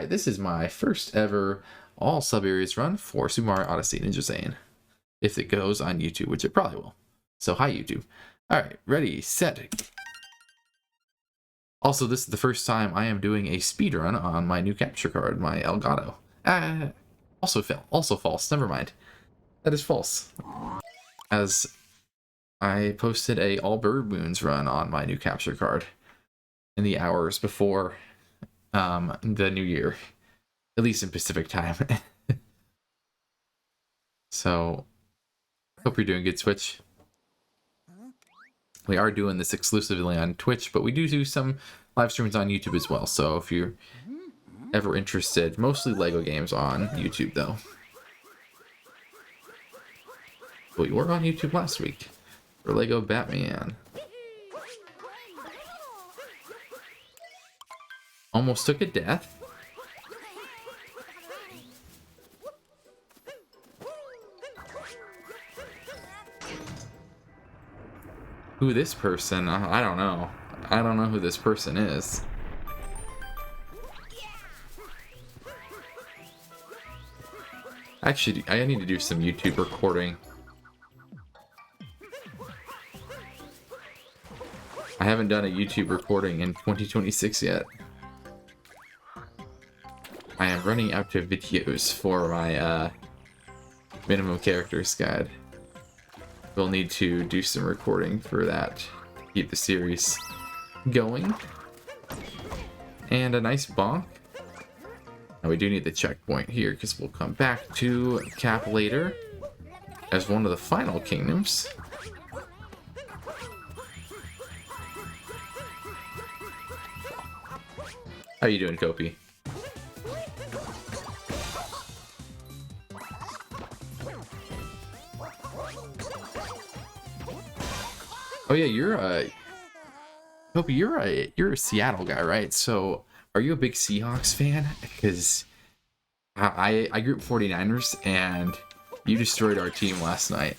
Alright, this is my first ever all sub-areas run for Super Mario Odyssey Ninja Zane. If it goes on YouTube, which it probably will. So, hi YouTube. Alright, ready, set. Also, this is the first time I am doing a speedrun on my new capture card, my Elgato. Also false, never mind. That is false. As I posted a all bird moons run on my new capture card in the hours before the new year, at least in Pacific time. So, hope you're doing good, Twitch. We are doing this exclusively on Twitch, but we do some live streams on YouTube as well. So if you're ever interested, mostly Lego games on YouTube though. Well, you were on YouTube last week for Lego Batman. Almost took a death. Who this person? I don't know. I don't know who this person is. Actually, I need to do some YouTube recording. I haven't done a YouTube recording in 2026 yet. I am running out of videos for my minimum characters guide. We'll need to do some recording for that to keep the series going. And a nice bonk. Now we do need the checkpoint here because we'll come back to Cap later as one of the final kingdoms. How you doing, Kopi? Oh yeah, Kopi, you're a Seattle guy, right? So are you a big Seahawks fan? Because I grew up 49ers and you destroyed our team last night.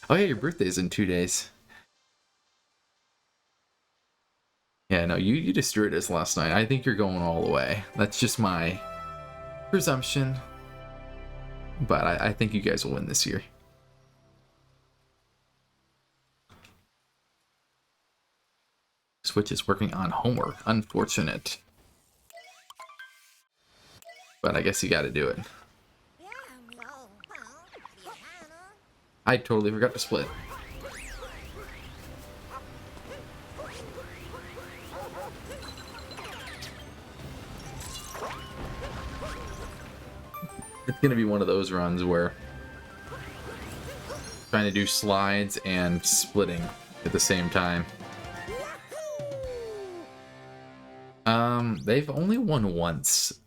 Oh yeah, your birthday is in 2 days. Yeah, no, you destroyed us last night. I think you're going all the way. That's just my presumption. But I think you guys will win this year. Switch is working on homework. Unfortunate. But I guess you gotta do it. I totally forgot to split. It's gonna be one of those runs where trying to do slides and splitting at the same time. They've only won once.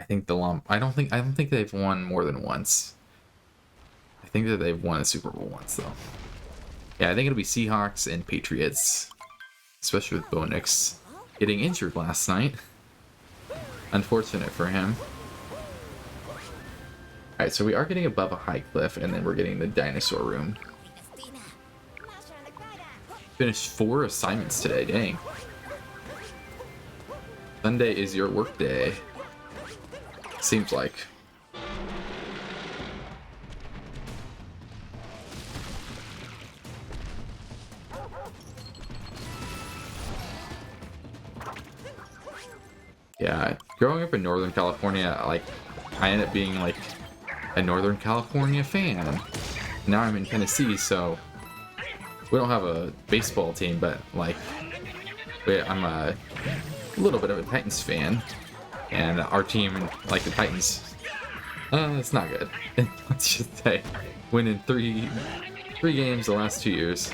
I think I don't think they've won more than once. I think that they've won a Super Bowl once though. Yeah, I think it'll be Seahawks and Patriots, especially with Bo Nix getting injured last night. Unfortunate for him. Alright, so we are getting above a high cliff, and then we're getting the dinosaur room. Finished 4 assignments today, dang. Sunday is your work day. Seems like. Yeah, growing up in Northern California, like, I ended up being like a Northern California fan. Now I'm in Tennessee, so we don't have a baseball team, but like I'm a little bit of a Titans fan, and our team, like the Titans, it's not good. Let's just say, winning three games the last 2 years.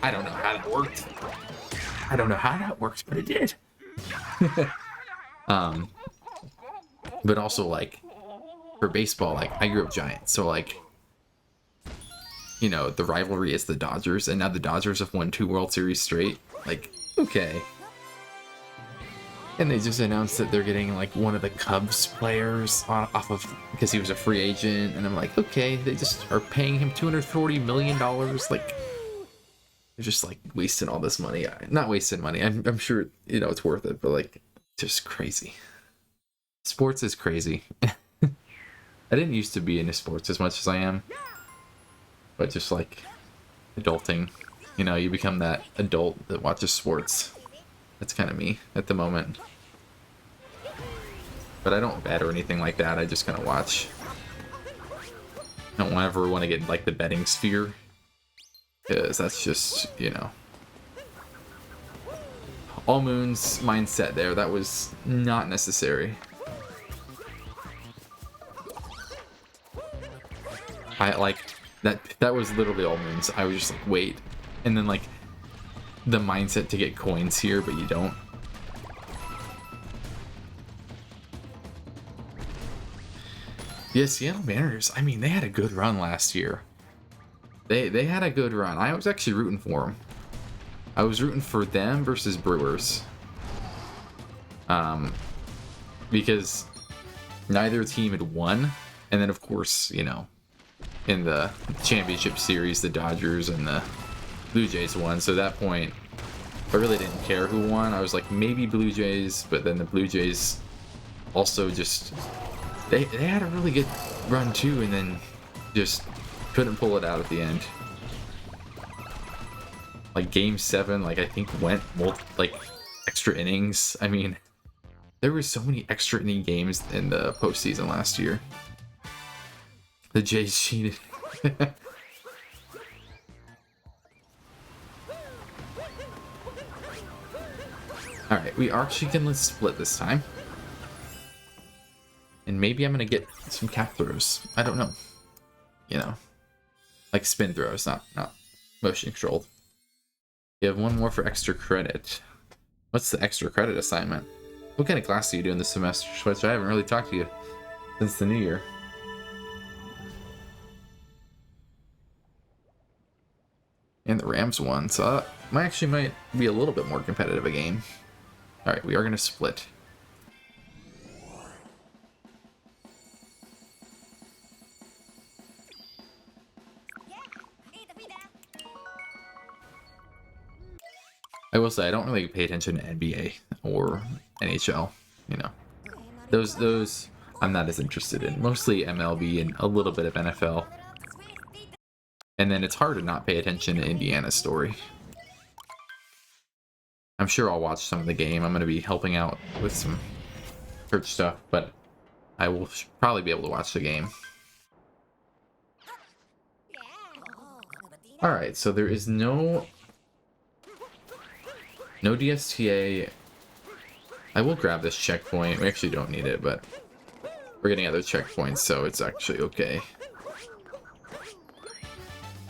I don't know how that worked. But it did. But also, like, for baseball, like, I grew up Giants, so like, you know, the rivalry is the Dodgers, and now the Dodgers have won 2 World Series straight. Like, okay. And they just announced that they're getting like one of the Cubs players off of, because he was a free agent, and I'm like, okay, they just are paying him $240 million. Like, They're just like wasting all this money. Not wasting money. I'm sure it's worth it, but like just crazy. Sports is crazy. I didn't used to be into sports as much as I am, but just like adulting, you become that adult that watches sports. That's kind of me at the moment. But I don't bet or anything like that. I just kind of watch. I don't ever want to get like the betting sphere, because that's just, all moons mindset there. That was not necessary. I like that was literally all moons. I was just like, wait. And then like the mindset to get coins here, but you don't. Yeah, Seattle Mariners, I mean, they had a good run last year. They had a good run. I was actually rooting for them. I was rooting for them versus Brewers. Because neither team had won. And then, of course, in the championship series, the Dodgers and the Blue Jays won. So at that point, I really didn't care who won. I was like, maybe Blue Jays, but then the Blue Jays also just... They had a really good run too, and then just couldn't pull it out at the end. Like Game 7, like I think went extra innings. I mean, there were so many extra inning games in the postseason last year. The Jays cheated. Alright, we are actually gonna split this time. And maybe I'm gonna get some cap throws. I don't know. Like spin throws, not motion controlled. You have one more for extra credit. What's the extra credit assignment? What kind of class are you doing this semester, Switch? I haven't really talked to you since the new year. And the Rams won, so might be a little bit more competitive a game. Alright, we are gonna split. I will say I don't really pay attention to NBA or NHL. Those I'm not as interested in. Mostly MLB and a little bit of NFL. And then it's hard to not pay attention to Indiana's story. I'm sure I'll watch some of the game. I'm going to be helping out with some church stuff, but I will probably be able to watch the game. Alright, so there is no DSTA. I will grab this checkpoint. We actually don't need it, but we're getting other checkpoints, so it's actually okay.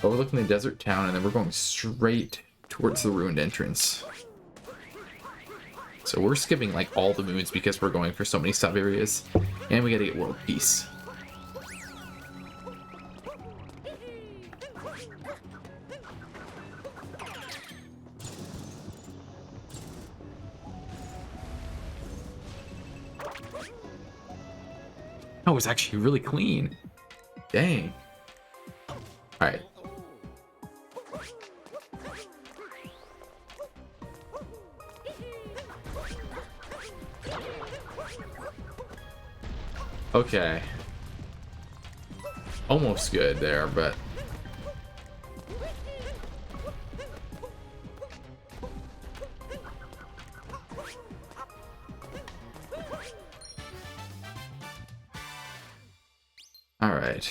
Overlooking the desert town, and then we're going straight towards the ruined entrance. So we're skipping like all the moons because we're going for so many sub areas, and we gotta get world peace. Oh, it's actually really clean. Dang. Alright. Okay. Almost good there, but... Alright.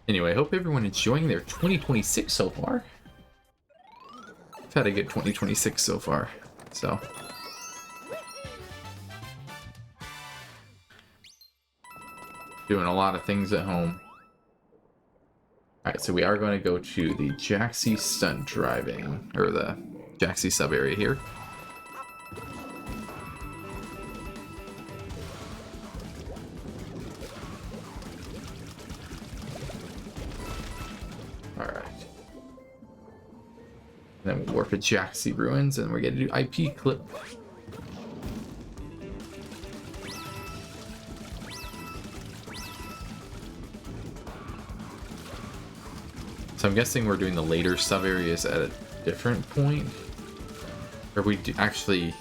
Anyway, I hope everyone enjoying their 2026 so far. I've had a good 2026 so far, so... Doing a lot of things at home. Alright, so we are going to go to the Jaxie stunt driving, or the Jaxie sub area here. Alright. Then we'll warp to Jaxie Ruins, and we're going to do IP clip. So I'm guessing we're doing the later sub areas at a different point. Or are we actually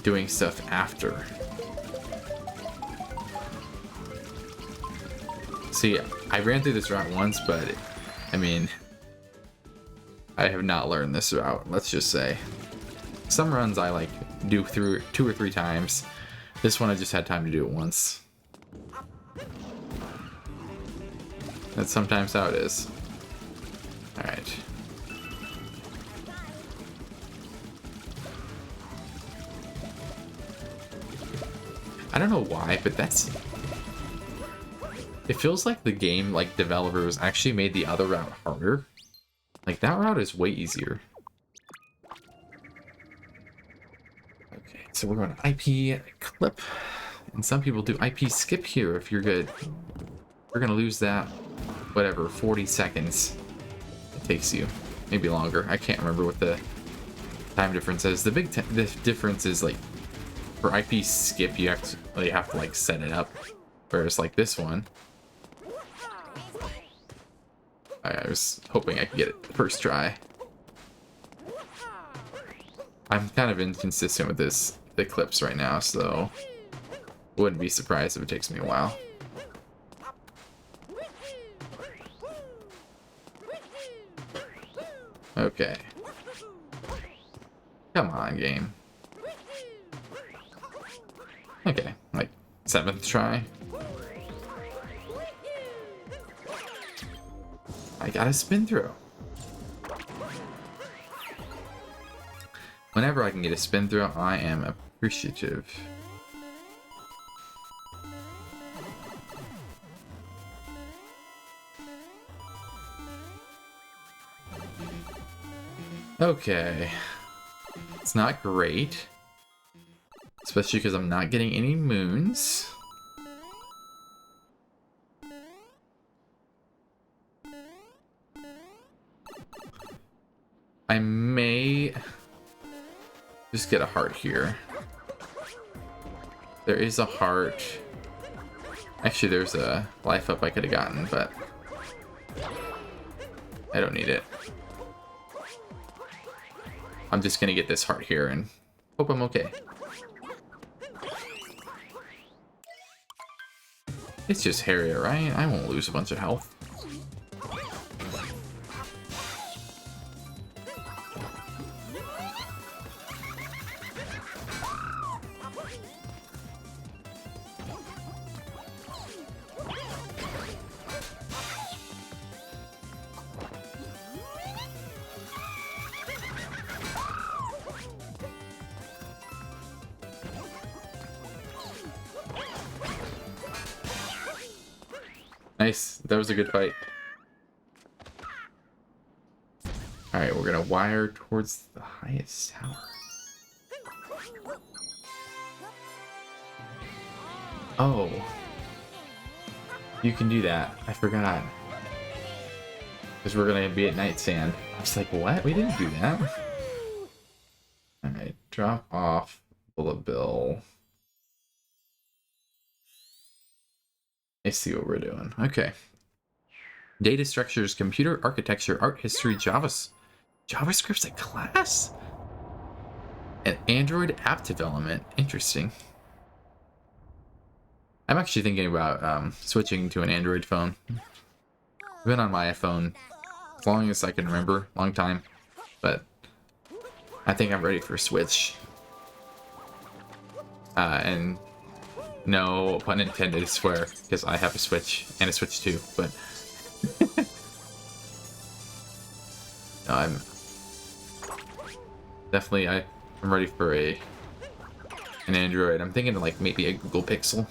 doing stuff after? See, I ran through this route once, but I mean, I have not learned this route, let's just say. Some runs I like do through 2 or 3 times. This one I just had time to do it once. That's sometimes how it is. Alright. I don't know why, but that's... It feels like the game, like, developers actually made the other route harder. Like, that route is way easier. Okay, so we're going to IP clip. And some people do IP skip here if you're good. We're going to lose that, whatever, 40 seconds it takes you. Maybe longer. I can't remember what the time difference is. The big the difference is, like, for IP skip, you have to like, set it up. Whereas, like, this one... I was hoping I could get it first try. I'm kind of inconsistent with the clips right now, so wouldn't be surprised if it takes me a while. Okay. Come on, game. Okay, like 7th try. I got a spin through. Whenever I can get a spin through, I am appreciative. Okay. It's not great. Especially because I'm not getting any moons. I may just get a heart here. There is a heart. Actually, there's a life up I could have gotten, but I don't need it. I'm just gonna get this heart here and hope I'm okay. It's just Harriet, right? I won't lose a bunch of health. Nice. That was a good fight. Alright, we're gonna wire towards the highest tower. Oh. You can do that. I forgot. Because we're gonna be at Night Sand. I was like, what? We didn't do that. Alright, drop off Bullet Bill. I see what we're doing. Okay. Data structures, computer architecture, art history, JavaScript's a class? And Android app development. Interesting. I'm actually thinking about switching to an Android phone. I've been on my iPhone as long as I can remember. Long time. But I think I'm ready for a Switch. And no pun intended, I swear, because I have a Switch and a Switch 2, but no, I'm definitely I'm ready for an Android. I'm thinking of like maybe a Google Pixel.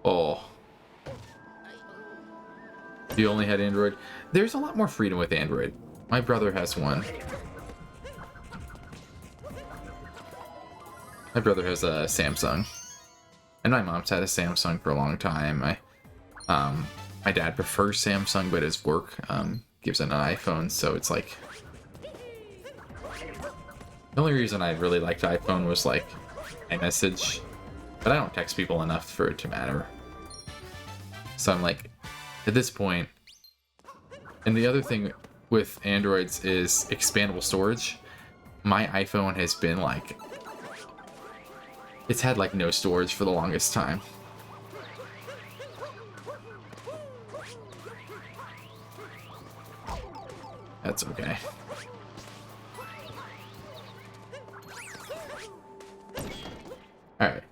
Oh. If you only had Android. There's a lot more freedom with Android. My brother has one. My brother has a Samsung. And my mom's had a Samsung for a long time. My dad prefers Samsung, but his work gives him an iPhone, so it's like... The only reason I really liked iPhone was like iMessage. But I don't text people enough for it to matter. So I'm like, at this point... And the other thing with Androids is expandable storage. My iPhone has been like... It's had like no storage for the longest time. That's okay. Alright.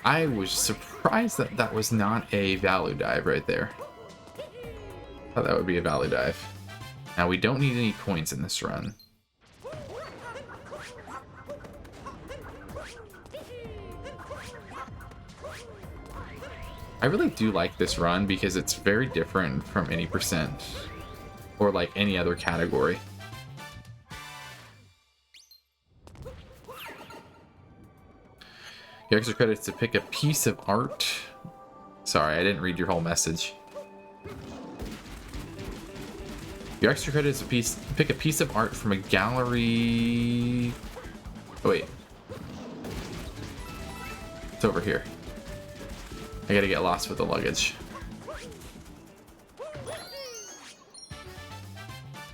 I was surprised that that was not a value dive right there. Thought that would be a value dive. Now we don't need any coins in this run. I really do like this run because it's very different from any percent or like any other category. Your extra credits to pick a piece of art. Sorry, I didn't read your whole message. Your extra credits to pick a piece of art from a gallery. Oh wait, it's over here. I gotta get lost with the luggage.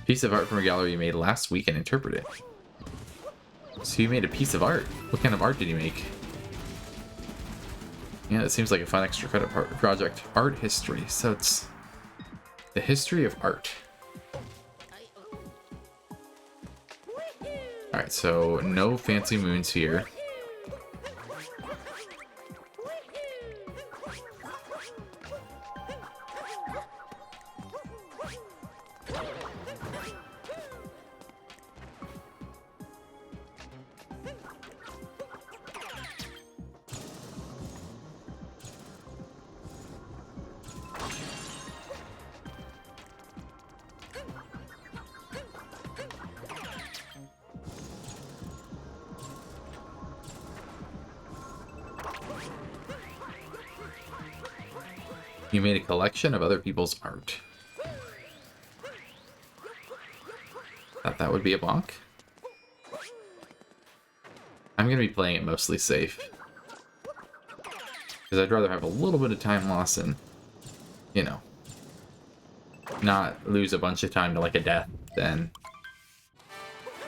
Piece of art from a gallery you made last week and interpret it. So you made a piece of art. What kind of art did you make? Yeah, it seems like a fun extra credit project. Art history. So it's the history of art. Alright, so no fancy moons here. You made a collection of other people's art. Thought that would be a bonk. I'm going to be playing it mostly safe. Because I'd rather have a little bit of time loss and, you know, not lose a bunch of time to like a death than,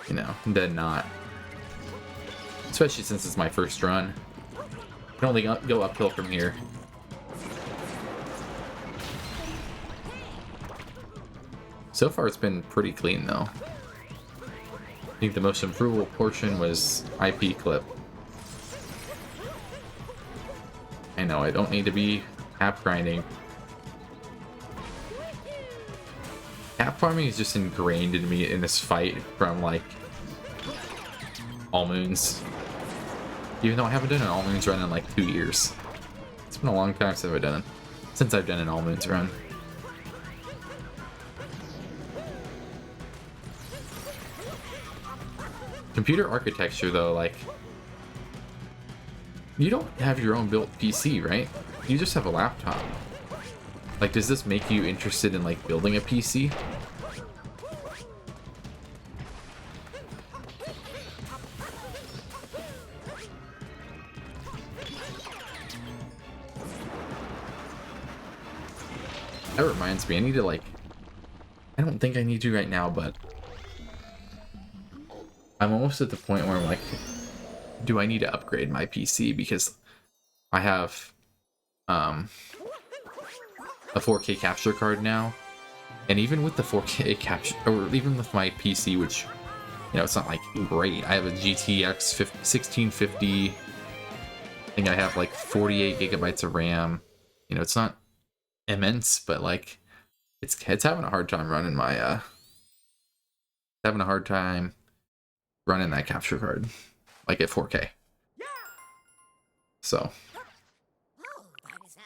you know, than not. Especially since it's my first run. I can only go uphill from here. So far, it's been pretty clean, though. I think the most improvable portion was IP clip. I know, I don't need to be cap grinding. Cap farming is just ingrained in me in this fight from, like, All Moons. Even though I haven't done an All Moons run in, like, 2 years. It's been a long time since I've done an All Moons run. Computer architecture, though, like, you don't have your own built PC, right? You just have a laptop. Like, does this make you interested in, like, building a PC? That reminds me, I need to, like, I don't think I need to right now, but I'm almost at the point where I'm like, do I need to upgrade my PC? Because I have a 4K capture card now, and even with the 4K capture, or even with my PC, which, you know, it's not like great. I have a GTX 1650. I think I have like 48 gigabytes of RAM. You know, it's not immense, but like it's having a hard time running my having a hard time running that capture card, like at 4K. So,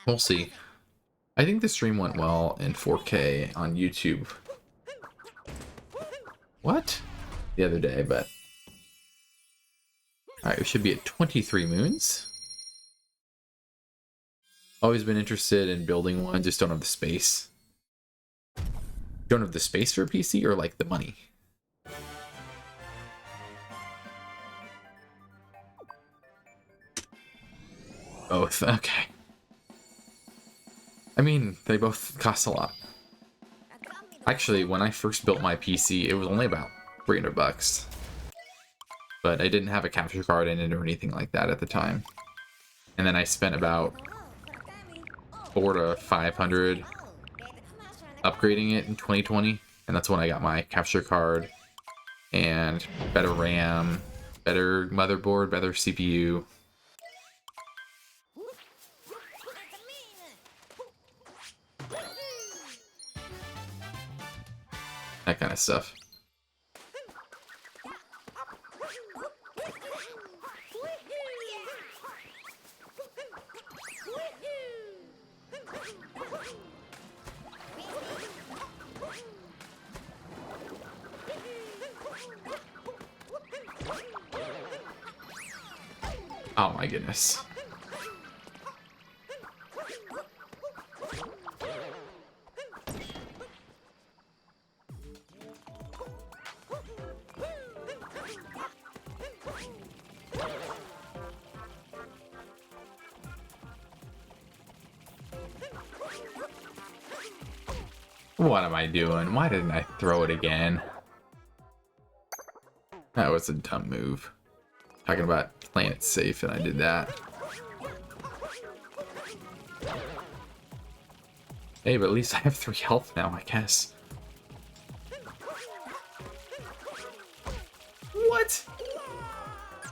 we'll see. I think the stream went well in 4K on YouTube. What? The other day, but... Alright, we should be at 23 moons. Always been interested in building one, just don't have the space. Don't have the space for a PC, or like the money? Both, okay. I mean, they both cost a lot. Actually, when I first built my PC, it was only about 300 bucks. But I didn't have a capture card in it or anything like that at the time. And then I spent about 400 to 500 upgrading it in 2020. And that's when I got my capture card and better RAM, better motherboard, better CPU. That kind of stuff. Oh my goodness. What am I doing? Why didn't I throw it again? That was a dumb move. Talking about playing it safe, and I did that. Hey, but at least I have 3 health now, I guess. What?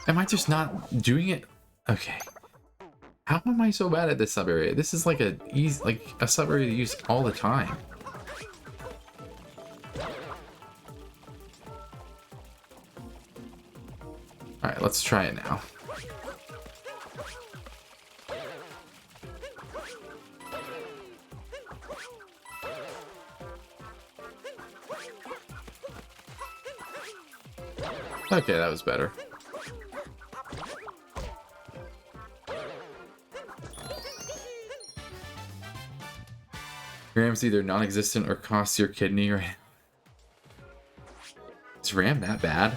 Am I just not doing it? Okay. How am I so bad at this sub area? This is like a sub area to use all the time. Alright, let's try it now. Okay, that was better. RAM's either non-existent or costs your kidney, right? Is RAM that bad?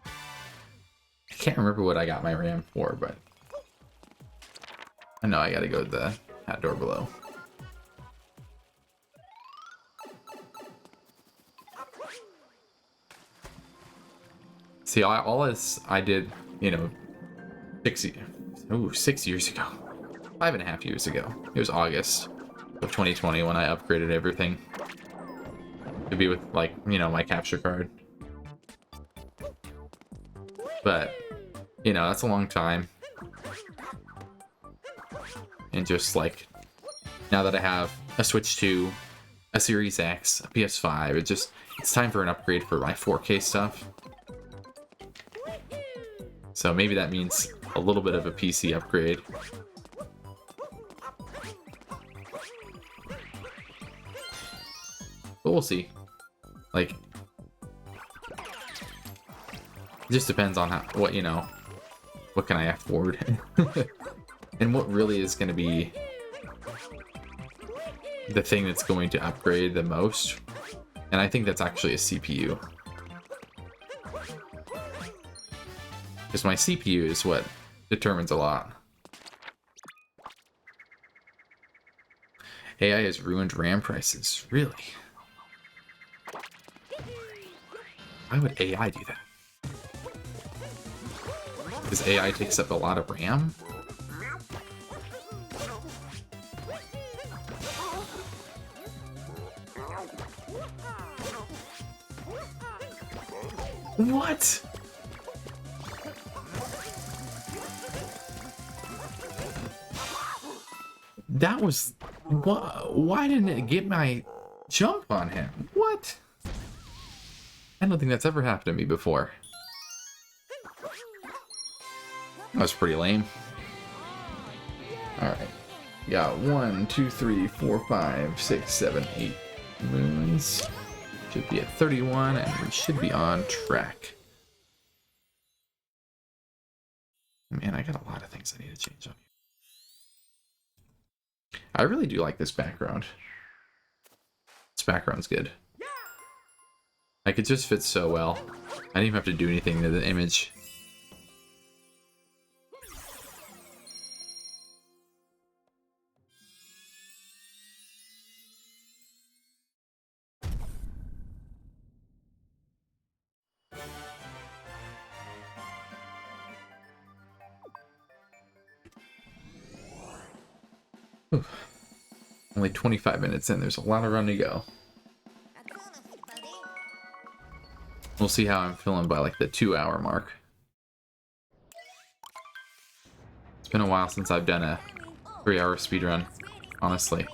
I can't remember what I got my RAM for, but I know I gotta go to the hat door below. See, all this I did, you know, 6 years ago. 5.5 years ago. It was August of 2020 when I upgraded everything to be with, like, you know, my capture card. But, you know, that's a long time. And just, like, now that I have a Switch 2, a Series X, a PS5, it's time for an upgrade for my 4K stuff. So maybe that means a little bit of a PC upgrade. But we'll see. Like, it just depends on what can I afford. And what really is going to be the thing that's going to upgrade the most. And I think that's actually a CPU. Because my CPU is what determines a lot. AI has ruined RAM prices. Really? Why would AI do that? Because AI takes up a lot of RAM? What? That was... Why didn't it get my jump on him? What? I don't think that's ever happened to me before. That was pretty lame. Alright. Got 1, 2, 3, 4, 5, 6, 7, 8 moons. Should be at 31, and we should be on track. Man, I got a lot of things I need to change on you. I really do like this background. This background's good. Like, it just fits so well. I didn't even have to do anything to the image. Only 25 minutes in. There's a lot of run to go. We'll see how I'm feeling by like the 2-hour mark. It's been a while since I've done a 3-hour speedrun, honestly.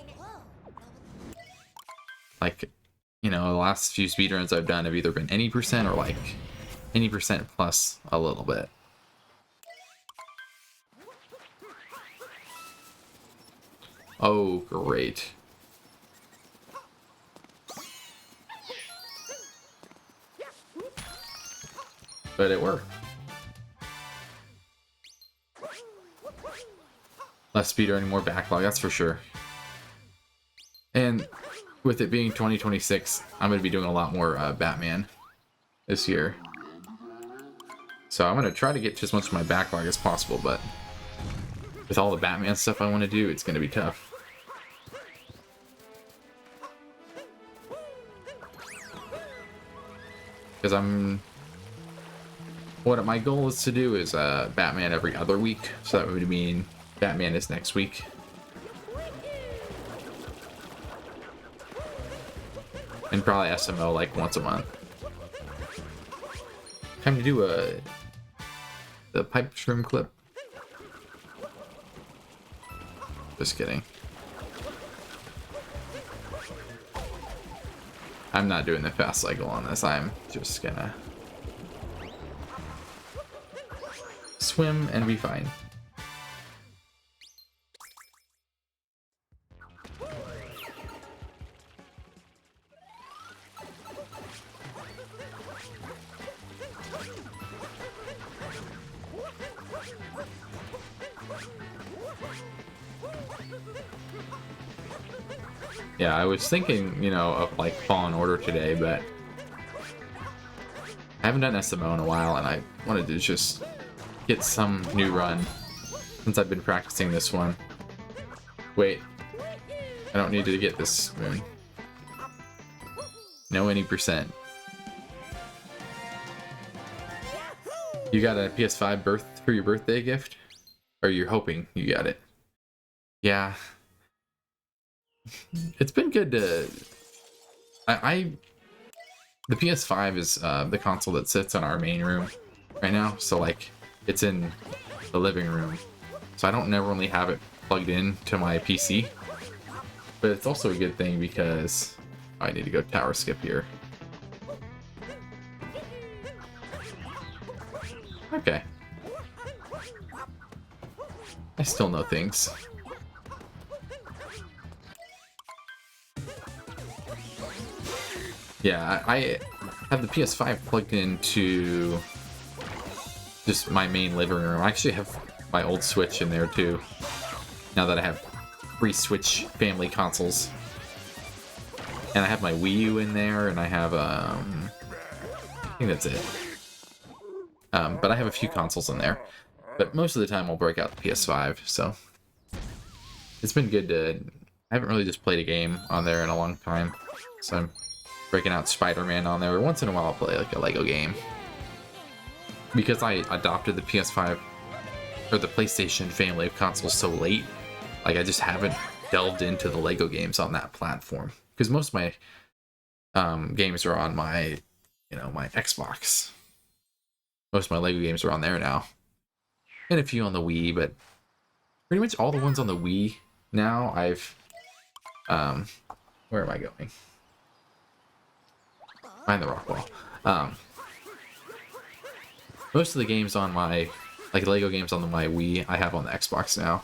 Like, you know, the last few speedruns I've done have either been any percent or like any percent plus a little bit. Oh, great. But it worked. Less speedrunning, more backlog, that's for sure. And with it being 2026, I'm going to be doing a lot more Batman this year. So I'm going to try to get to as much of my backlog as possible, but with all the Batman stuff I want to do, it's going to be tough. Because what my goal is to do is Batman every other week, so that would mean Batman is next week. And probably SMO like once a month. Time to do the pipe shroom clip. Just kidding. I'm not doing the fast cycle on this. I'm just gonna swim and be fine. Yeah, I was thinking, you know, of like Fallen Order today, but I haven't done SMO in a while, and I wanted to just get some new run since I've been practicing this one. Wait, I don't need to get this moon. No any percent. You got a PS5 for your birthday gift? Or you're hoping you got it? Yeah. It's been good to... The PS5 is the console that sits in our main room right now, so like it's in the living room. So I don't normally have it plugged in to my PC. But it's also a good thing because I need to go tower skip here. Okay. I still know things. Yeah, I have the PS5 plugged into just my main living room. I actually have my old Switch in there too, now that I have 3 Switch family consoles. And I have my Wii U in there, and I have, I think that's it. But I have a few consoles in there. But most of the time I'll break out the PS5, so... It's been good to... I haven't really just played a game on there in a long time, so I'm breaking out Spider-Man on there. Once in a while I'll play like a Lego game. Because I adopted the PS5, or the PlayStation family of consoles so late, like I just haven't delved into the Lego games on that platform. Because most of my games are on my, my Xbox. Most of my Lego games are on there now. And a few on the Wii, but pretty much all the ones on the Wii now I've... where am I going? Find the rock wall. Most of the games on my... like Lego games on my Wii, I have on the Xbox now.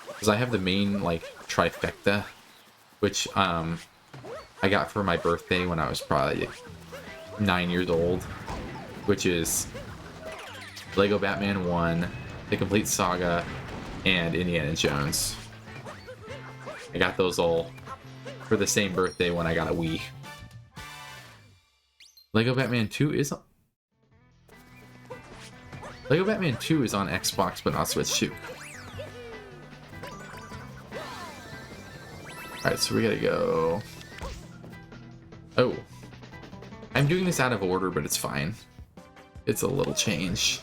Because I have the main, like, trifecta, which, I got for my birthday when I was probably 9 years old, which is Lego Batman 1, The Complete Saga, and Indiana Jones. I got those all for the same birthday when I got a Wii. Lego Batman 2 is on... Lego Batman 2 is on Xbox, but not Switch 2. Alright, so we gotta go... Oh. I'm doing this out of order, but it's fine. It's a little change.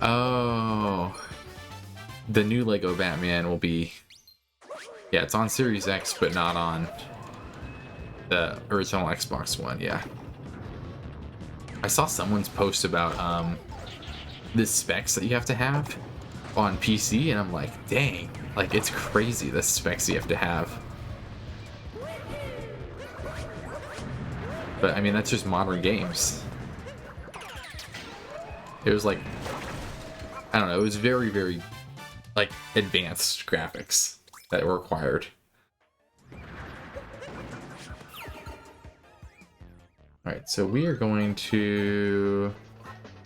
Oh, the new Lego Batman will be... Yeah, it's on Series X, but not on the original Xbox One, yeah. I saw someone's post about the specs that you have to have on PC, and I'm like, dang, like, it's crazy the specs you have to have. But, I mean, that's just modern games. It was like, I don't know, it was very, very, like, advanced graphics that were required. Alright, so we are going to...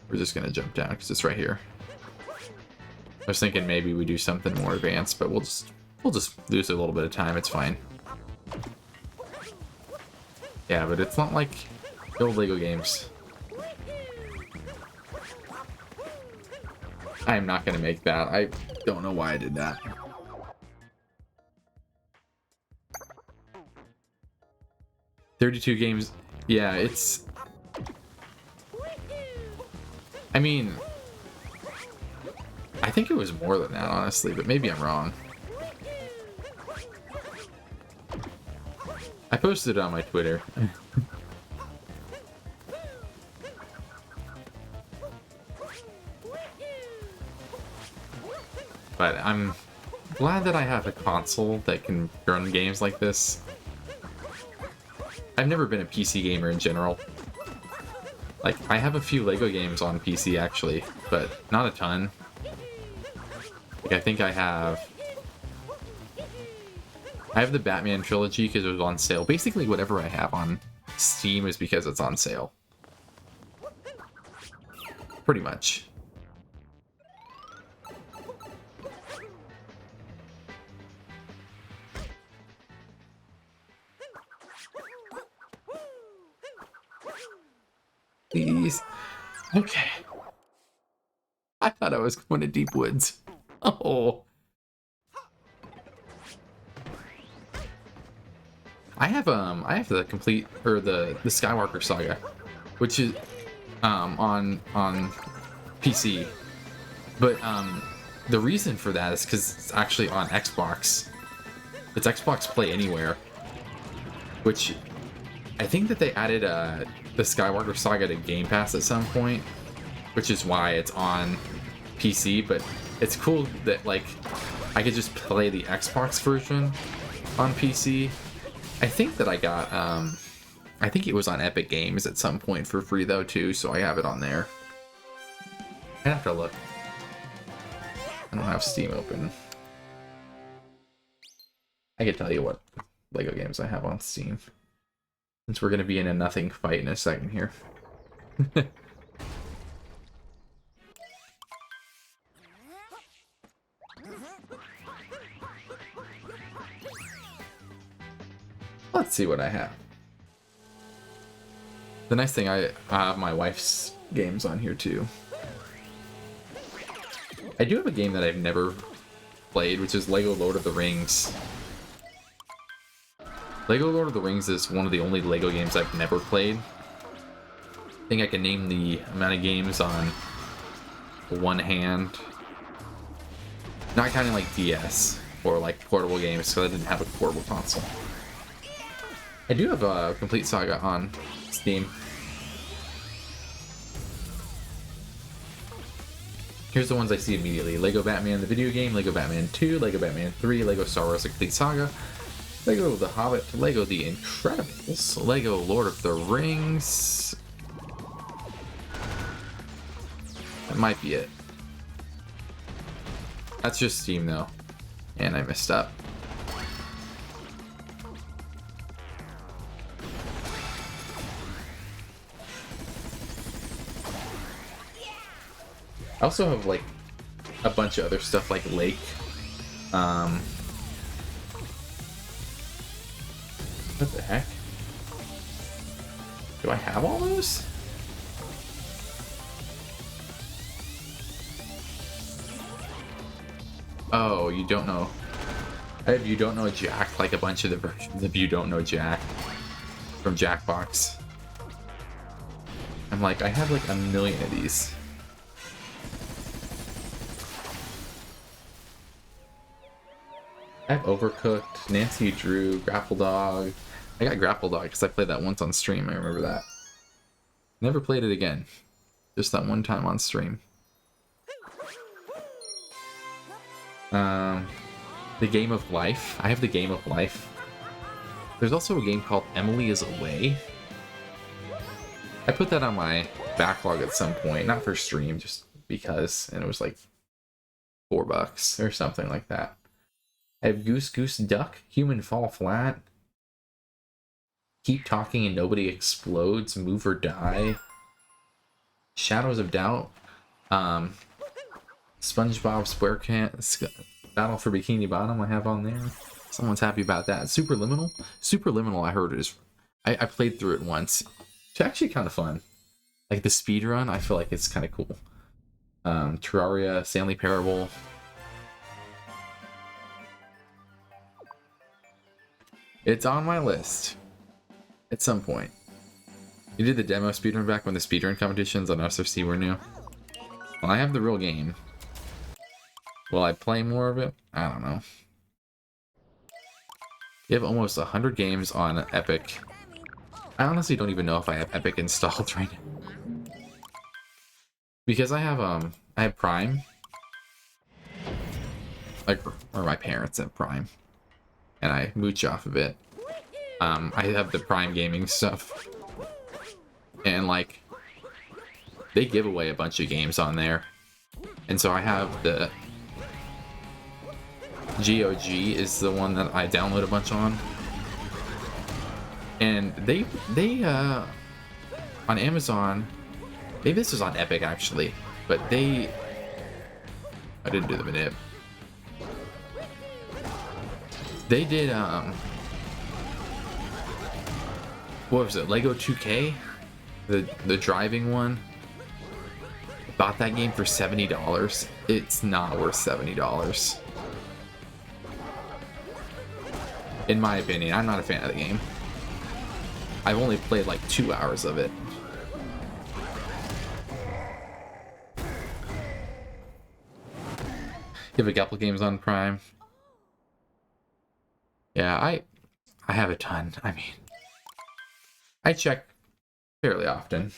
We're just going to jump down because it's right here. I was thinking maybe we do something more advanced, but we'll just lose a little bit of time. It's fine. Yeah, but it's not like the old Lego games. I am not going to make that. I don't know why I did that. $32 games. Yeah, it's... I mean... I think it was more than that, honestly, but maybe I'm wrong. I posted it on my Twitter. But I'm glad that I have a console that can run games like this. I've never been a PC gamer in general. Like, I have a few Lego games on PC, actually, but not a ton. Like, I think I have the Batman trilogy because it was on sale. Basically, whatever I have on Steam is because it's on sale. Pretty much. Please. Okay. I thought I was going to Deep Woods. Oh. I have the complete, or the Skywalker Saga, which is on PC. But the reason for that is because it's actually on Xbox. It's Xbox Play Anywhere, which I think that they added the Skywalker Saga to Game Pass at some point, which is why it's on PC. But it's cool that, like, I could just play the Xbox version on PC. I think that I got, I think it was on Epic Games at some point for free though too, so I have it on there. I'd have to look. I don't have Steam open. I can tell you what Lego games I have on Steam, since we're going to be in a nothing fight in a second here. Let's see what I have. The nice thing, I have my wife's games on here too. I do have a game that I've never played, which is Lego Lord of the Rings. Lego Lord of the Rings is one of the only Lego games I've never played. I think I can name the amount of games on one hand. Not counting like DS or like portable games, because I didn't have a portable console. I do have a complete saga on Steam. Here's the ones I see immediately. Lego Batman the video game, Lego Batman 2, Lego Batman 3, Lego Star Wars The Complete Saga, Lego The Hobbit, Lego The Incredibles, Lego Lord of the Rings. That might be it. That's just Steam though. And I messed up. I also have like a bunch of other stuff like Lake. What the heck? Do I have all those? Oh, you don't know. I have You Don't Know Jack, like a bunch of the versions of You Don't Know Jack from Jackbox. I'm like, I have like a million of these. I have Overcooked, Nancy Drew, Grapple Dog. I got Grapple Dog because I played that once on stream. I remember that. Never played it again. Just that one time on stream. The Game of Life. I have the Game of Life. There's also a game called Emily is Away. I put that on my backlog at some point, not for stream, just because, and it was like $4 or something like that. I have Goose Goose Duck, Human Fall Flat, Keep Talking and Nobody Explodes, Move or Die, Shadows of Doubt, SpongeBob SquarePants, Battle for Bikini Bottom I have on there. Someone's happy about that. Superliminal? Superliminal I heard is... I played through it once. It's actually kind of fun. Like the speed run, I feel like it's kind of cool. Terraria, Stanley Parable. It's on my list. At some point. You did the demo speedrun back when the speedrun competitions on SRC were new? Well, I have the real game. Will I play more of it? I don't know. You have almost 100 games on Epic. I honestly don't even know if I have Epic installed right now. Because I have Prime. Like, or my parents have Prime. And I mooch off of it. I have the Prime gaming stuff. And like, they give away a bunch of games on there. And so I have the GOG is the one that I download a bunch on. And they on Amazon, maybe this was on Epic actually, but I didn't do the manip. They did what was it, Lego 2K? The driving one. Bought that game for $70. It's not worth $70. In my opinion, I'm not a fan of the game. I've only played like 2 hours of it. You have a couple games on Prime. Yeah, I have a ton. I mean, I check fairly often.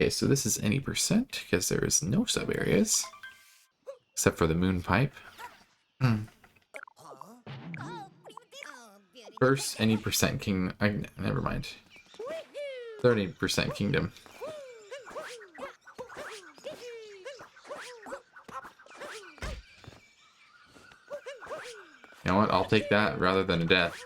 Okay, so this is any percent because there is no sub areas except for the moon pipe. First, any percent king. Never mind. 30% kingdom. You know what? I'll take that rather than a death.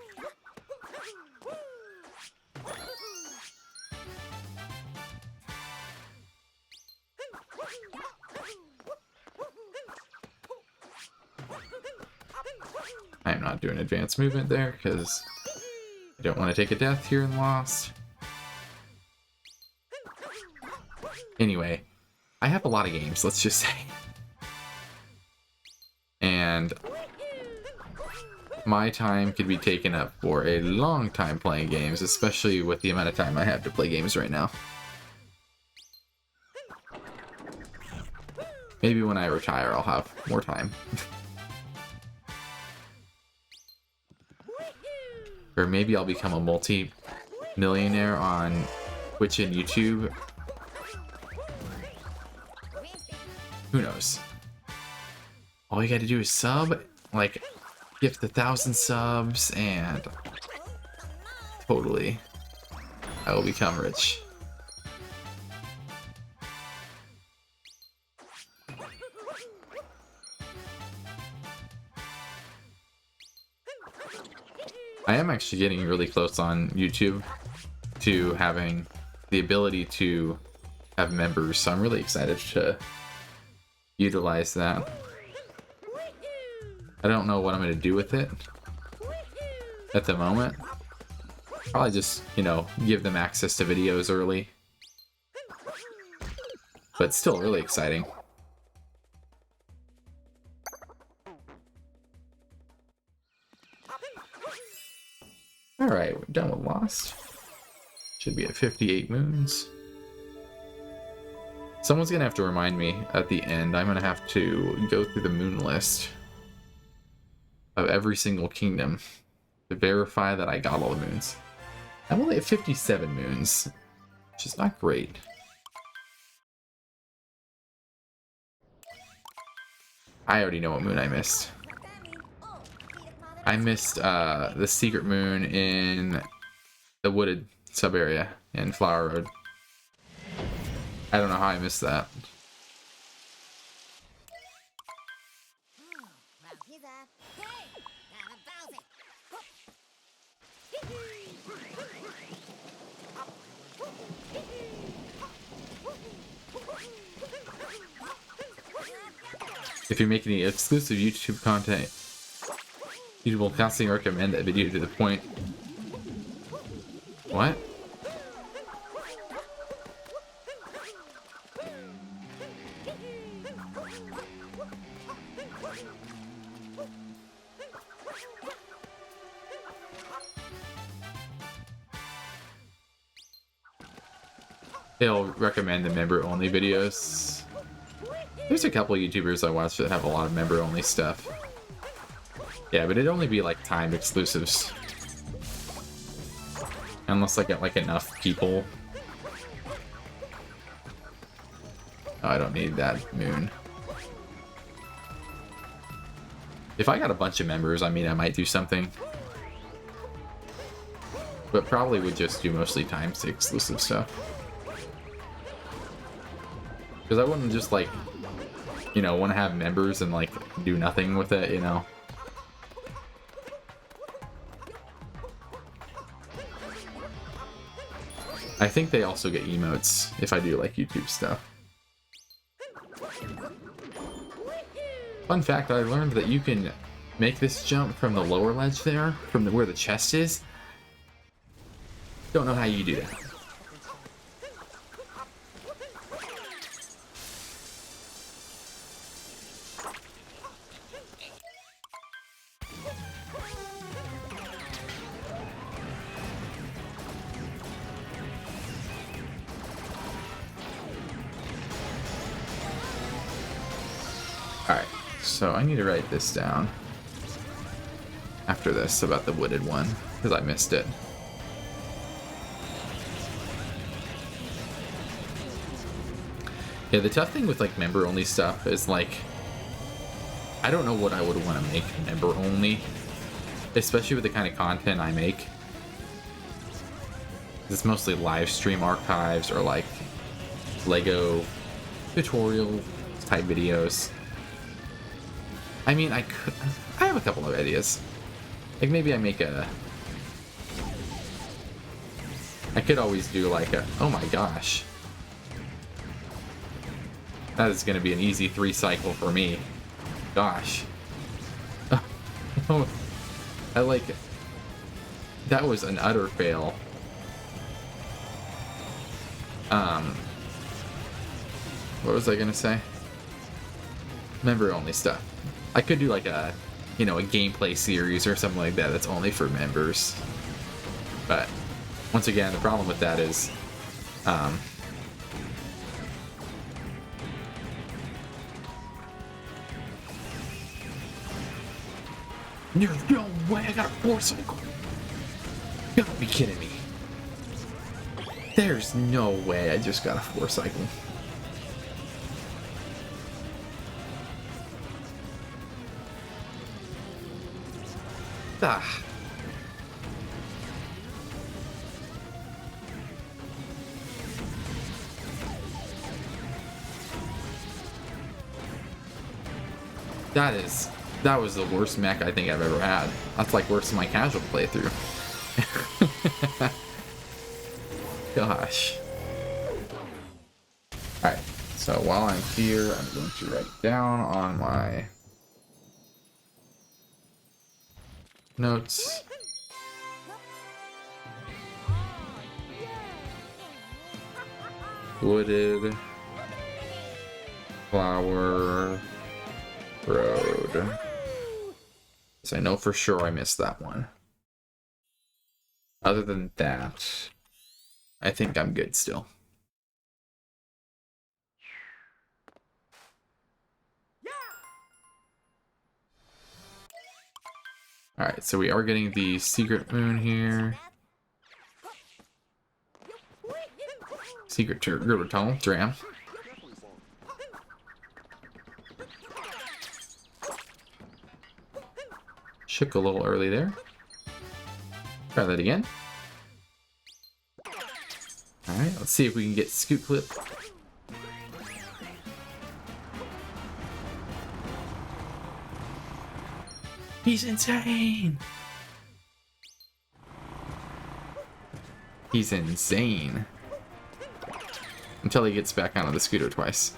I'm not doing advanced movement there because I don't want to take a death here in Lost. Anyway, I have a lot of games, let's just say. And my time could be taken up for a long time playing games, especially with the amount of time I have to play games right now. Maybe when I retire, I'll have more time. Or maybe I'll become a multi-millionaire on Twitch and YouTube. Who knows? All you gotta do is sub, like, gift 1,000 subs, and totally, I will become rich. I am actually getting really close on YouTube to having the ability to have members, so I'm really excited to utilize that. I don't know what I'm going to do with it at the moment. Probably just, you know, give them access to videos early. But still really exciting. Alright, we're done with Lost. Should be at 58 moons. Someone's gonna have to remind me at the end. I'm gonna have to go through the moon list. of every single kingdom to verify that I got all the moons. I'm only at 57 moons, which is not great. I already know what moon I missed. I missed the secret moon in the wooded sub-area in Flower Road. I don't know how I missed that. If you're making any exclusive YouTube content, YouTube will constantly recommend that video to the point. What? They'll recommend the member-only videos. There's a couple of YouTubers I watch that have a lot of member-only stuff. Yeah, but it'd only be like timed exclusives. Unless I get like enough people. Oh, I don't need that moon. If I got a bunch of members, I mean, I might do something. But probably would just do mostly timed exclusive stuff. Because I wouldn't just like, you know, want to have members and like do nothing with it, you know. I think they also get emotes if I do like YouTube stuff. Fun fact, I learned that you can make this jump from the lower ledge there, from where the chest is. Don't know how you do that. Alright, so I need to write this down after this about the wooded one, because I missed it. Yeah, the tough thing with like member-only stuff is like, I don't know what I would want to make member-only, especially with the kind of content I make. It's mostly live stream archives or like Lego tutorial type videos. I mean, I have a couple of ideas. Like maybe I make a... I could always do like a... Oh my gosh. That is going to be an easy 3 cycle for me. Gosh. Oh, I like... That was an utter fail. What was I going to say? Member only stuff. I could do like a, you know, a gameplay series or something like that that's only for members. But once again, the problem with that is, there's no way I got a 4 cycle. You gotta be kidding me. There's no way I just got a 4 cycle. Ah. That was the worst mech I think I've ever had. That's like worse than my casual playthrough. Gosh. Alright, so while I'm here, I'm going to write down on my notes. Wooded Flower Road. So I know for sure I missed that one. Other than that, I think I'm good still. Alright, so we are getting the secret moon here. Secret turtle tunnel, dram. Shook a little early there. Try that again. Alright, let's see if we can get Scoot Clip. He's insane! He's insane. Until he gets back onto the scooter twice.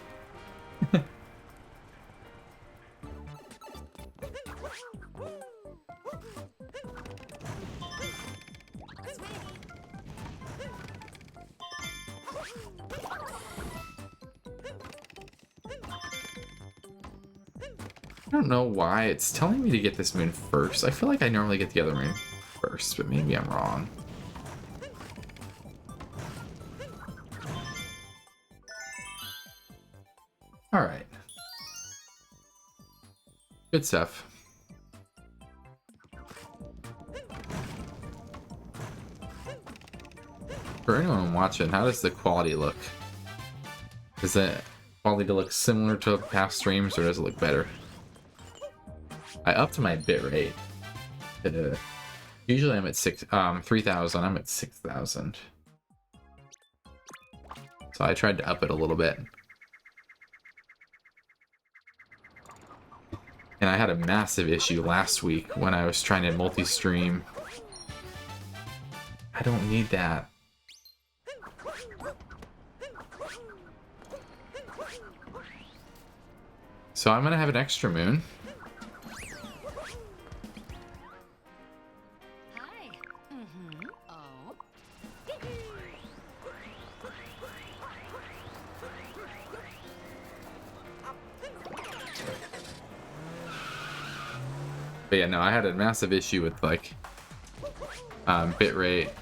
I don't know why it's telling me to get this moon first. I feel like I normally get the other moon first, but maybe I'm wrong. Alright. Good stuff. For anyone watching, how does the quality look? Does the quality look similar to past streams, or does it look better? I upped my bitrate. Usually I'm at 3,000. I'm at 6,000. So I tried to up it a little bit. And I had a massive issue last week when I was trying to multi-stream. I don't need that. So I'm gonna have an extra moon. Hi. Oh. But yeah, no, I had a massive issue with like bitrate. It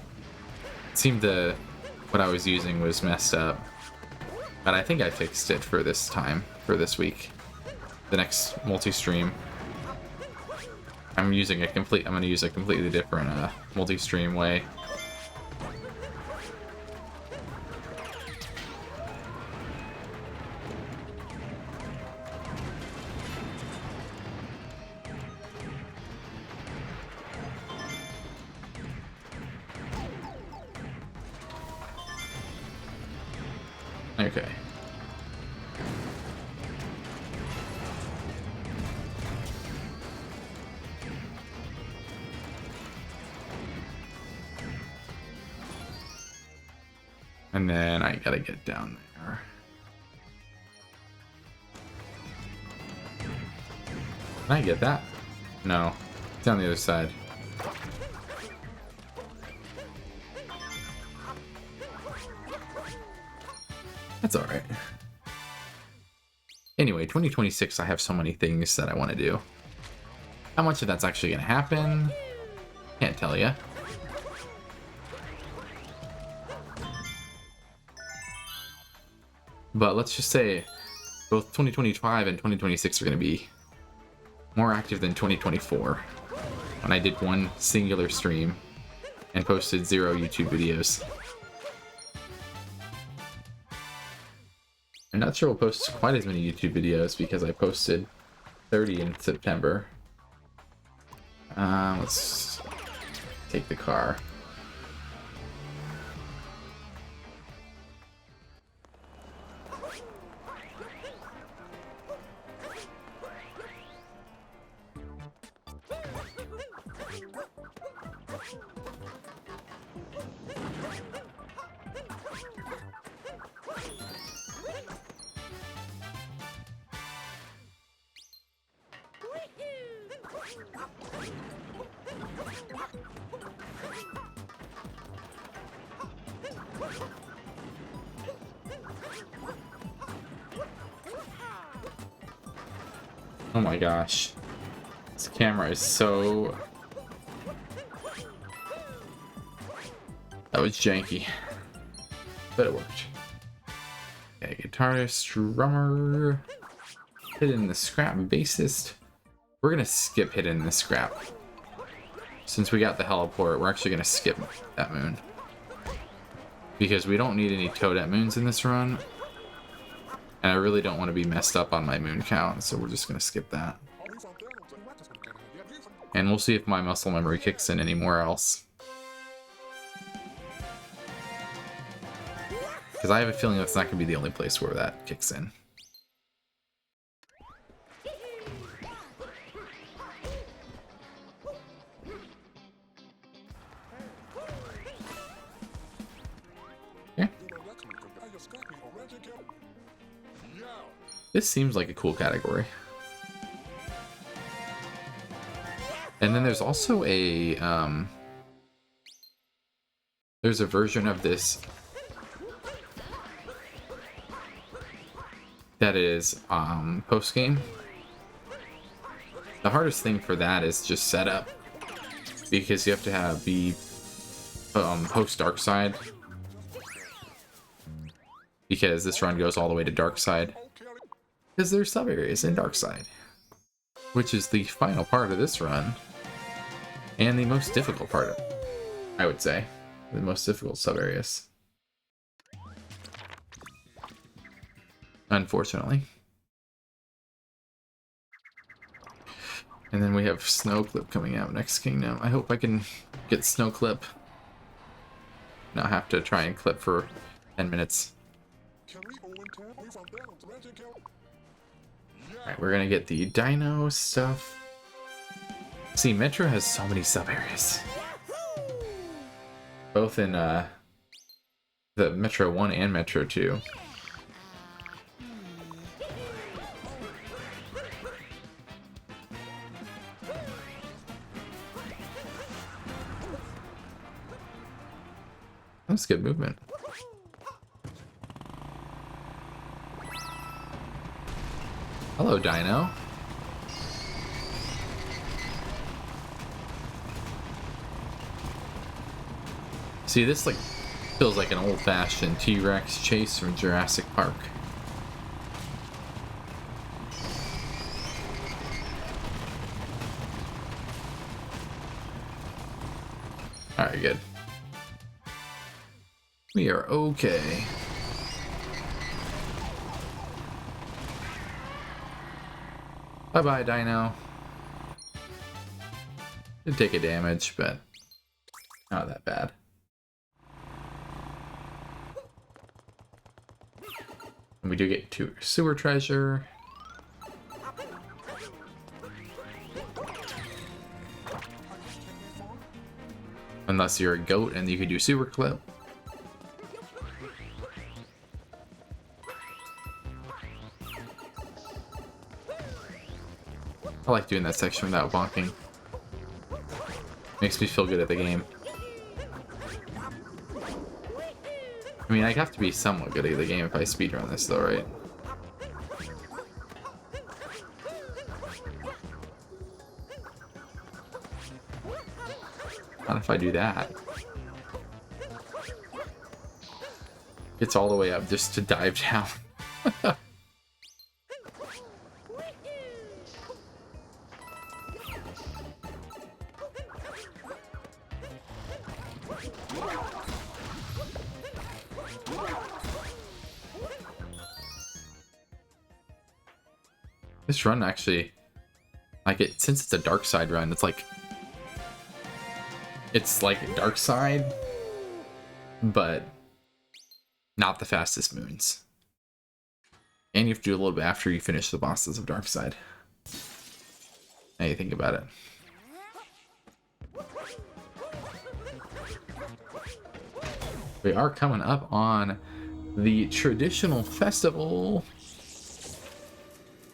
seemed what I was using was messed up. But I think I fixed it for this time, for this week. The next multi-stream. I'm gonna use a completely different multi-stream way. Okay. And then I gotta get down there. Can I get that? No. It's on the other side. That's alright. Anyway, 2026, I have so many things that I want to do. How much of that's actually going to happen? Can't tell you. But let's just say both 2025 and 2026 are going to be more active than 2024, when I did one singular stream and posted 0 YouTube videos. I'm not sure we'll post quite as many YouTube videos because I posted 30 in September. Let's take the car. Oh my gosh. This camera is so... That was janky. But it worked. Okay, guitarist, drummer, hidden in the scrap, bassist. We're gonna skip hidden in the scrap. since we got the heliport, we're actually going to skip that moon. Because we don't need any Toadette moons in this run. And I really don't want to be messed up on my moon count, so we're just going to skip that. And we'll see if my muscle memory kicks in anywhere else. Because I have a feeling that's not going to be the only place where that kicks in. Okay. This seems like a cool category. And then there's also a, there's a version of this that is post-game. The hardest thing for that is just setup, because you have to be post-dark side, because this run goes all the way to dark side, because there's sub-areas in dark side, which is the final part of this run, and the most difficult part, I would say. The most difficult sub-areas. Unfortunately. And then we have Snow Clip coming out next Kingdom. I hope I can get Snow Clip. Not have to try and clip for 10 minutes. Alright, we're gonna get the Dino stuff. See, Metro has so many sub-areas. Both in the Metro 1 and Metro 2. That's good movement. Hello, Dino. See, this like feels like an old-fashioned T-Rex chase from Jurassic Park. Alright, good. We are okay. Bye-bye, Dino. Did take a damage, but not that bad. And we do get to sewer treasure. Unless you're a goat and you can do sewer clip. I like doing that section without bonking. Makes me feel good at the game. I mean, I have to be somewhat good at the game if I speedrun this though, right? Not if I do that. It's all the way up just to dive down. This run actually, like it, since it's a dark side run, it's like dark side, but not the fastest moons. And you have to do a little bit after you finish the bosses of dark side. Now you think about it. We are coming up on the traditional festival.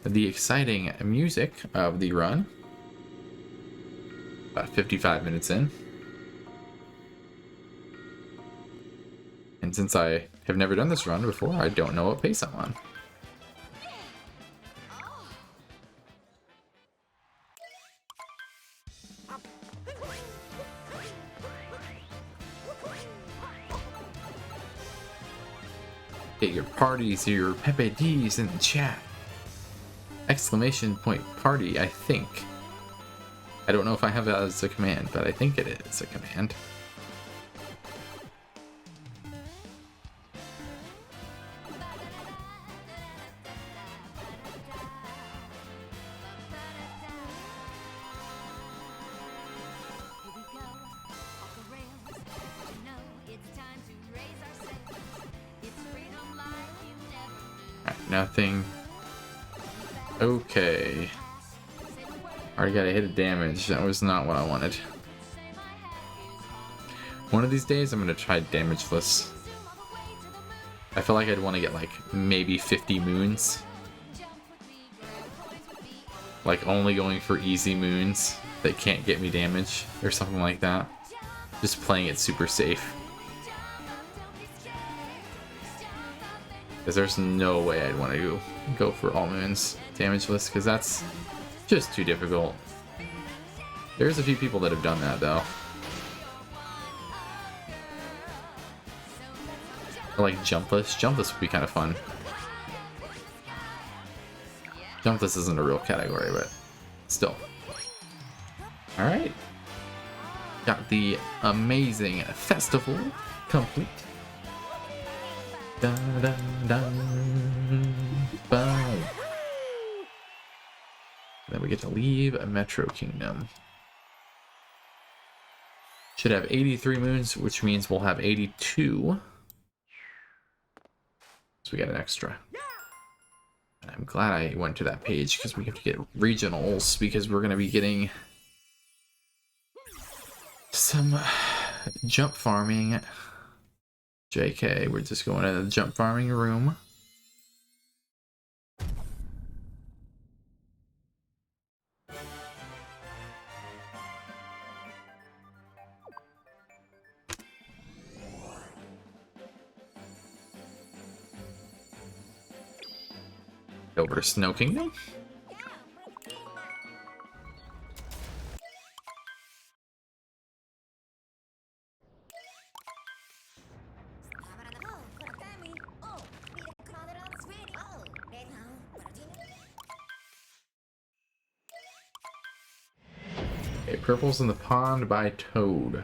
The exciting music of the run. About 55 minutes in. And since I have never done this run before, I don't know what pace I'm on. Get your parties, your Pepe D's in the chat. Exclamation point party, I think. I don't know if I have that as a command, but I think it is a command. Alright, nothing. Okay. Already got a hit of damage. That was not what I wanted. One of these days, I'm gonna try damageless. I feel like I'd want to get like maybe 50 moons. Like only going for easy moons that can't get me damage or something like that. Just playing it super safe. Because there's no way I'd want to go for all moons damageless, because that's just too difficult. There's a few people that have done that though. Or like jumpless. Jumpless would be kind of fun. Jumpless isn't a real category, but still. Alright. Got the amazing festival complete. Dun, dun, dun, bye. Then we get to leave a Metro Kingdom. Should have 83 moons, which means we'll have 82. So we got an extra. And I'm glad I went to that page because we have to get regionals, because we're going to be getting some jump farming. JK, we're just going to the jump farming room. Over to Snow Kingdom. Okay, Purple's in the Pond by Toad.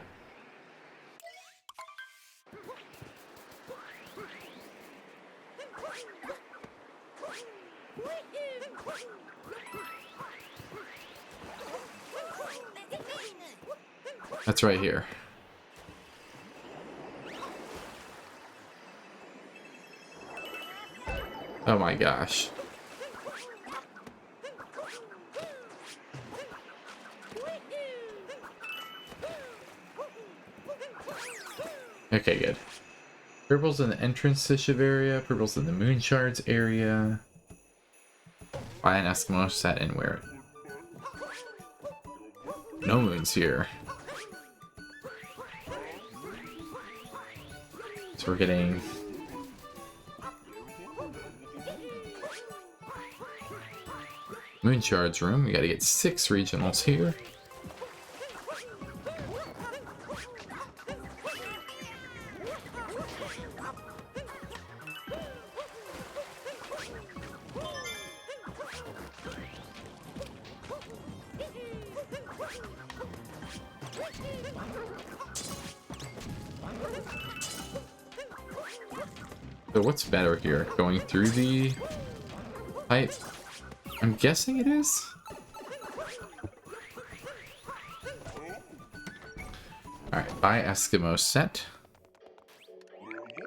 That's right here. Oh my gosh. Okay, good. Purple's in the entrance to Shiv area. Purple's in the Moon Shards area. Buy an Eskimo set and wear it. No moons here. So we're getting... Moon Shards room. We gotta get 6 regionals here. So what's better here? Going through the pipe? I'm guessing it is? Alright, buy Eskimo set.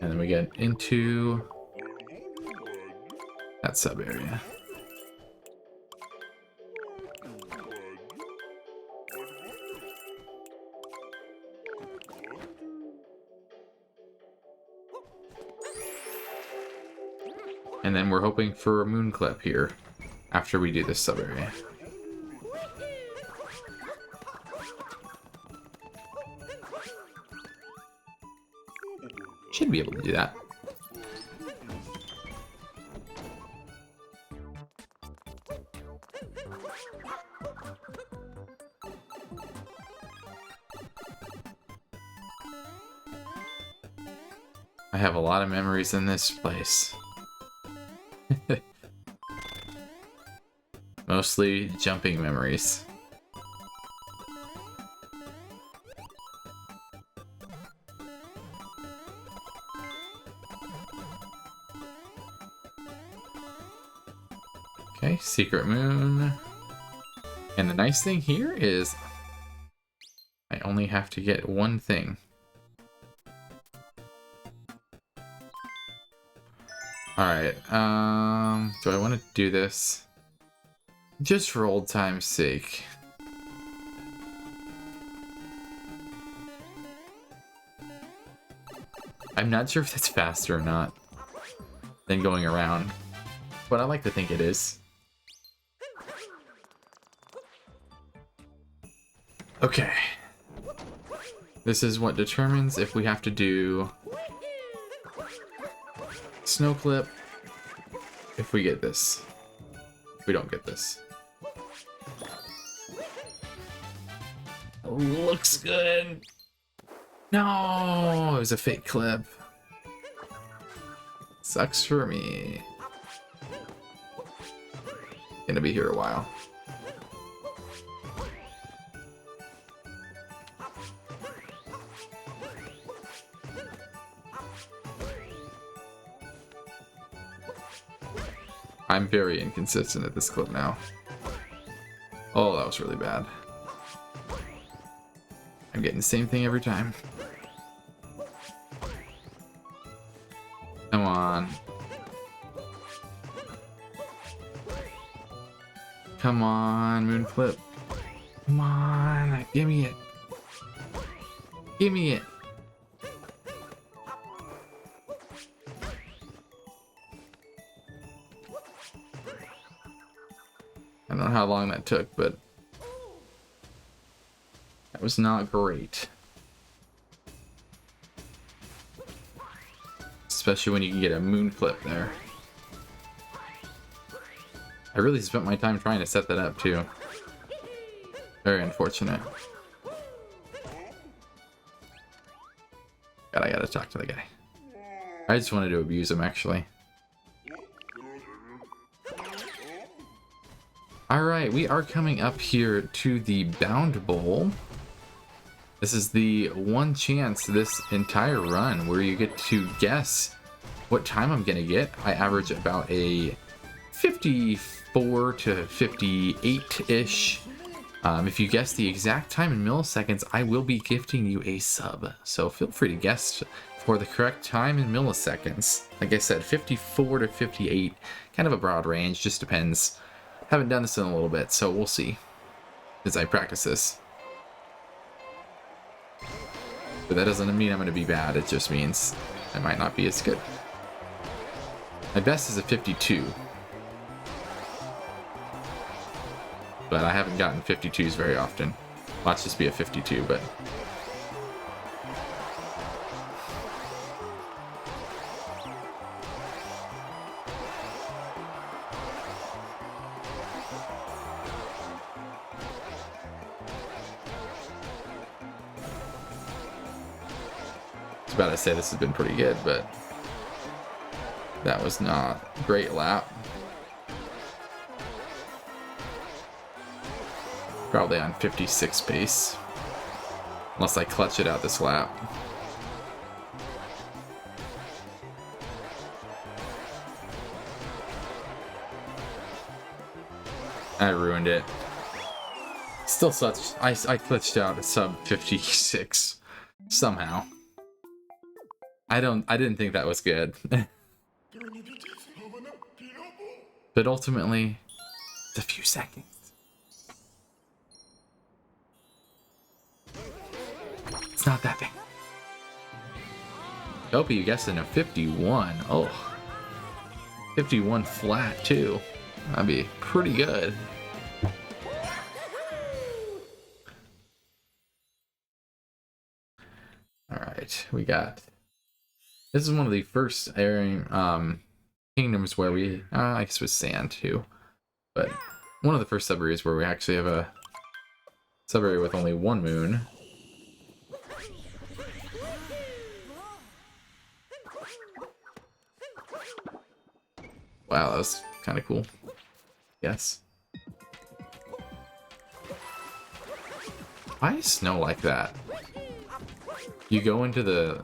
And then we get into that sub area. And then we're hoping for a moon clip here after we do this sub area. Should be able to do that. I have a lot of memories in this place. Mostly jumping memories. Okay, secret moon. And the nice thing here is I only have to get one thing. Alright, do I want to do this? Just for old time's sake. I'm not sure if that's faster or not than going around, but I like to think it is. Okay. This is what determines if we have to do snow clip if we get this. If we don't get this. Looks good. No, it was a fake clip. Sucks for me. Gonna be here a while. I'm very inconsistent at this clip now. Oh, that was really bad. I'm getting the same thing every time. Come on. Come on, moon flip. Come on, give me it. Give me it. I don't know how long that took, but that was not great. Especially when you can get a moon flip there. I really spent my time trying to set that up too. Very unfortunate. God, I gotta talk to the guy. I just wanted to abuse him actually. Alright, we are coming up here to the Bound Bowl. This is the one chance this entire run where you get to guess what time I'm gonna get. I average about a 54 to 58-ish. If you guess the exact time in milliseconds, I will be gifting you a sub. So feel free to guess for the correct time in milliseconds. Like I said, 54 to 58, kind of a broad range, just depends. Haven't done this in a little bit, so we'll see as I practice this. But that doesn't mean I'm going to be bad, it just means I might not be as good. My best is a 52. But I haven't gotten 52s very often. Watch this be a 52, but... I was about to say this has been pretty good, but that was not a great lap. Probably on 56 pace. Unless I clutch it out this lap. I ruined it. Still such... I clutched out a sub 56 somehow. I didn't think that was good. But ultimately, it's a few seconds. It's not that big. Hope you guessed in a 51. Oh. 51 flat too. That'd be pretty good. Alright, we got... This is one of the first area, kingdoms where we... I guess it was sand too. But one of the first sub-areas where we actually have a sub-area with only one moon. Wow, that was kind of cool. Yes. Why is snow like that? You go into the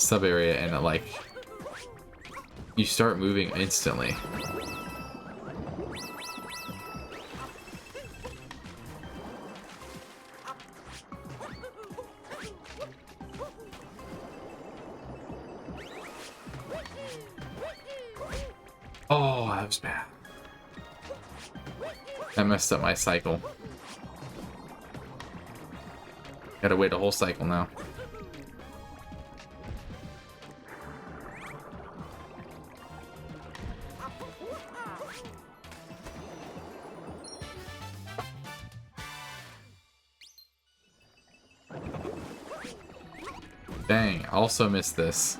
sub area and it, like, you start moving instantly. Oh, that was bad. That messed up my cycle. Gotta wait a whole cycle now. Dang, also missed this.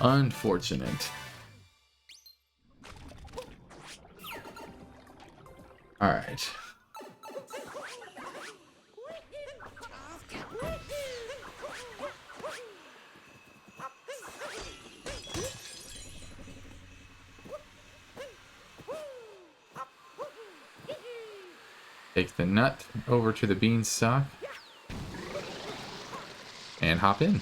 Unfortunate. Alright. Take the nut over to the beanstalk and hop in.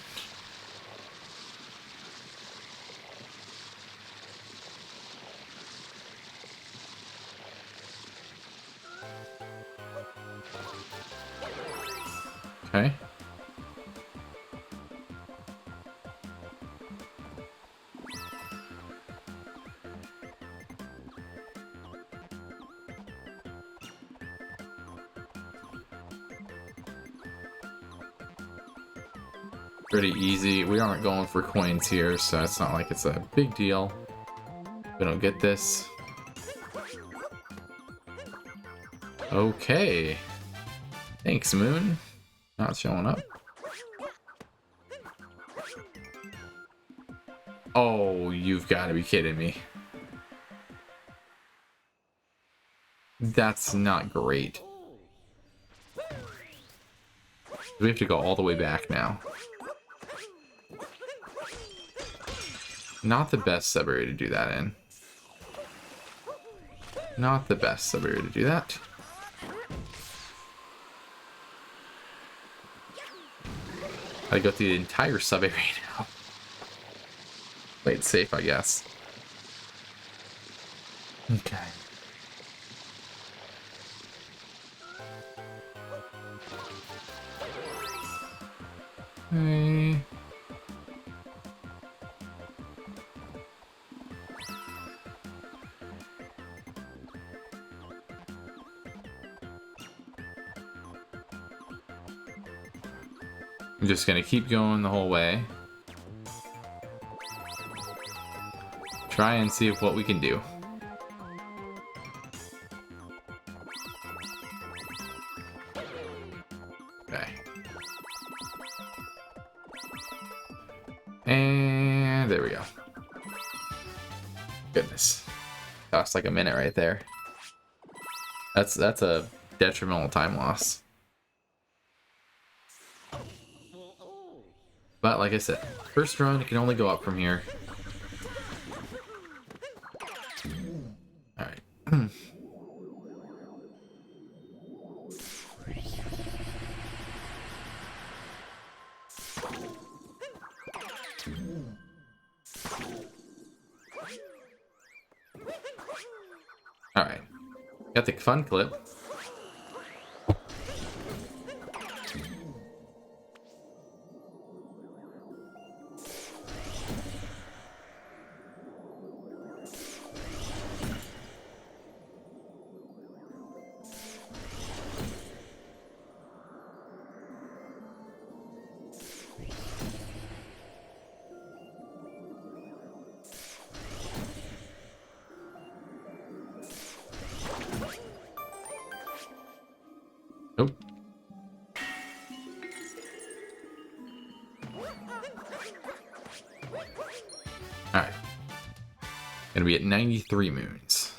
Okay. Pretty easy. We aren't going for coins here, so it's not like it's a big deal. We don't get this. Okay. Thanks, Moon. Not showing up. Oh, you've got to be kidding me. That's not great. We have to go all the way back now. Not the best sub area to do that in. Not the best sub area to do that. I go through the entire sub area now. Play it safe, I guess. Okay. Hey. I'm just gonna keep going the whole way. Try and see what we can do. Okay. And there we go. Goodness. Cost like a minute right there. That's a detrimental time loss. But like I said, first run, it can only go up from here. Alright. Alright. Got the fun clip. Nope. Alright. Gonna be at 93 moons.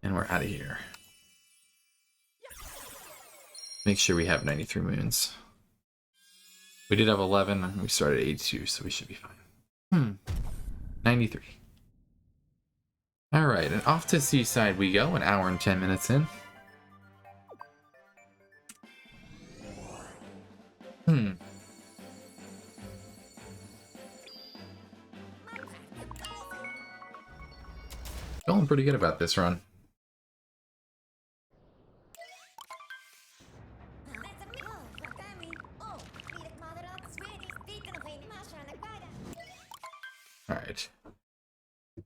And we're out of here. Make sure we have 93 moons. We did have 11, and we started at 82, so we should be fine. 93. Alright, and off to Seaside we go, an hour and 10 minutes in. Feeling pretty good about this run. Alright.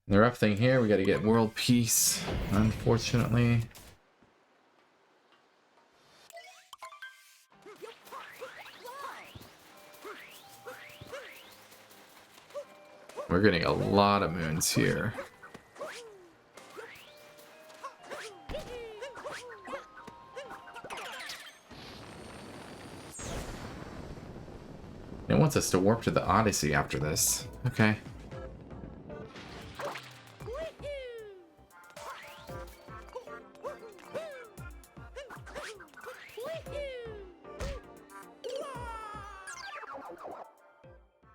The rough thing here, we gotta get world peace, unfortunately. We're getting a lot of moons here. It wants us to warp to the Odyssey after this. Okay.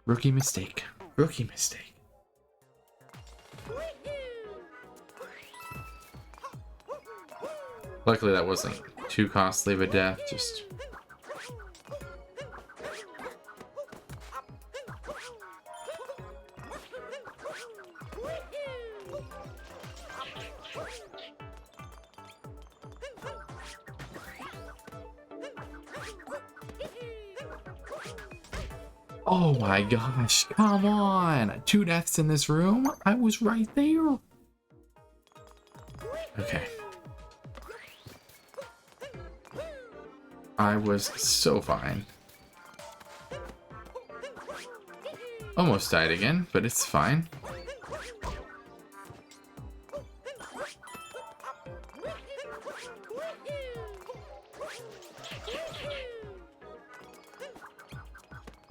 Rookie mistake. Rookie mistake. Luckily that wasn't too costly of a death, just... Oh my gosh, come on! 2 deaths in this room? I was right there! Okay. I was so fine. Almost died again, but it's fine.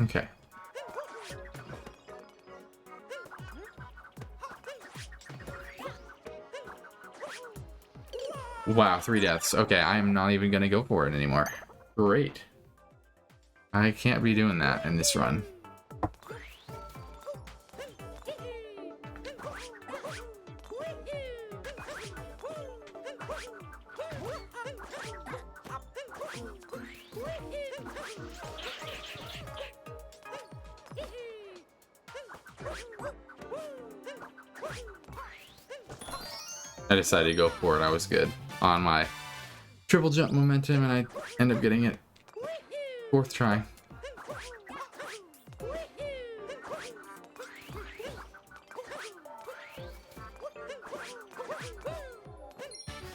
Okay. Wow, 3 deaths. Okay, I'm not even gonna go for it anymore. Great. I can't be doing that in this run. I decided to go for it. I was good on my triple jump momentum, and I end up getting it 4th try.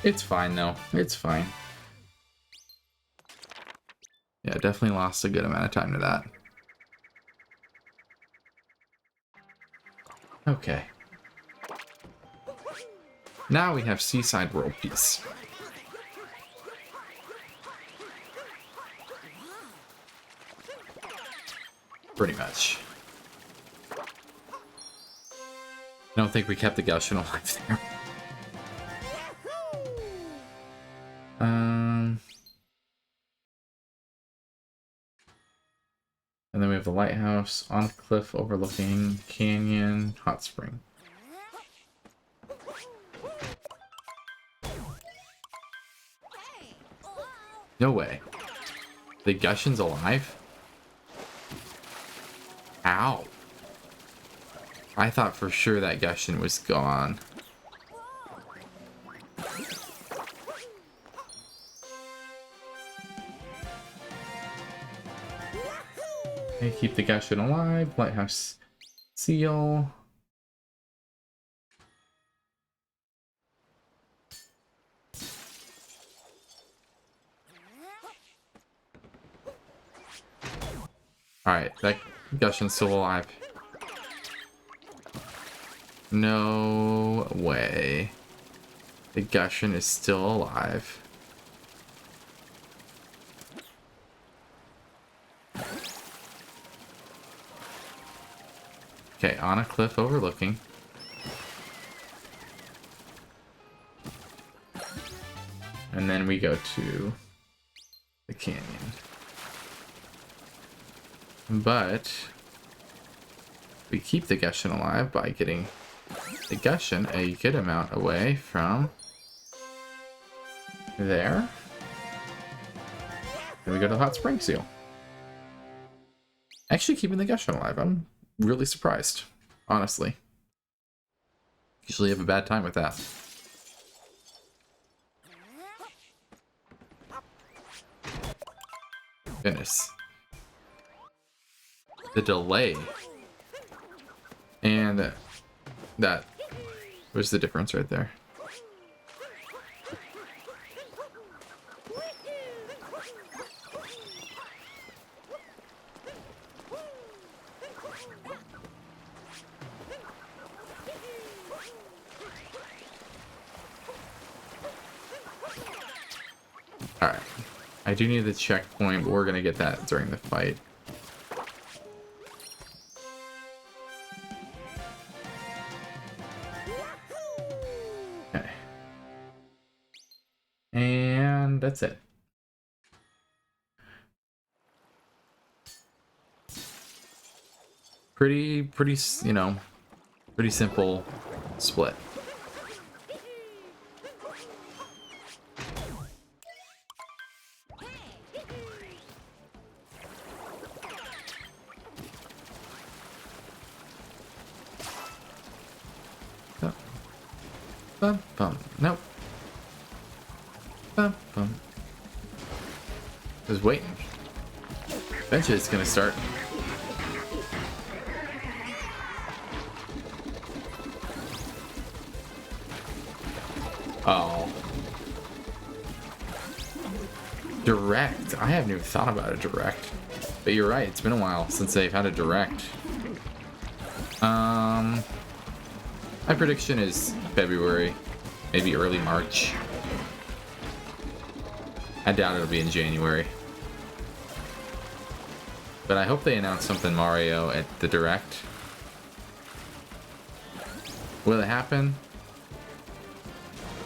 It's fine though. It's fine. Yeah, definitely lost a good amount of time to that. Okay. Now we have Seaside World Peace. Pretty much. I don't think we kept the Gushin alive there. And then we have the lighthouse on a cliff overlooking canyon, hot spring. No way. The Gushin's alive? Ow. I thought for sure that Gushin was gone. Okay, keep the Gushin alive. Lighthouse seal. Alright, that Gushin's still alive. No way. The Gushin is still alive. Okay, on a cliff overlooking. And then we go to the canyon. But we keep the Gushin alive by getting the Gushin a good amount away from there. Then we go to the hot spring seal. Actually keeping the Gushin alive. I'm really surprised, honestly. Usually have a bad time with that. Goodness. The delay. And that was the difference right there. Alright. I do need the checkpoint, but we're gonna get that during the fight. Okay. And that's it. Pretty, you know, pretty simple split. Oh. Bum, bum. Nope. Bum, bum. Just waiting. Eventually it's gonna start. Oh. Direct. I haven't even thought about a direct. But you're right, it's been a while since they've had a direct. My prediction is February, maybe early March. I doubt it'll be in January. But I hope they announce something Mario at the direct. Will it happen?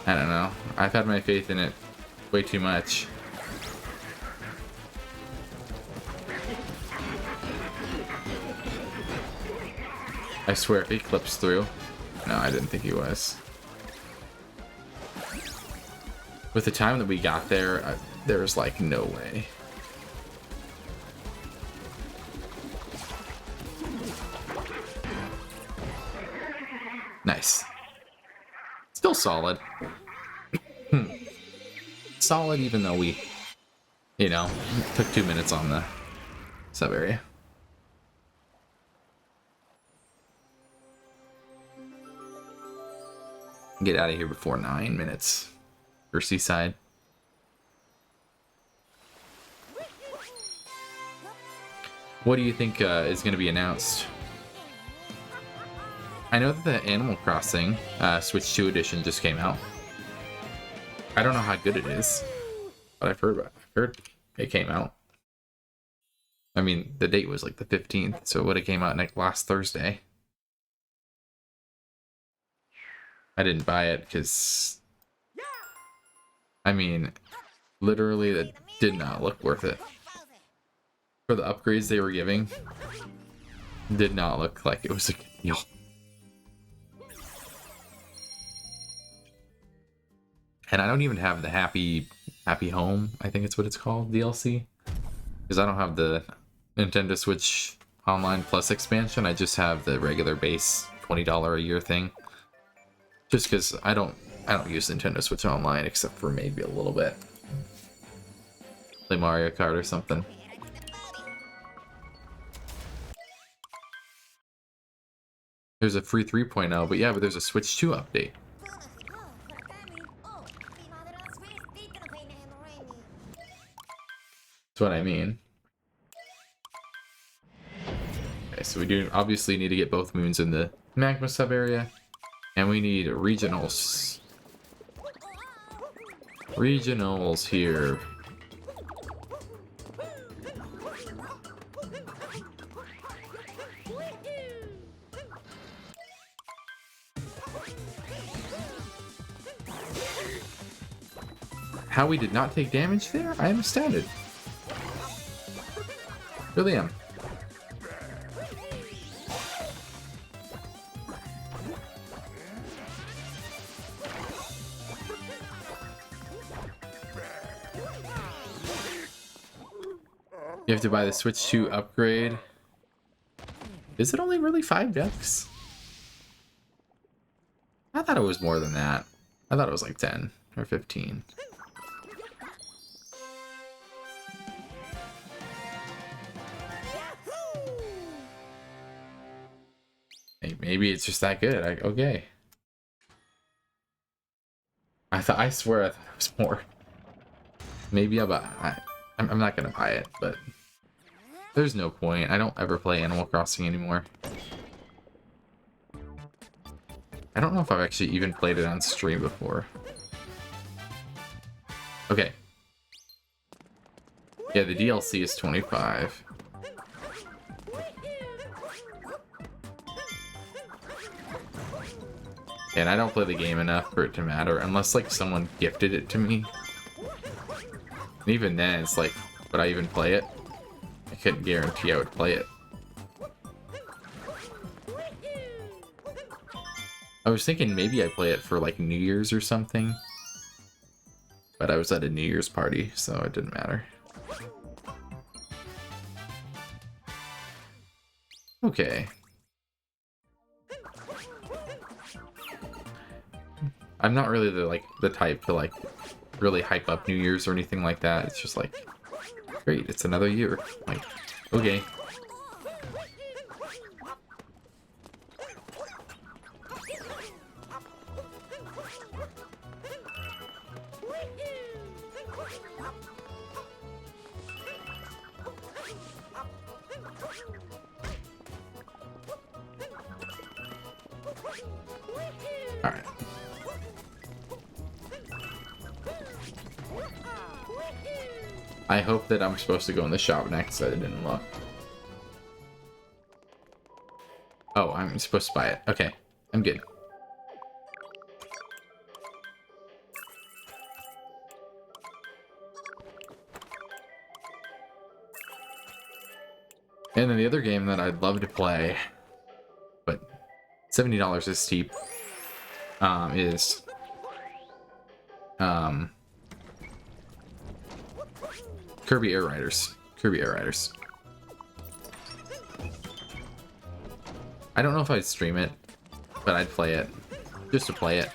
I don't know. I've had my faith in it way too much. I swear if he clips through. No, I didn't think he was. With the time that we got there, there's like no way. Nice. Still solid. Solid even though we, you know, took 2 minutes on the sub area. Get out of here before 9 minutes. For Seaside. What do you think is going to be announced? I know that the Animal Crossing Switch 2 edition just came out. I don't know how good it is, but I've heard it came out. I mean, the date was like the 15th, so it would have came out like last Thursday. I didn't buy it because, I mean, literally it did not look worth it. For the upgrades they were giving, did not look like it was a good deal. And I don't even have the Happy Home, I think it's what it's called, DLC. Because I don't have the Nintendo Switch Online Plus expansion, I just have the regular base $20 a year thing. Just because I don't use Nintendo Switch Online except for maybe a little bit. Play Mario Kart or something. There's a free 3.0, but yeah, but there's a Switch 2 update. That's what I mean. Okay, so we do obviously need to get both moons in the magma sub area. And we need regionals. Regionals here. How we did not take damage there? I am astounded. Really am. You have to buy the Switch 2 upgrade. Is it only really 5 decks? I thought it was more than that. I thought it was like 10 or 15. Hey, maybe it's just that good. Okay. I swear I thought it was more. Maybe I'll buy. I'm not gonna buy it, but there's no point. I don't ever play Animal Crossing anymore. I don't know if I've actually even played it on stream before. Okay. Yeah, the DLC is 25. And I don't play the game enough for it to matter, unless like someone gifted it to me. And even then, it's like, would I even play it? I couldn't guarantee I would play it. I was thinking maybe I play it for like New Year's or something. But I was at a New Year's party, so it didn't matter. Okay. I'm not really the type to like really hype up New Year's or anything like that. It's just like, great, it's another year. Like, okay. Alright. I hope that I'm supposed to go in the shop next. I didn't look. Oh, I'm supposed to buy it. Okay, I'm good. And then the other game that I'd love to play, but $70 is steep, is Kirby Air Riders. Kirby Air Riders. I don't know if I'd stream it, but I'd play it. Just to play it.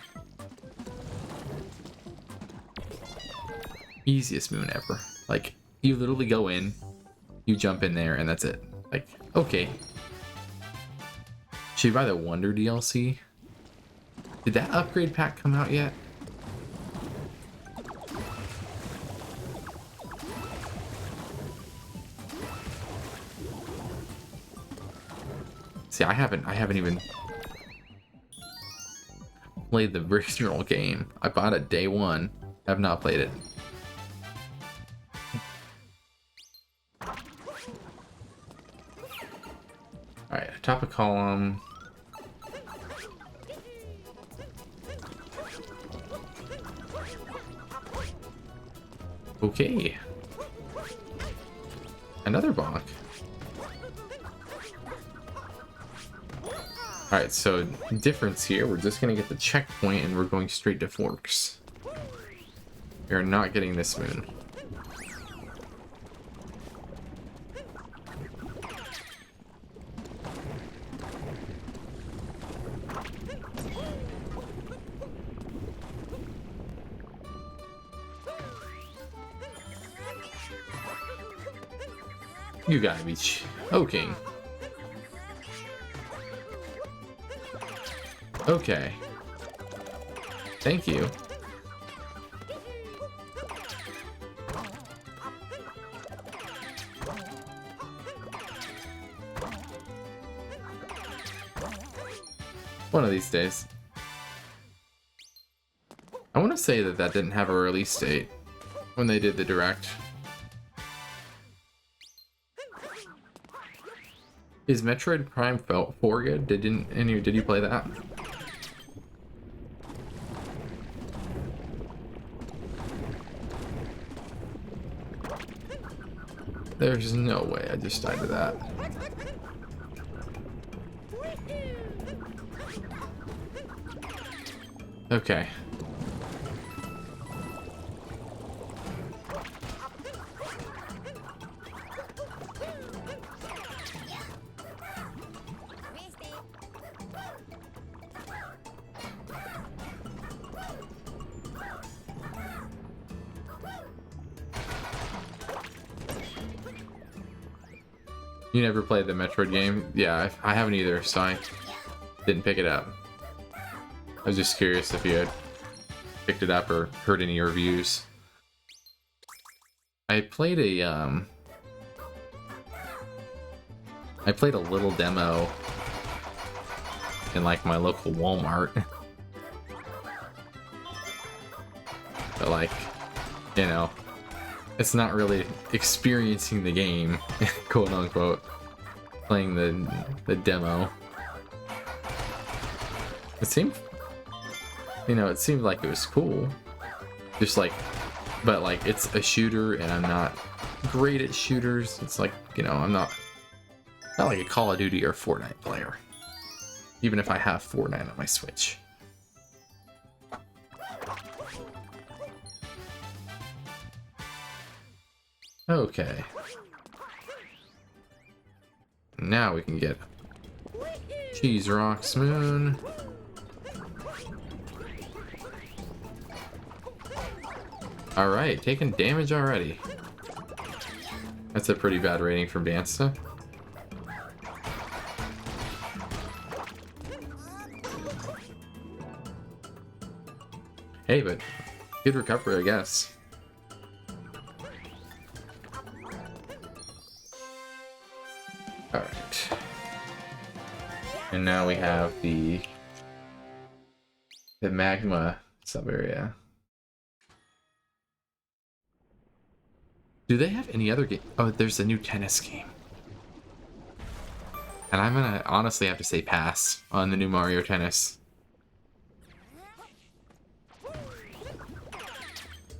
Easiest moon ever. Like, you literally go in, you jump in there, and that's it. Like, okay. Should you buy the Wonder DLC? Did that upgrade pack come out yet? See, I haven't even played the original game. I bought it day one. Have not played it. Alright, top of column. Okay. Another bonk. Alright, so difference here. We're just going to get the checkpoint and we're going straight to Forks. We are not getting this moon. You gotta be joking. Okay. Thank you. One of these days. I want to say that that didn't have a release date when they did the direct. Is Metroid Prime 4 good? Did you play that? There's no way I just died to that. Okay. You never played the Metroid game? Yeah, I haven't either, so didn't pick it up. I was just curious if you had picked it up or heard any reviews. I played a little demo in like my local Walmart. But like, you know, it's not really experiencing the game, quote unquote, playing the demo. It seemed, you know, it seemed like it was cool. Just like, but like it's a shooter and I'm not great at shooters. It's like, you know, I'm not like a Call of Duty or Fortnite player. Even if I have Fortnite on my Switch. Okay. Now we can get Cheese Rocks Moon. Alright, taking damage already. That's a pretty bad rating from Dansta. Hey, but good recovery, I guess. Alright. And now we have the magma sub-area. Do they have any other game? Oh, there's a new tennis game. And I'm gonna honestly have to say pass on the new Mario Tennis.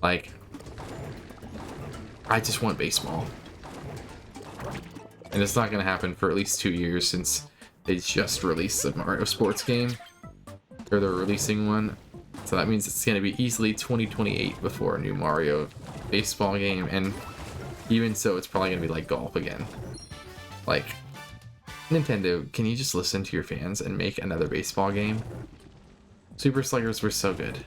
Like, I just want baseball. And it's not gonna happen for at least 2 years since they just released the Mario Sports game. Or they're releasing one. So that means it's gonna be easily 2028 before a new Mario baseball game. And even so, it's probably gonna be like golf again. Like, Nintendo, can you just listen to your fans and make another baseball game? Super Sluggers were so good.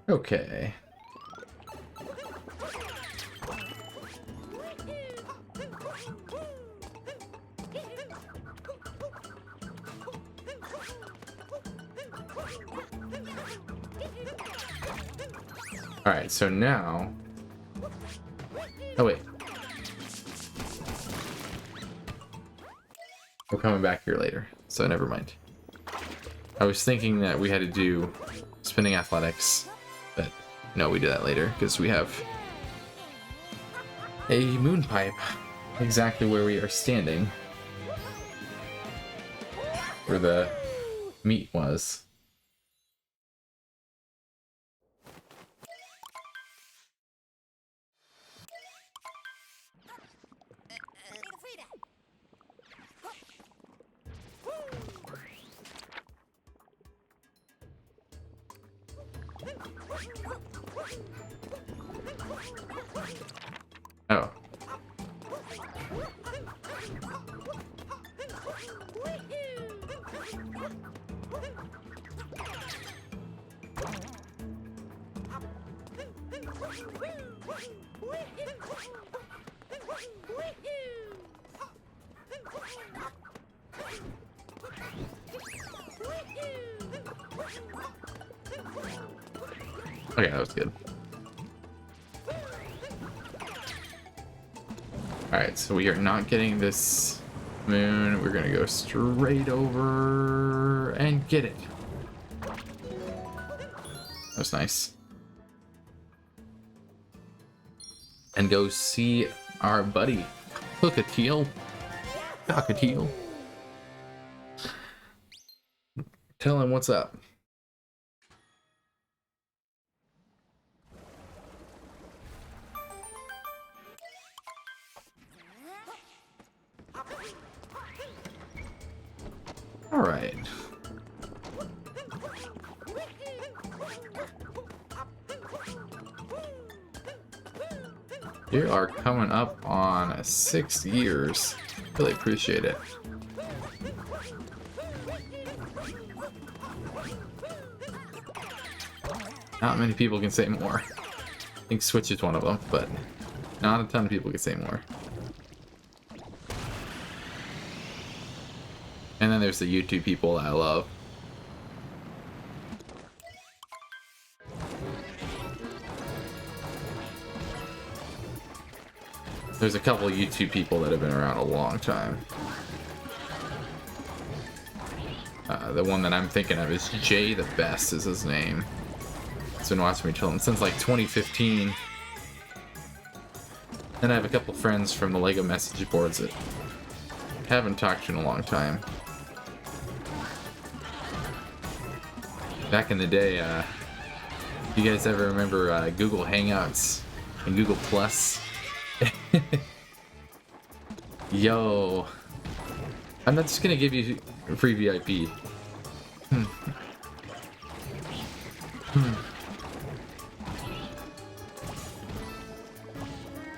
Okay. Alright, so now... Oh, wait. We're coming back here later, so never mind. I was thinking that we had to do spinning athletics, but no, we do that later, because we have a moon pipe exactly where we are standing. Where the meat was. Oh. Okay, that was good. Alright, so we are not getting this moon. We're gonna go straight over and get it. That was nice. And go see our buddy, Cockatiel. Cockatiel. Tell him what's up. All right. You are coming up on 6 years. Really appreciate it. Not many people can say more. I think Switch is one of them, but not a ton of people can say more. And then there's the YouTube people that I love. There's a couple of YouTube people that have been around a long time. The one that I'm thinking of is Jay the Best is his name. He's been watching me since like 2015. And I have a couple friends from the LEGO message boards that haven't talked to in a long time. Back in the day, you guys ever remember Google Hangouts and Google Plus? Yo, I'm not just gonna give you free VIP.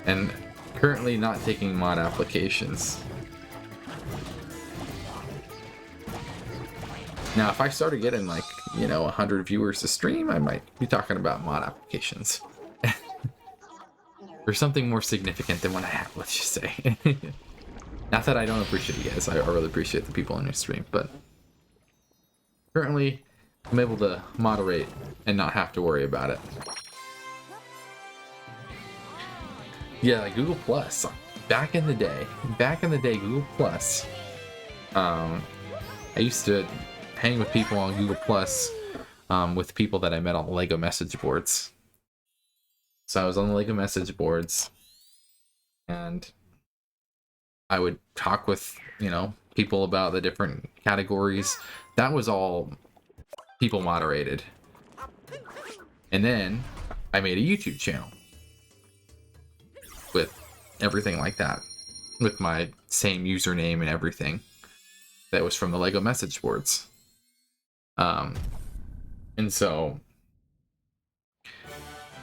And currently not taking mod applications. Now, if I started getting like, 100 viewers a stream, I might be talking about mod applications. Or something more significant than what I have, let's just say. Not that I don't appreciate you guys, I really appreciate the people on your stream, but currently I'm able to moderate and not have to worry about it. Yeah, like Google Plus. Back in the day, Google Plus. I used to hang with people on Google Plus, with people that I met on the LEGO message boards. So I was on the LEGO message boards, and I would talk with, people about the different categories. That was all people moderated. And then I made a YouTube channel with everything like that, with my same username and everything that was from the LEGO message boards. And so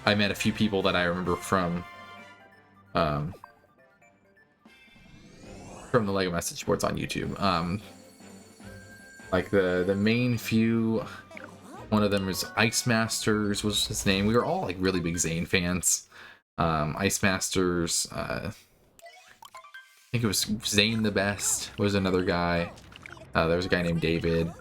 I met a few people that I remember from the LEGO message boards on YouTube. Like the main few, one of them was Ice Masters was his name. We were all like really big Zane fans. Ice Masters, I think it was Zane the Best was another guy. There was a guy named David.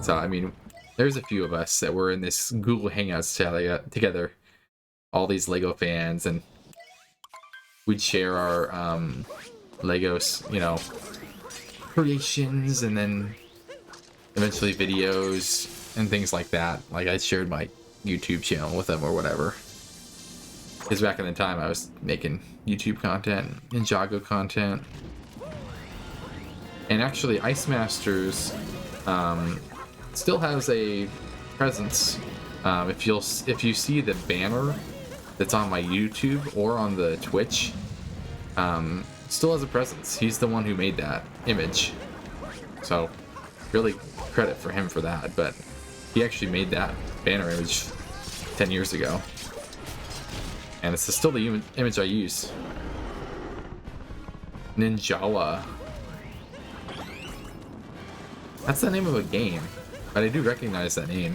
So I mean, there's a few of us that were in this Google Hangouts together, all these LEGO fans, and we'd share our Legos, creations, and then eventually videos and things like that. Like I shared my YouTube channel with them or whatever. Because back in the time I was making YouTube content, Ninjago content. And actually Ice Masters still has a presence. If you see the banner that's on my YouTube or on the Twitch, still has a presence. He's the one who made that image. So really credit for him for that, but he actually made that banner image 10 years ago. And it's still the image I use. Ninjawa. That's the name of a game, but I do recognize that name.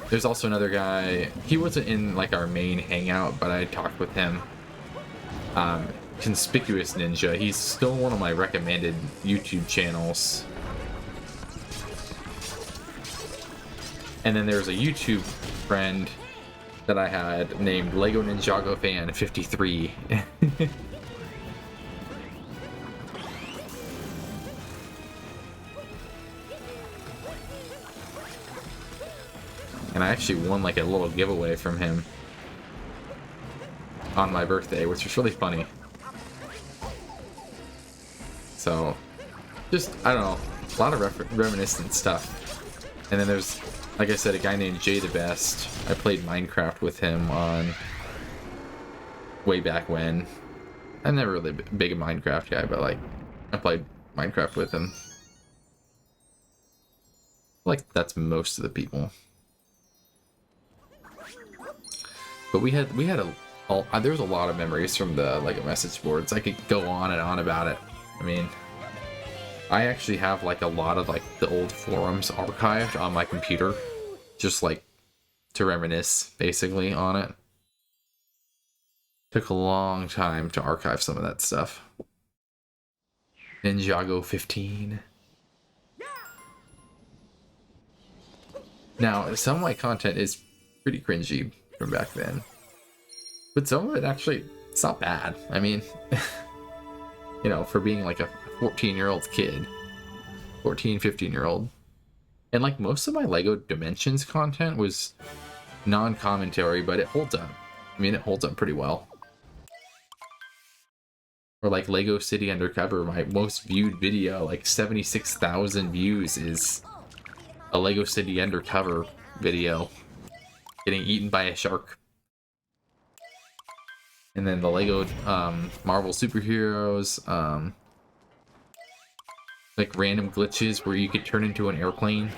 There's also another guy, he wasn't in like our main hangout, but I talked with him. Conspicuous Ninja, he's still one of my recommended YouTube channels. And then there's a YouTube friend that I had named Lego Ninjago Fan 53. And I actually won like a little giveaway from him on my birthday, which was really funny. So, just, I don't know, a lot of reminiscent stuff. And then there's, like I said, a guy named Jay the Best. I played Minecraft with him on way back when. I'm never really big a Minecraft guy, but like, I played Minecraft with him. Like that's most of the people. But we had there was a lot of memories from the Lego message boards. I could go on and on about it. I mean, I actually have like a lot of like the old forums archived on my computer, just like to reminisce basically on it. Took a long time to archive some of that stuff. Ninjago 15. Now, some of my content is pretty cringy from back then. But some of it actually, it's not bad. I mean, you know, for being like a 14-year-old kid. 14, 15-year-old. And like most of my LEGO Dimensions content was non-commentary, but it holds up. I mean, it holds up pretty well. Or like Lego City Undercover, my most viewed video, like 76,000 views, is a Lego City Undercover video getting eaten by a shark. And then the Lego Marvel Superheroes, like random glitches where you could turn into an airplane.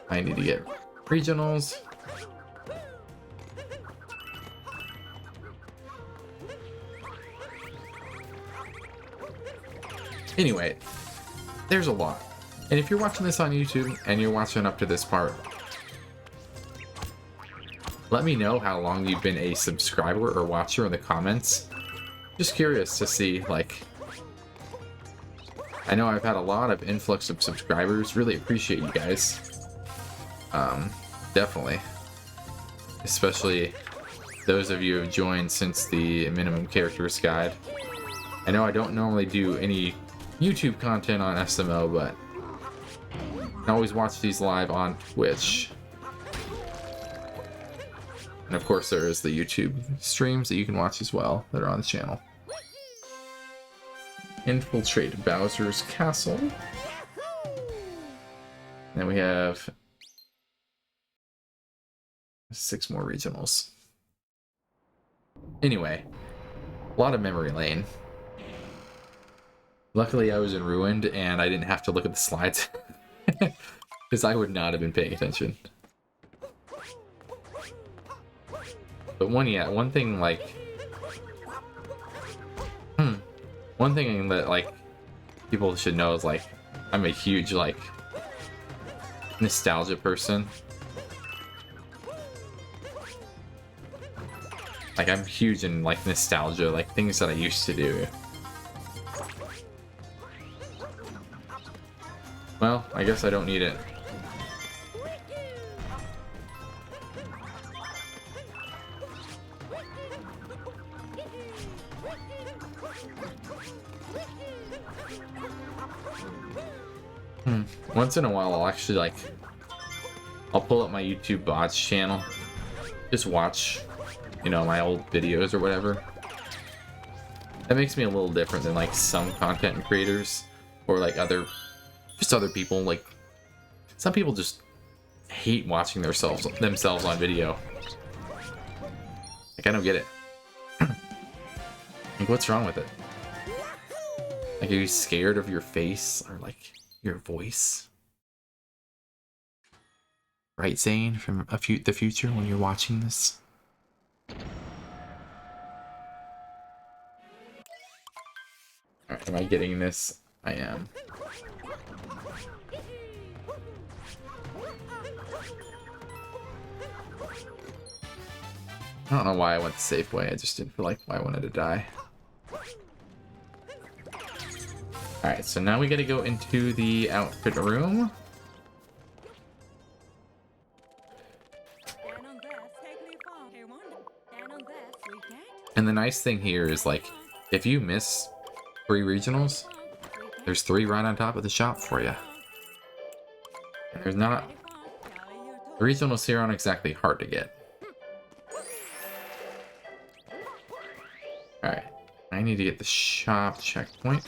I need to get regionals. Anyway, there's a lot. And if you're watching this on YouTube and you're watching up to this part, let me know how long you've been a subscriber or watcher in the comments. Just curious to see, like, I know I've had a lot of influx of subscribers. Really appreciate you guys. Definitely. Especially those of you who have joined since the minimum characters guide. I know I don't normally do any YouTube content on SMO, but I can always watch these live on Twitch. And of course there is the YouTube streams that you can watch as well that are on the channel. Infiltrate Bowser's Castle. Then we have 6 more regionals. Anyway, a lot of memory lane. Luckily I was in Ruined and I didn't have to look at the slides. Because I would not have been paying attention. But one thing like... One thing that like people should know is like I'm a huge like nostalgia person. Like I'm huge in like nostalgia, like things that I used to do. Well, I guess I don't need it. Once in a while, I'll actually like, I'll pull up my YouTube bots channel, just watch, you know, my old videos or whatever. That makes me a little different than like some content creators or like other people. Like some people just hate watching themselves on video. Like I don't get it. Like what's wrong with it? Like are you scared of your face or like your voice? Right, Zane, from the future when you're watching this? Alright, am I getting this? I am. I don't know why I went the safe way, I just didn't feel like I wanted to die. Alright, so now we gotta go into the outfit room. And the nice thing here is like, if you miss 3 regionals, there's 3 right on top of the shop for you. And there's not... The regionals here aren't exactly hard to get. Alright, I need to get the shop checkpoint.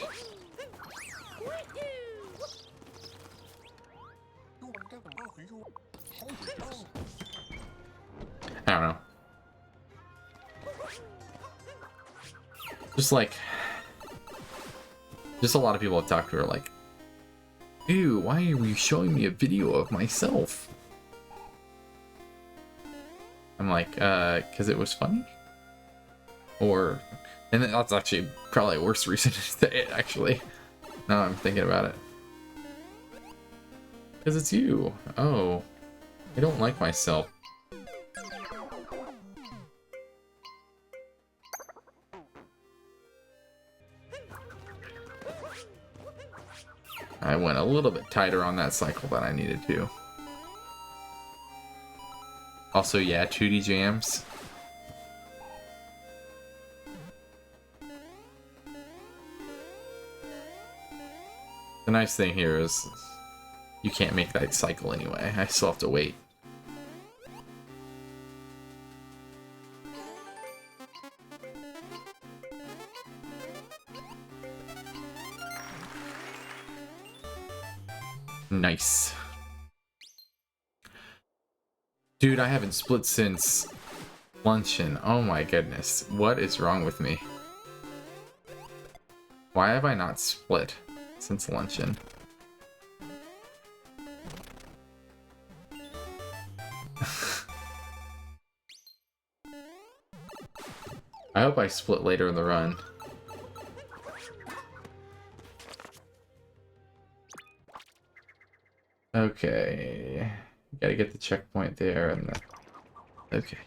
I don't know. Just like... Just a lot of people I've talked to are like, Ew, why are you showing me a video of myself? I'm like, because it was funny? Or, and that's actually probably a worse reason to say it, actually. Now I'm thinking about it. Because it's you. Oh, I don't like myself. I went a little bit tighter on that cycle than I needed to. Also, yeah, 2D jams. The nice thing here is you can't make that cycle anyway. I still have to wait. Nice. Dude, I haven't split since luncheon. Oh my goodness. What is wrong with me? Why have I not split since luncheon? I hope I split later in the run. Okay. Gotta get the checkpoint there and the... Okay.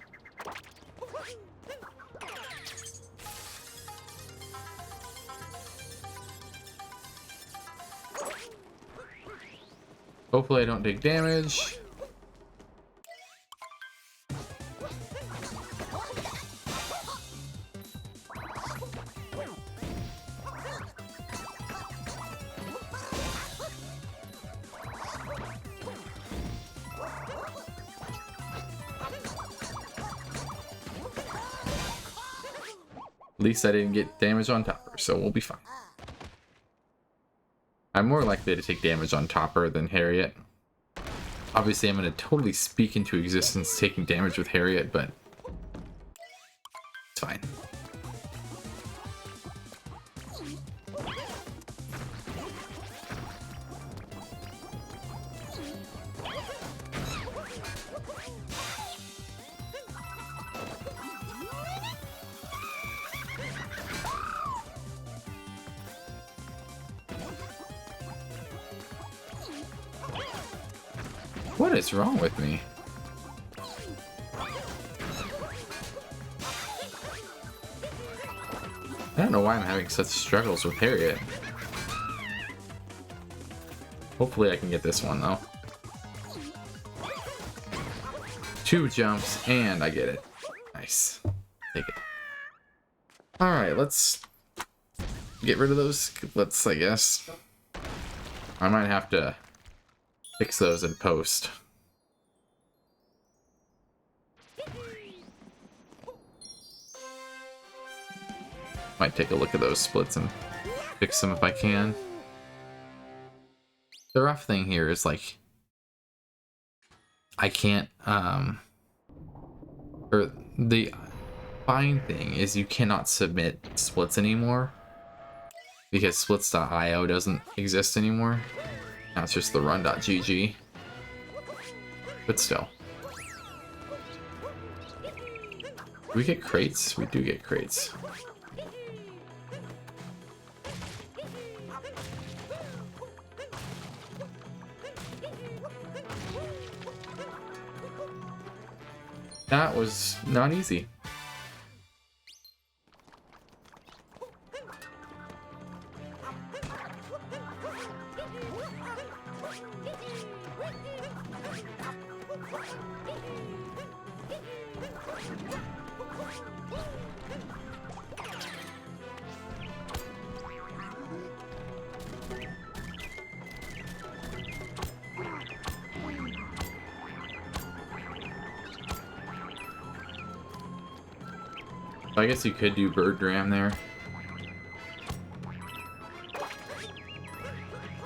Hopefully I don't take damage. At least I didn't get damage on Topper, so we'll be fine. I'm more likely to take damage on Topper than Harriet. Obviously, I'm going to totally speak into existence taking damage with Harriet, but it's fine. What is wrong with me? I don't know why I'm having such struggles with Harriet. Hopefully I can get this one though. 2 jumps and I get it. Nice. Take it. Alright, let's get rid of those splits, I guess. I might have to fix those in post. Might take a look at those splits and fix them if I can. The rough thing here is like I can't or the fine thing is you cannot submit splits anymore because splits.io doesn't exist anymore. Now it's just the run.gg. But still. Do we get crates? We do get crates. That was not easy. I guess you could do bird ram there.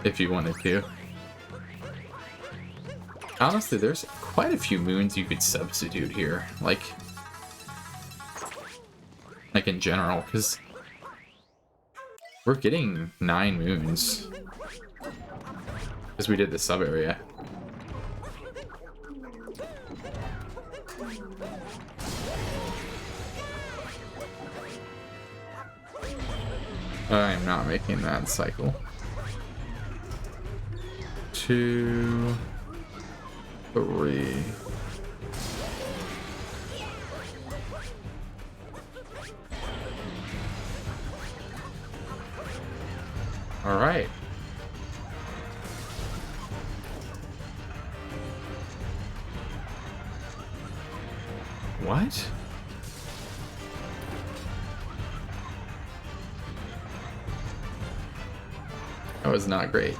If you wanted to. Honestly, there's quite a few moons you could substitute here. Like in general, because we're getting 9 moons. Because we did the sub area. I'm not making that cycle. 2, 3. All right. What? That was not great.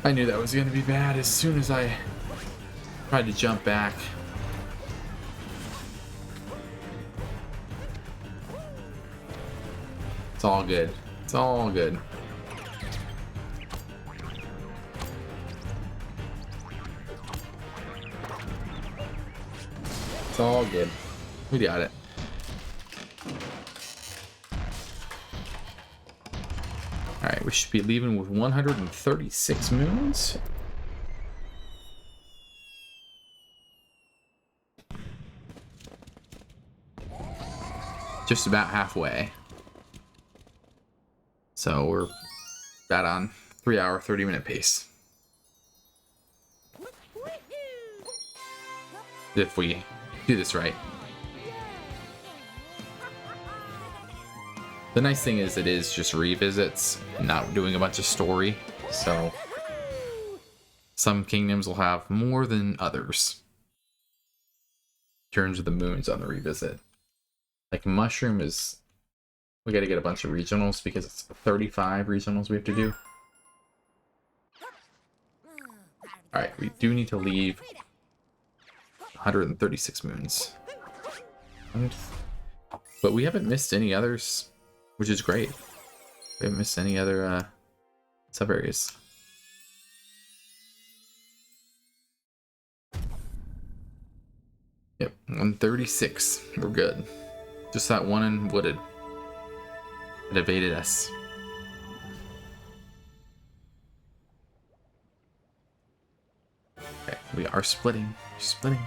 I knew that was going to be bad as soon as I tried to jump back. It's all good. It's all good. It's all good. We got it. Alright, we should be leaving with 136 moons. Just about halfway. So we're about on 3 hour, 30-minute pace. If we do this right. The nice thing is it is just revisits, not doing a bunch of story. So some kingdoms will have more than others in terms of the moons on the revisit. Like Mushroom is, we got to get a bunch of regionals because it's 35 regionals we have to do. Alright, we do need to leave 136 moons. But we haven't missed any others, which is great. We haven't missed any other sub-areas. Yep, 136. We're good. Just that one in Wooded. It evaded us. Okay, we are splitting. Splitting.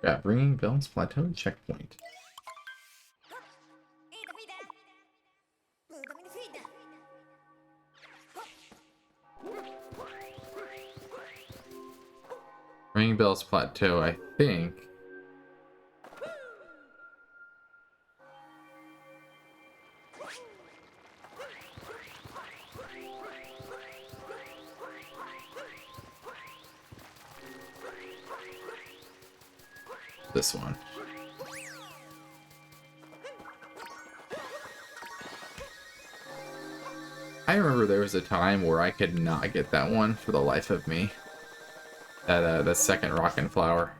Yeah, bringing Bill's Plateau checkpoint. Ring Bell's Plateau, I think. This one. I remember there was a time where I could not get that one for the life of me. That second Rockin' Flower.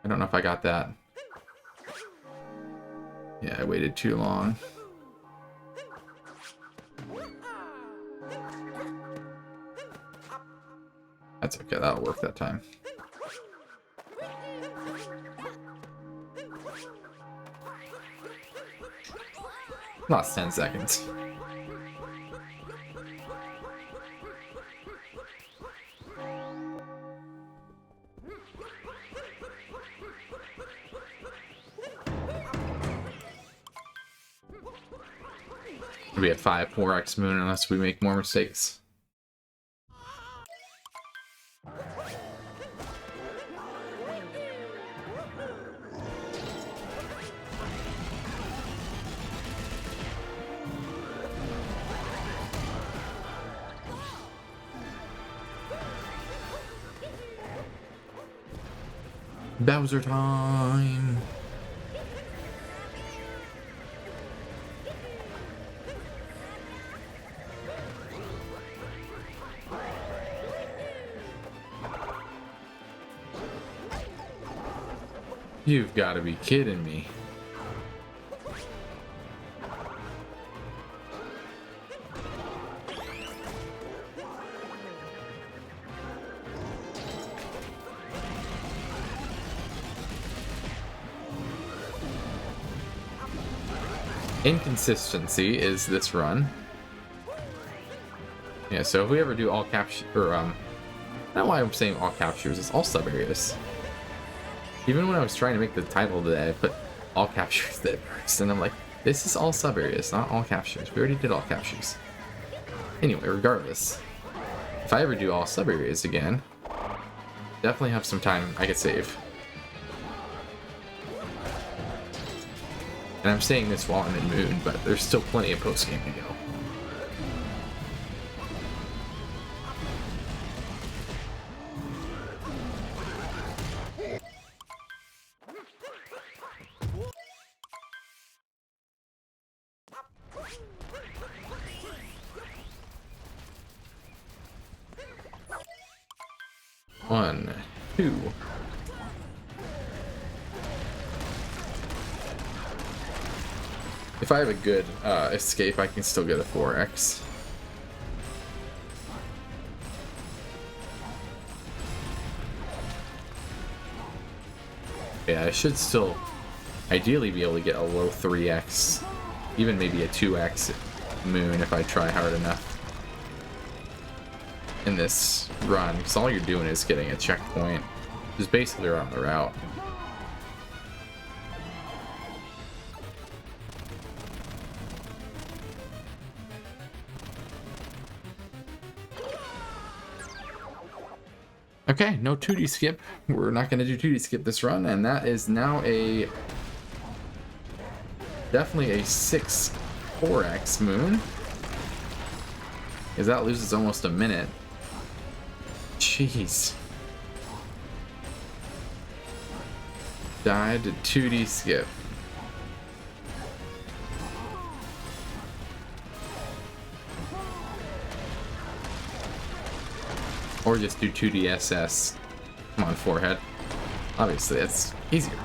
I don't know if I got that. Yeah, I waited too long. That's okay, that'll work that time. Lost 10 seconds. We have 5 4x moon unless we make more mistakes. Bowser time! You've got to be kidding me. Inconsistency is this run. Yeah, so if we ever do all capture, or not why I'm saying all captures, it's all sub areas. Even when I was trying to make the title today, I put all captures there first, and I'm like, this is all sub areas, not all captures. We already did all captures. Anyway, regardless, if I ever do all sub areas again, definitely have some time I could save. And I'm saying this while I'm in Moon, but there's still plenty of post game to go. One, two. If I have a good escape, I can still get a 4x. Yeah, I should still ideally be able to get a low 3x, even maybe a 2x Moon if I try hard enough in this run, because all you're doing is getting a checkpoint, just basically around the route. Okay, no 2D skip. We're not going to do 2D skip this run, and that is now a definitely a 4x Moon, because that loses almost a minute. Jeez. Died to 2D skip. Or just do 2D SS. Come on, forehead. Obviously, it's easier.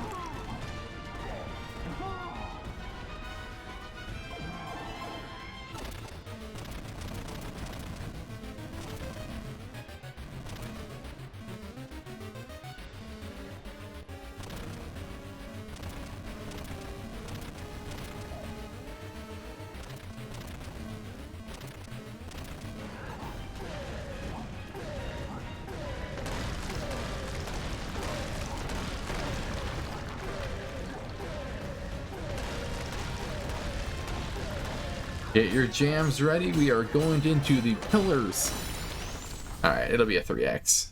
Get your jams ready. We are going into the pillars. Alright, it'll be a 3x.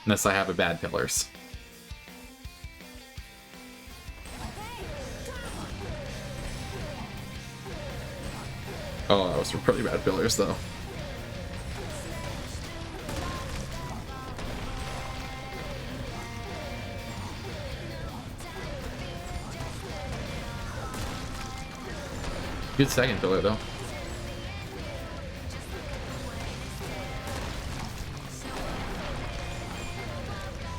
Unless I have a bad pillars. Oh, those were pretty bad pillars, though. Good second pillar, though.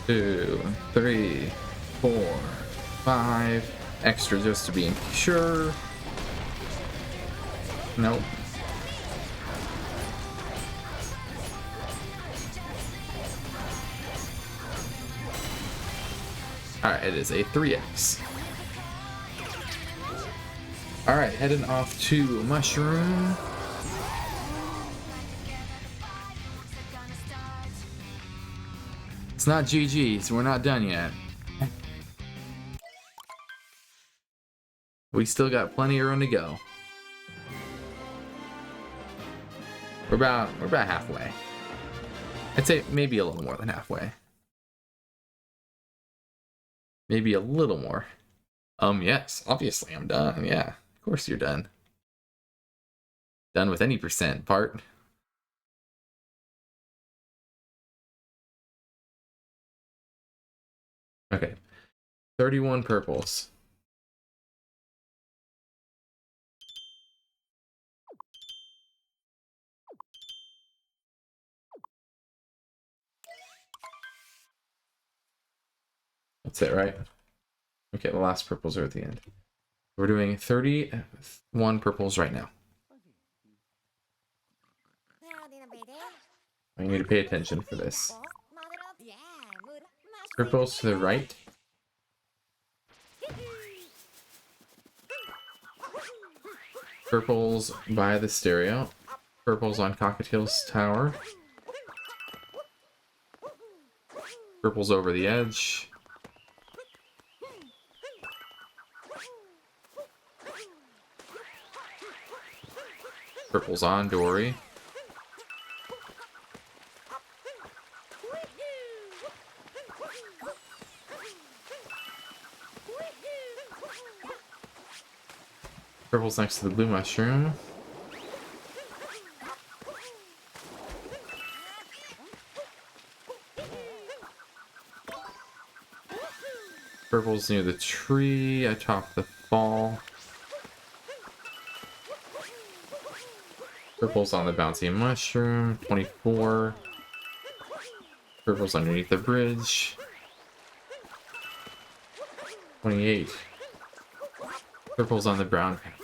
Two, three, 4, 5. Extra just to be sure. Nope. Alright, it is a 3x. Alright, heading off to Mushroom. It's not GG, so we're not done yet. We still got plenty of run to go. We're about halfway. I'd say maybe a little more than halfway. Maybe a little more. Yes, obviously I'm done. Yeah, of course you're done. Done with any percent part. Okay. 31 purples. That's it, right? Okay, the last purples are at the end. We're doing 31 purples right now. I need to pay attention for this. Purples to the right. Purples by the stereo. Purples on Cockatiel's tower. Purples over the edge. Purples on Dory. Purple's next to the blue mushroom. Purple's near the tree atop the fall. Purple's on the bouncy mushroom. 24. Purple's underneath the bridge. 28. Purple's on the brown path.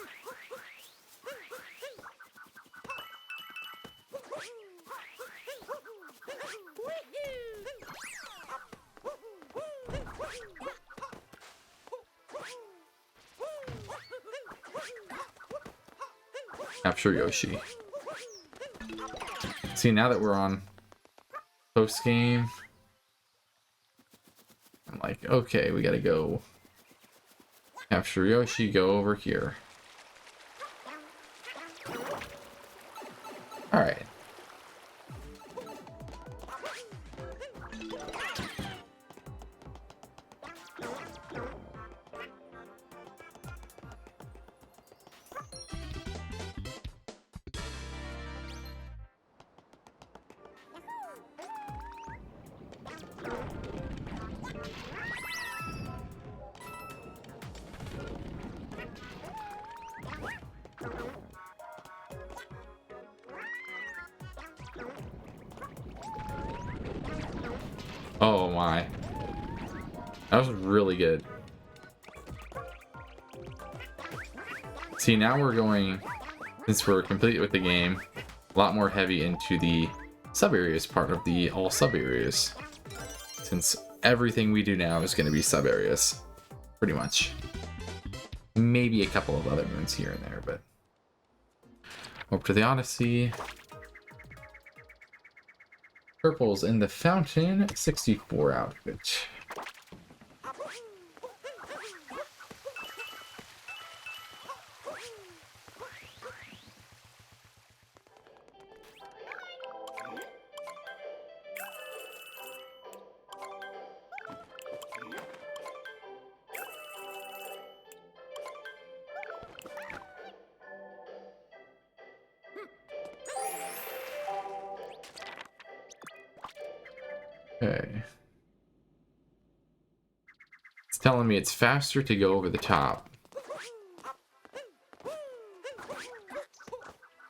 Capture Yoshi. See, now that we're on post game, I'm like, okay, we gotta go capture Yoshi, go over here. Alright. Oh my. That was really good. See, now we're going, since we're complete with the game, a lot more heavy into the sub-areas part of the all sub-areas. Since everything we do now is going to be sub-areas. Pretty much. Maybe a couple of other moons here and there, but... Over to the Odyssey. Purple's in the fountain, 64 outfit. Okay. It's telling me it's faster to go over the top.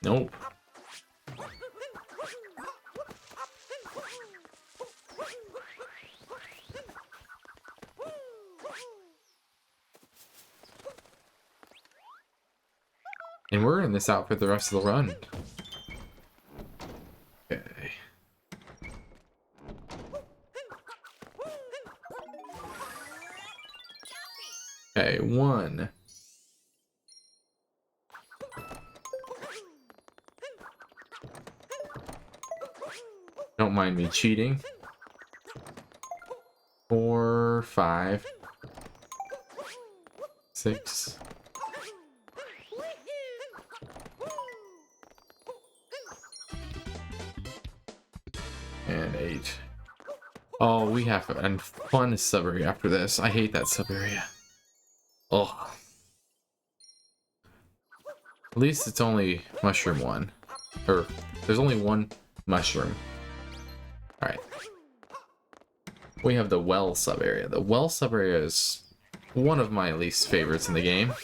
Nope. And we're in this outfit the rest of the run. Okay. Okay, 1. Don't mind me cheating. 4, 5, 6. And 8. Oh, we have a fun sub-area after this. I hate that sub-area. Oh. At least it's only mushroom 1. Or, there's only 1 mushroom. Alright. we have the well sub area. The well sub area is one of my least favorites in the game.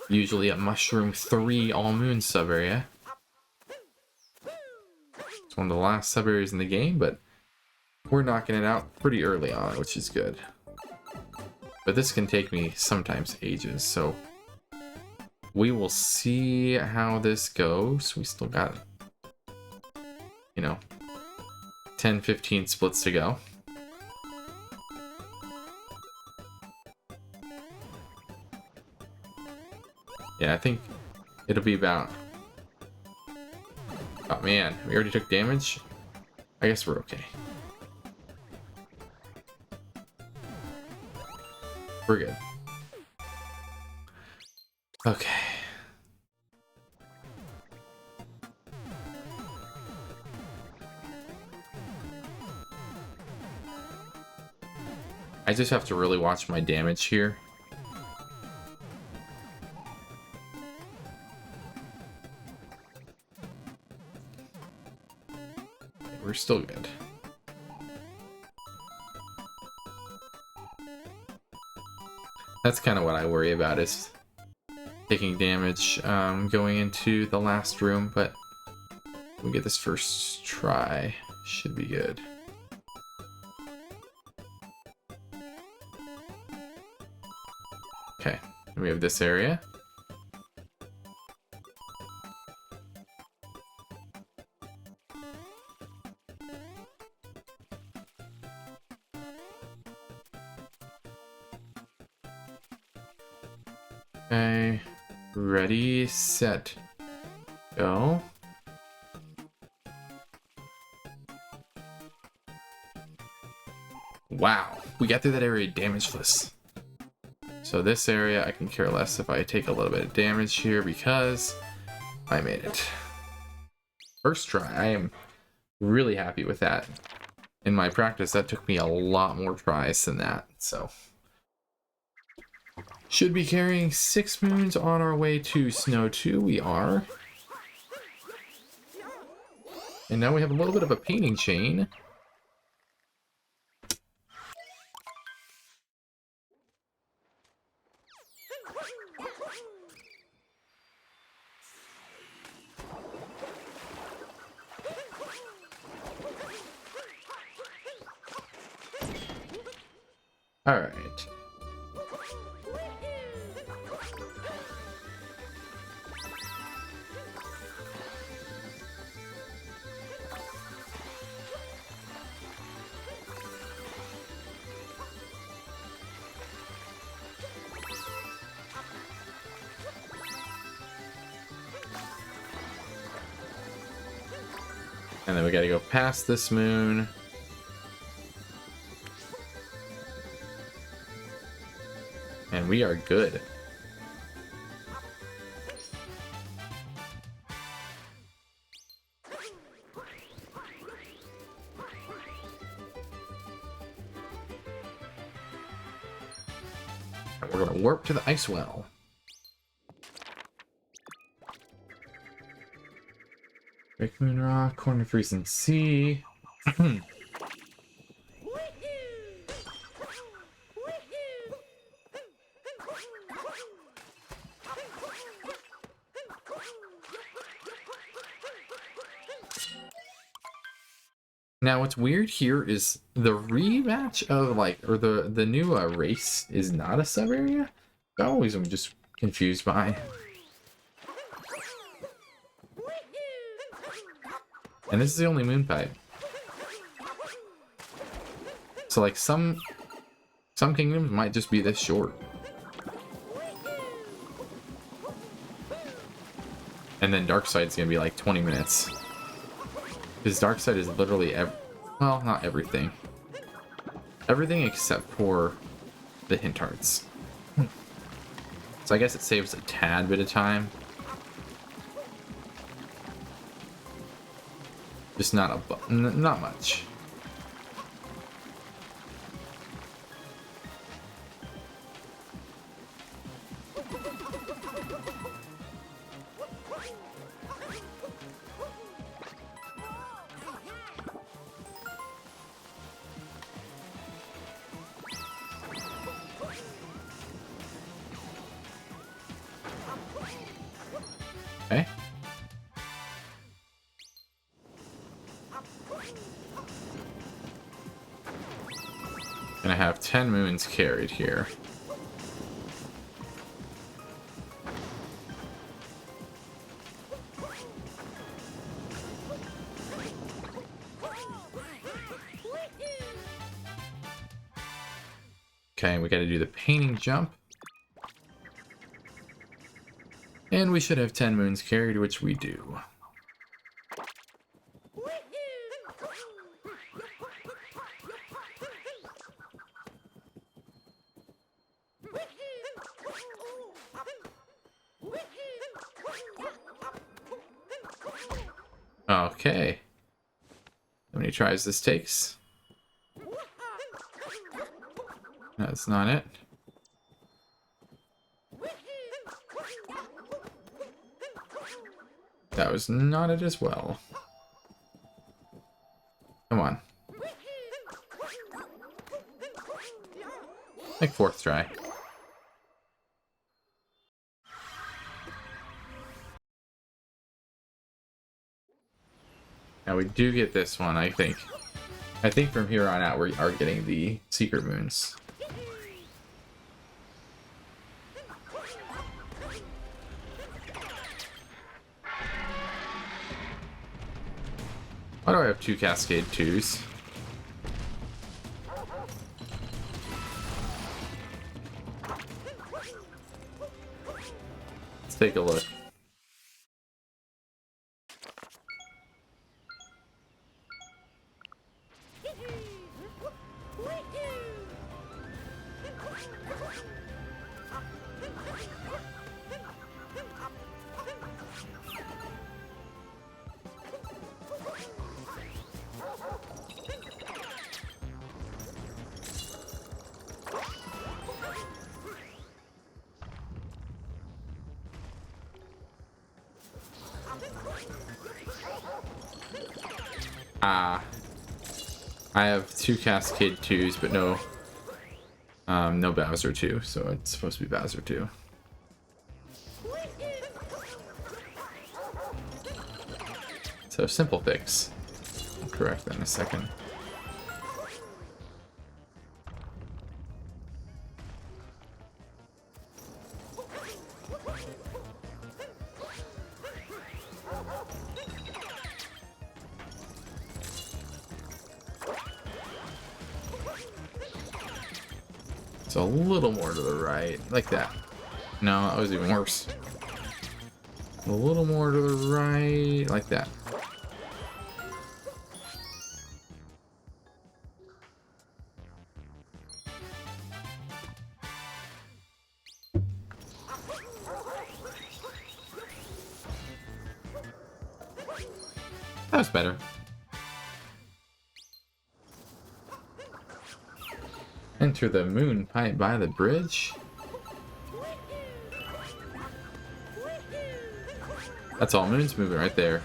Usually a mushroom 3 all moon sub area. It's one of the last sub areas in the game, but we're knocking it out pretty early on, which is good. But this can take me sometimes ages, so we will see how this goes. We still got, 10-15 splits to go. Yeah, I think it'll be about... Oh man, we already took damage? I guess we're okay. We're good. Okay. I just have to really watch my damage here. We're still good. That's kind of what I worry about, is taking damage going into the last room, but we get this first try. Should be good. Okay, we have this area. Okay, ready, set, go. Wow, we got through that area damageless. So this area, I can care less if I take a little bit of damage here because I made it. First try, I am really happy with that. In my practice, that took me a lot more tries than that, so. Should be carrying 6 moons on our way to Snow 2. We are. And now we have a little bit of a painting chain. All right. And then we gotta go past this moon. And we are good. And we're gonna warp to the ice well. Break Moon Rock, Corner Freezing Sea. Now, what's weird here is the rematch of, or the new race is not a sub area. I always am just confused by. And this is the only moon pipe. So, like, some kingdoms might just be this short. And then Darkside's gonna be like 20 minutes. Because Darkside is literally well, not everything. Everything except for the hint hearts. So I guess it saves a tad bit of time. Just not not much. Okay. Gonna have 10 moons carried here. Okay, we gotta do the painting jump. And we should have 10 moons carried, which we do. Okay. How many tries this takes? That's not it. That was not it as well. Come on. Like fourth try. Now we do get this one, I think. I think from here on out we are getting the secret moons. Why do I have 2 Cascade 2s? Let's take a look. I have 2 Cascade 2s, but no Bowser 2, so it's supposed to be Bowser 2. So simple fix. I'll correct that in a second. So a little more to the right, like that. No, that was even worse. A little more to the right, like that. That was better. Enter the moon pipe by the bridge. That's all moons moving right there.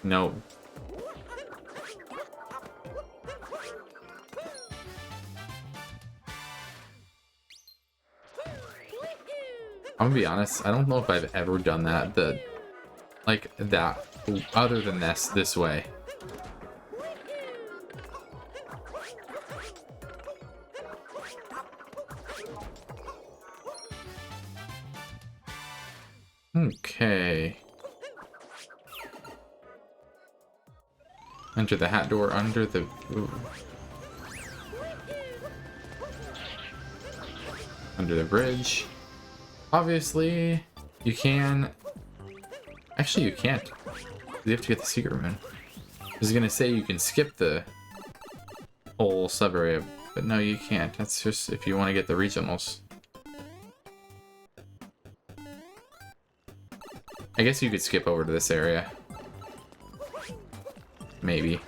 No. I'm gonna be honest, I don't know if I've ever done that, other than this way. Okay. Enter the hat door under the... Ooh. Under the bridge. Obviously, you can... Actually, you can't. You have to get the secret moon. I was gonna say you can skip the whole sub-area, but no, you can't. That's just if you want to get the regionals. I guess you could skip over to this area. Maybe.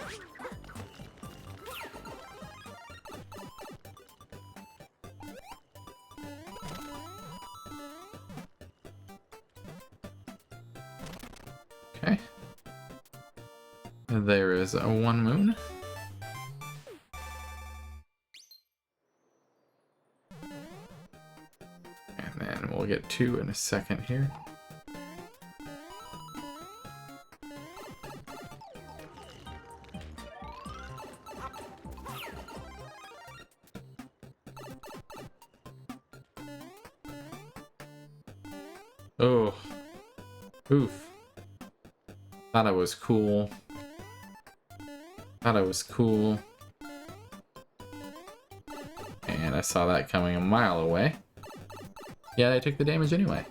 Okay. There is a 1 moon. And then we'll get 2 in a second here. Oh, oof. Thought I was cool. Thought I was cool. And I saw that coming a mile away. Yeah, I took the damage anyway.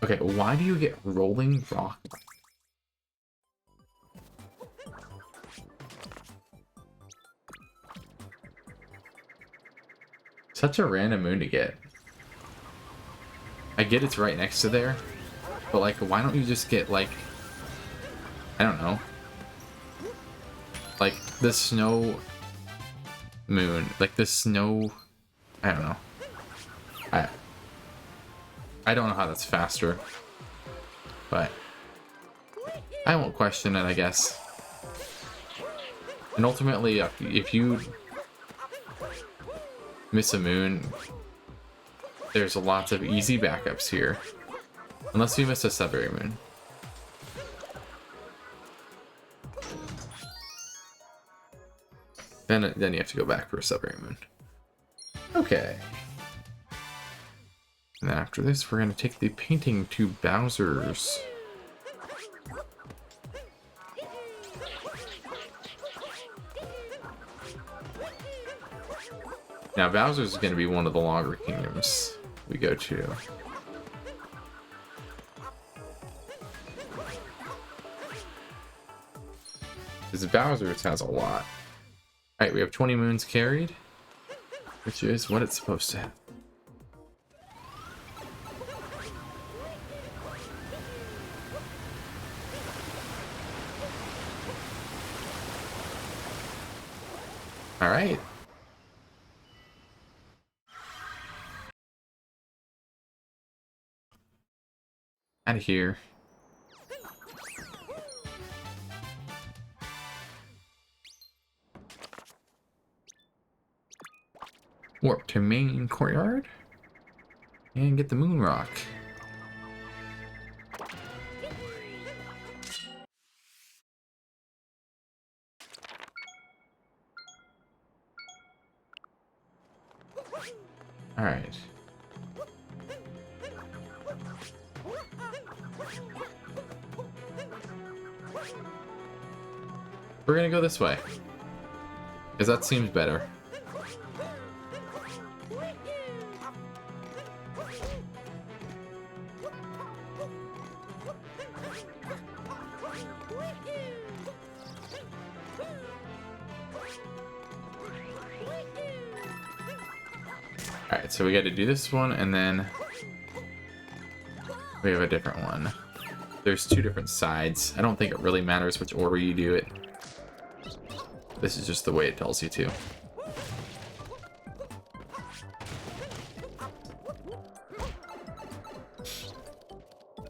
Okay, why do you get rolling rock? Such a random moon to get. I get it's right next to there, but like, why don't you just get like, I don't know, like the snow moon, like the snow, I don't know. I don't know how that's faster, but I won't question it, I guess. And ultimately, if you miss a moon, there's lots of easy backups here. Unless you miss a Sudbury moon. Then you have to go back for a Sudbury moon. Okay. And then after this, we're going to take the painting to Bowser's. Now, Bowser's is going to be one of the longer kingdoms we go to. Because Bowser's has a lot. Alright, we have 20 moons carried, which is what it's supposed to have. Alright. Out of here. Warp to main courtyard and get the moon rock. All right. We're gonna go this way, because that seems better. Alright, so we got to do this one, and then we have a different one. There's 2 different sides. I don't think it really matters which order you do it. This is just the way it tells you to.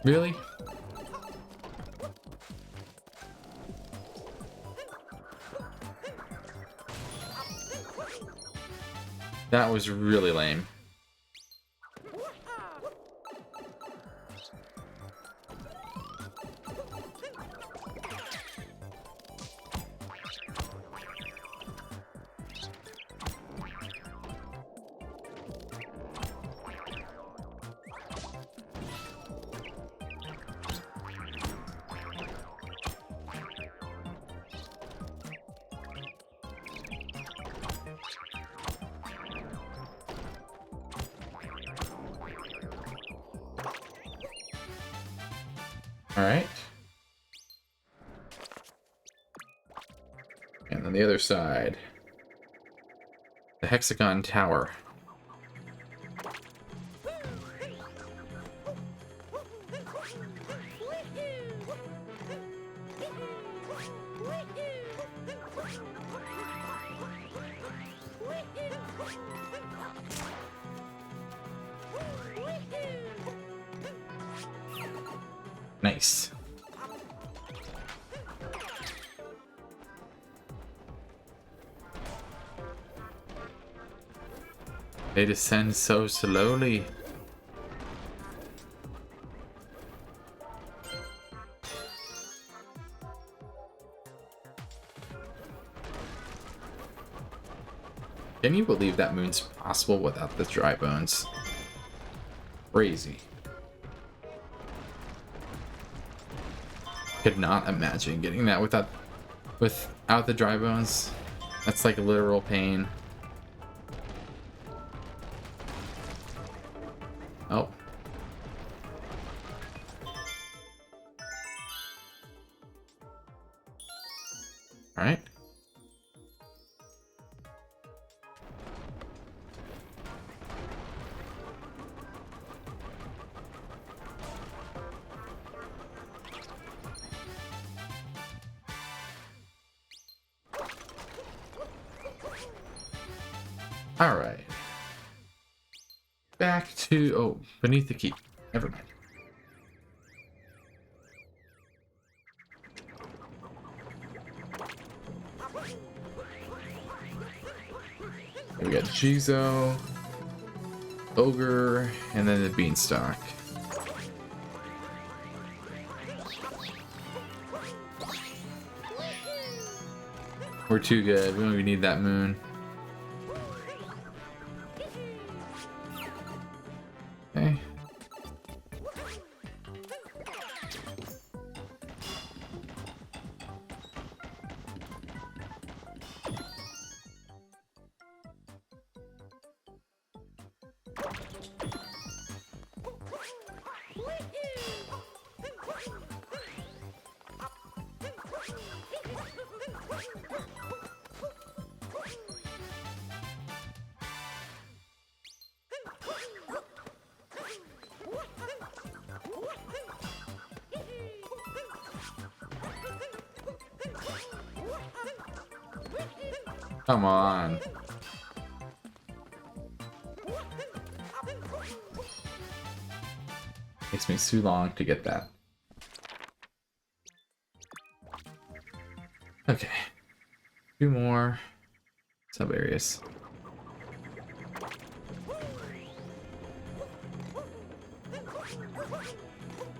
Really? That was really lame. Alright. And then the other side. The hexagon tower. Nice. They descend so slowly. Can you believe that moon's possible without the dry bones? Crazy. Could not imagine getting that without the dry bones. That's like a literal pain. Oh. All right. All right. Back to, oh, beneath the keep. Never mind. We got Jizo, Ogre, and then the Beanstalk. We're too good. We don't even need that moon. Okay. Come on. Takes me too long to get that. Okay. 2 more sub areas.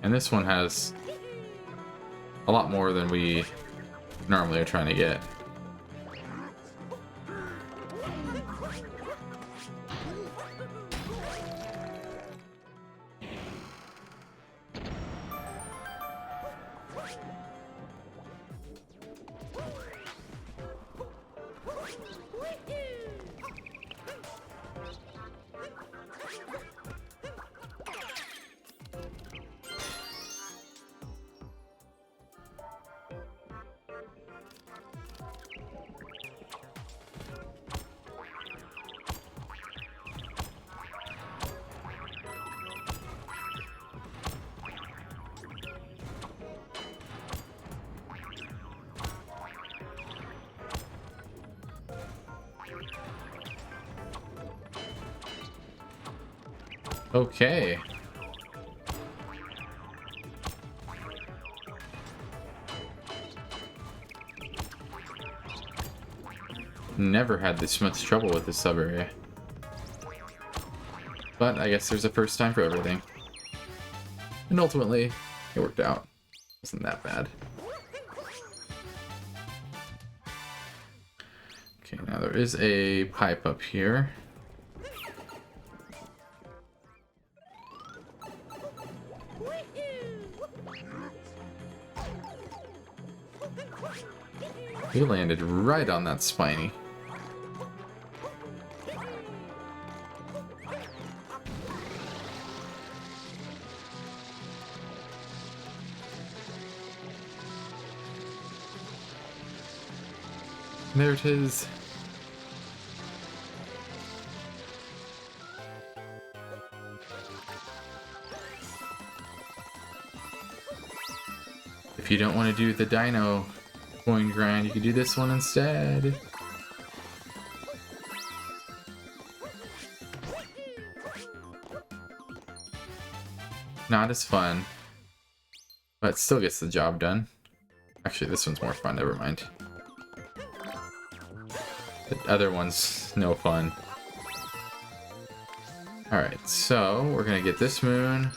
And this one has a lot more than we normally are trying to get. Okay. Never had this much trouble with this sub area. But I guess there's a first time for everything. And ultimately, it worked out. Wasn't that bad. Okay, now there is a pipe up here. We landed right on that spiny. There it is. If you don't want to do the dino coin grind, you can do this one instead. Not as fun. But still gets the job done. Actually, this one's more fun, never mind. The other one's no fun. Alright, so we're gonna get this moon,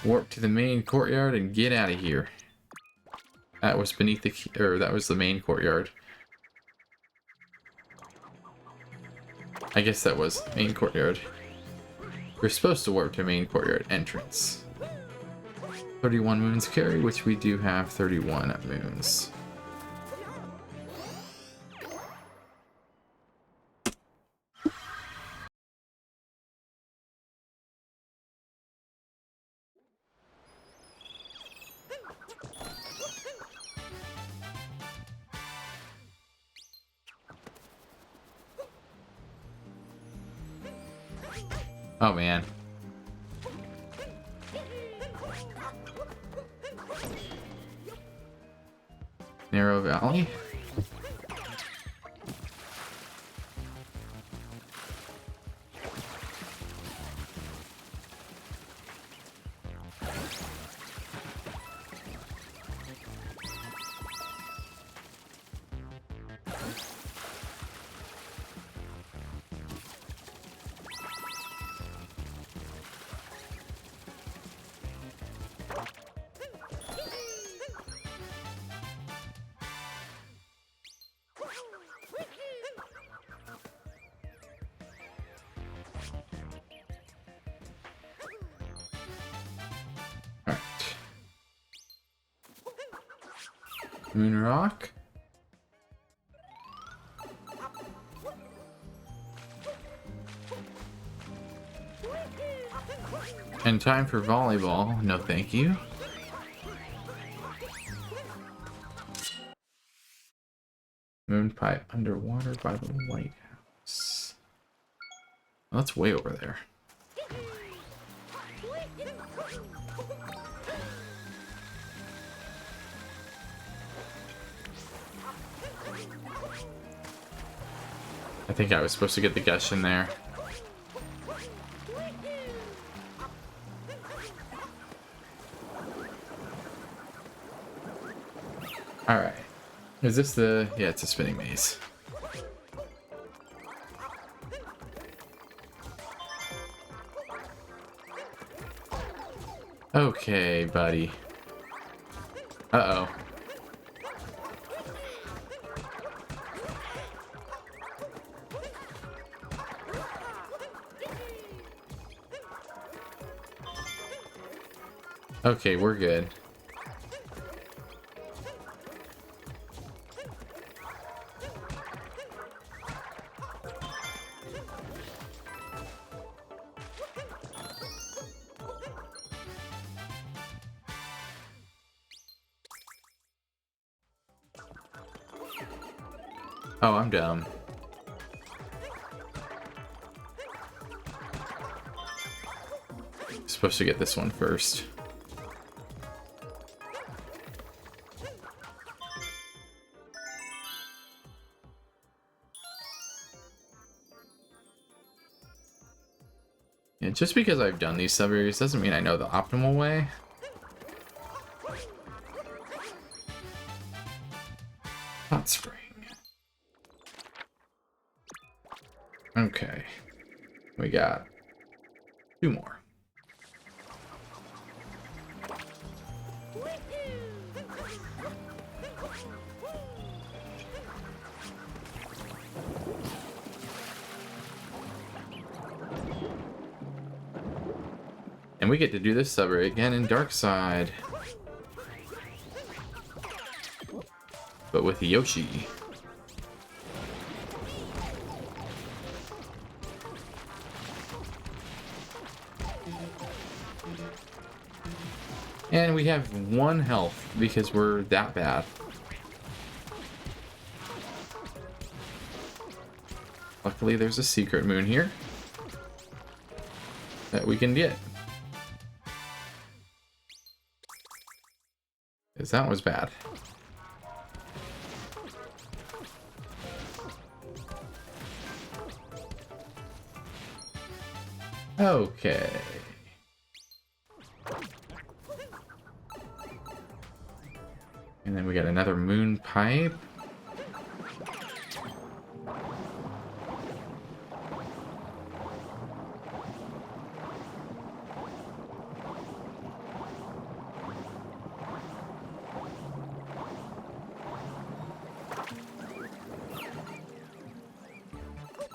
warp to the main courtyard, and get out of here. That was beneath the that was the main courtyard. I guess that was main courtyard. We're supposed to warp to main courtyard entrance. 31 moons carry, which we do have 31 moons. Oh man. Narrow Valley? Moon Rock. And time for volleyball. No, thank you. Moon pipe underwater by the White House. Well, that's way over there. I think I was supposed to get the gush in there. Alright. Is this the... yeah, it's a spinning maze. Okay, buddy. Uh-oh. Okay, we're good. Oh, I'm dumb. Supposed to get this one first. Yeah, just because I've done these sub-areas doesn't mean I know the optimal way. Hot spring. Okay. We got 2 more. And we get to do this sub again in Dark Side. But with Yoshi. And we have 1 health because we're that bad. Luckily there's a secret moon here that we can get. Because that was bad. Okay. And then we got another moon pipe.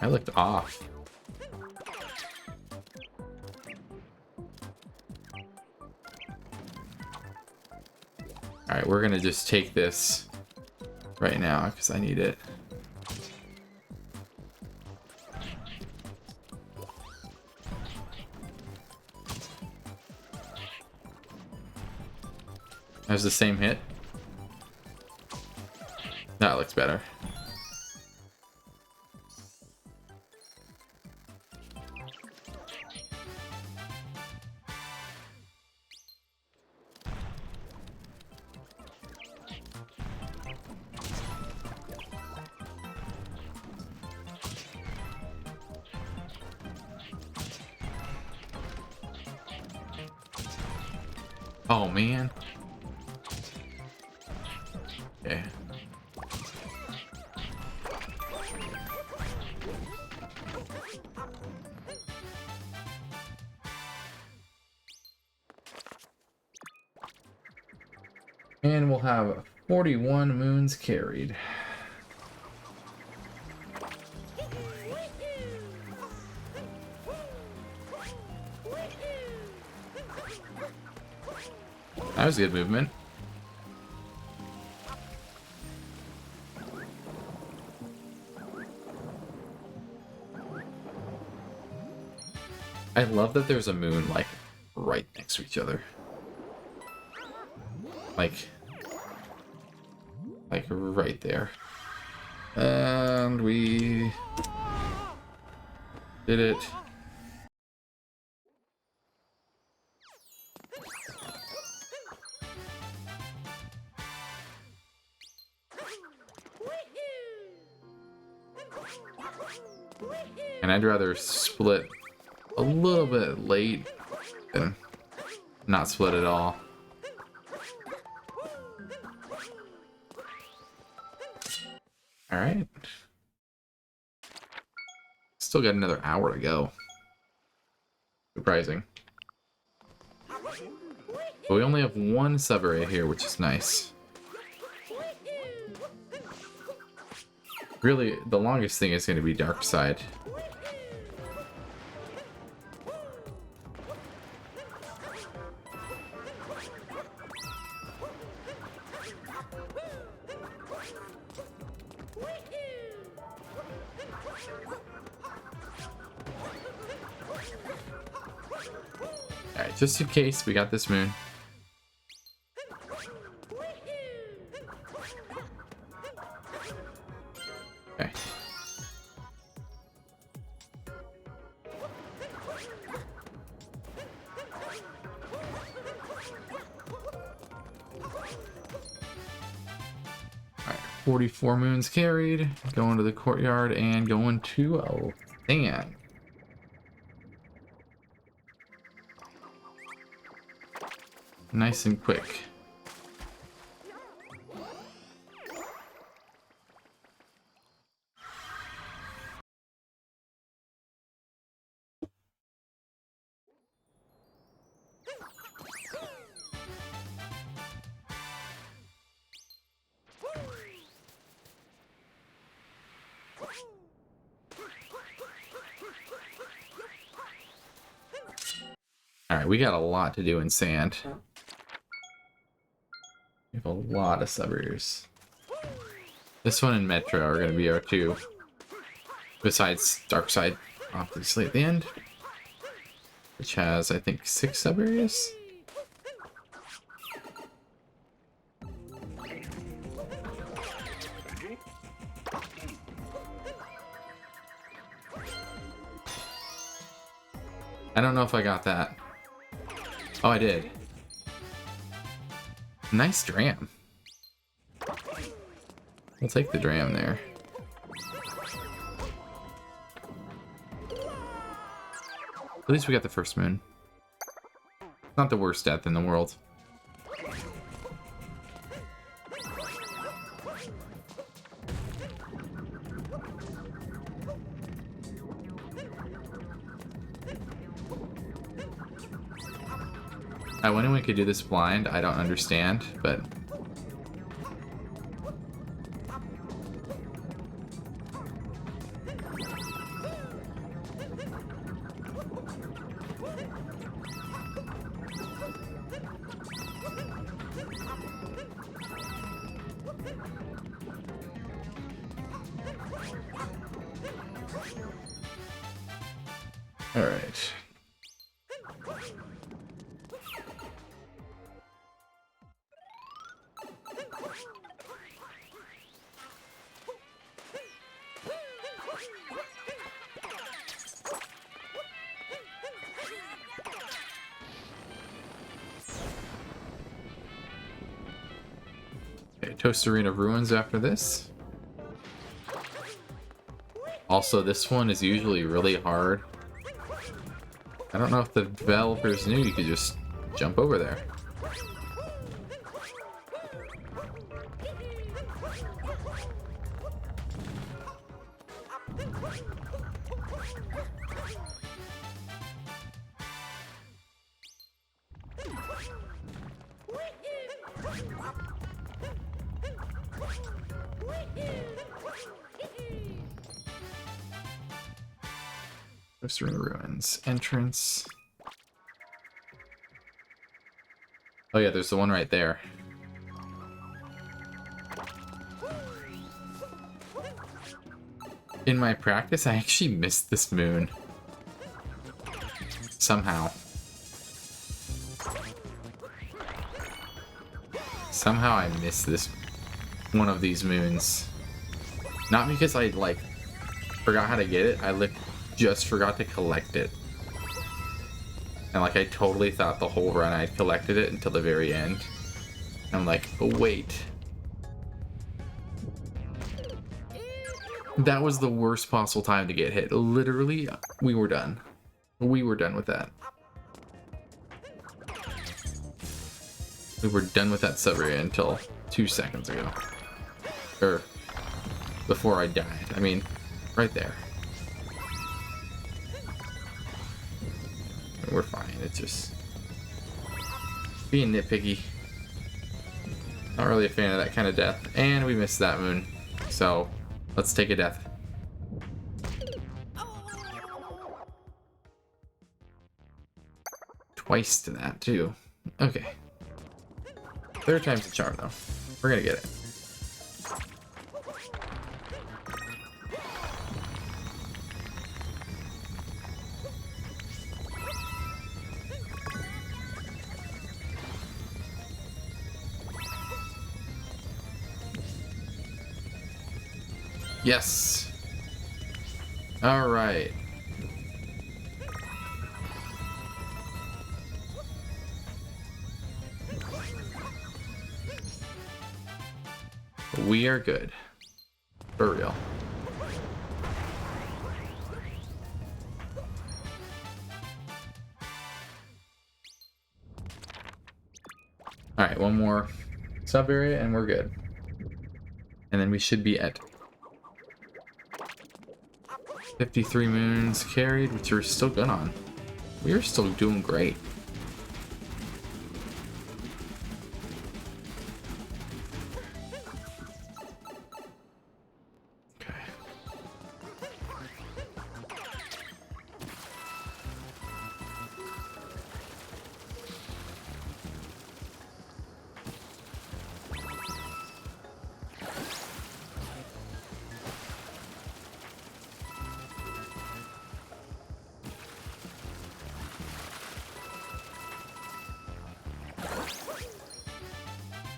I looked off. Alright, we're gonna just take this right now because I need it. That's the same hit. That looks better. Oh man. Okay. And we'll have 41 moons carried. That was good movement. I love that there's a moon like right next to each other. Like right there. And we did it. And I'd rather split a little bit late than not split at all. Alright. Still got another hour to go. Surprising. But we only have one sub array here, which is nice. Really, the longest thing is going to be Dark Side. Alright, just in case, we got this moon. Okay. Alright, 44 moons carried. Going to the courtyard and going to a stand. Nice and quick. Alright, we got a lot to do in sand. We have a lot of suburbs. This one and Metro are going to be our two. Besides Dark Side, obviously, at the end. Which has, I think, 6 suburbs. I don't know if I got that. Oh, I did. Nice dram. We'll take the dram there. At least we got the first moon. Not the worst death in the world. How anyone could do this blind, I don't understand, but... Alright. Okay, Toast Arena Ruins after this. Also, this one is usually really hard. I don't know if the developers knew you could just jump over there. Toast Arena Ruins. Entrance. Oh yeah, there's the one right there. In my practice, I actually missed this moon. Somehow. Somehow I missed this one of these moons. Not because I, like, forgot how to get it, I just forgot to collect it. And, like, I totally thought the whole run I'd collected it until the very end. I'm like, oh, wait. That was the worst possible time to get hit. Literally, we were done. We were done with that. We were done with that sub-area until 2 seconds ago. Or, before I died. I mean, right there. We're fine, it's just being nitpicky. Not really a fan of that kind of death. And we missed that moon. So, let's take a death. Twice to that, too. Okay. Third time's the charm, though. We're gonna get it. Yes. All right. We are good. For real. All right, one more sub area and we're good. And then we should be at 53 moons carried, which we're still good on. We are still doing great. Okay.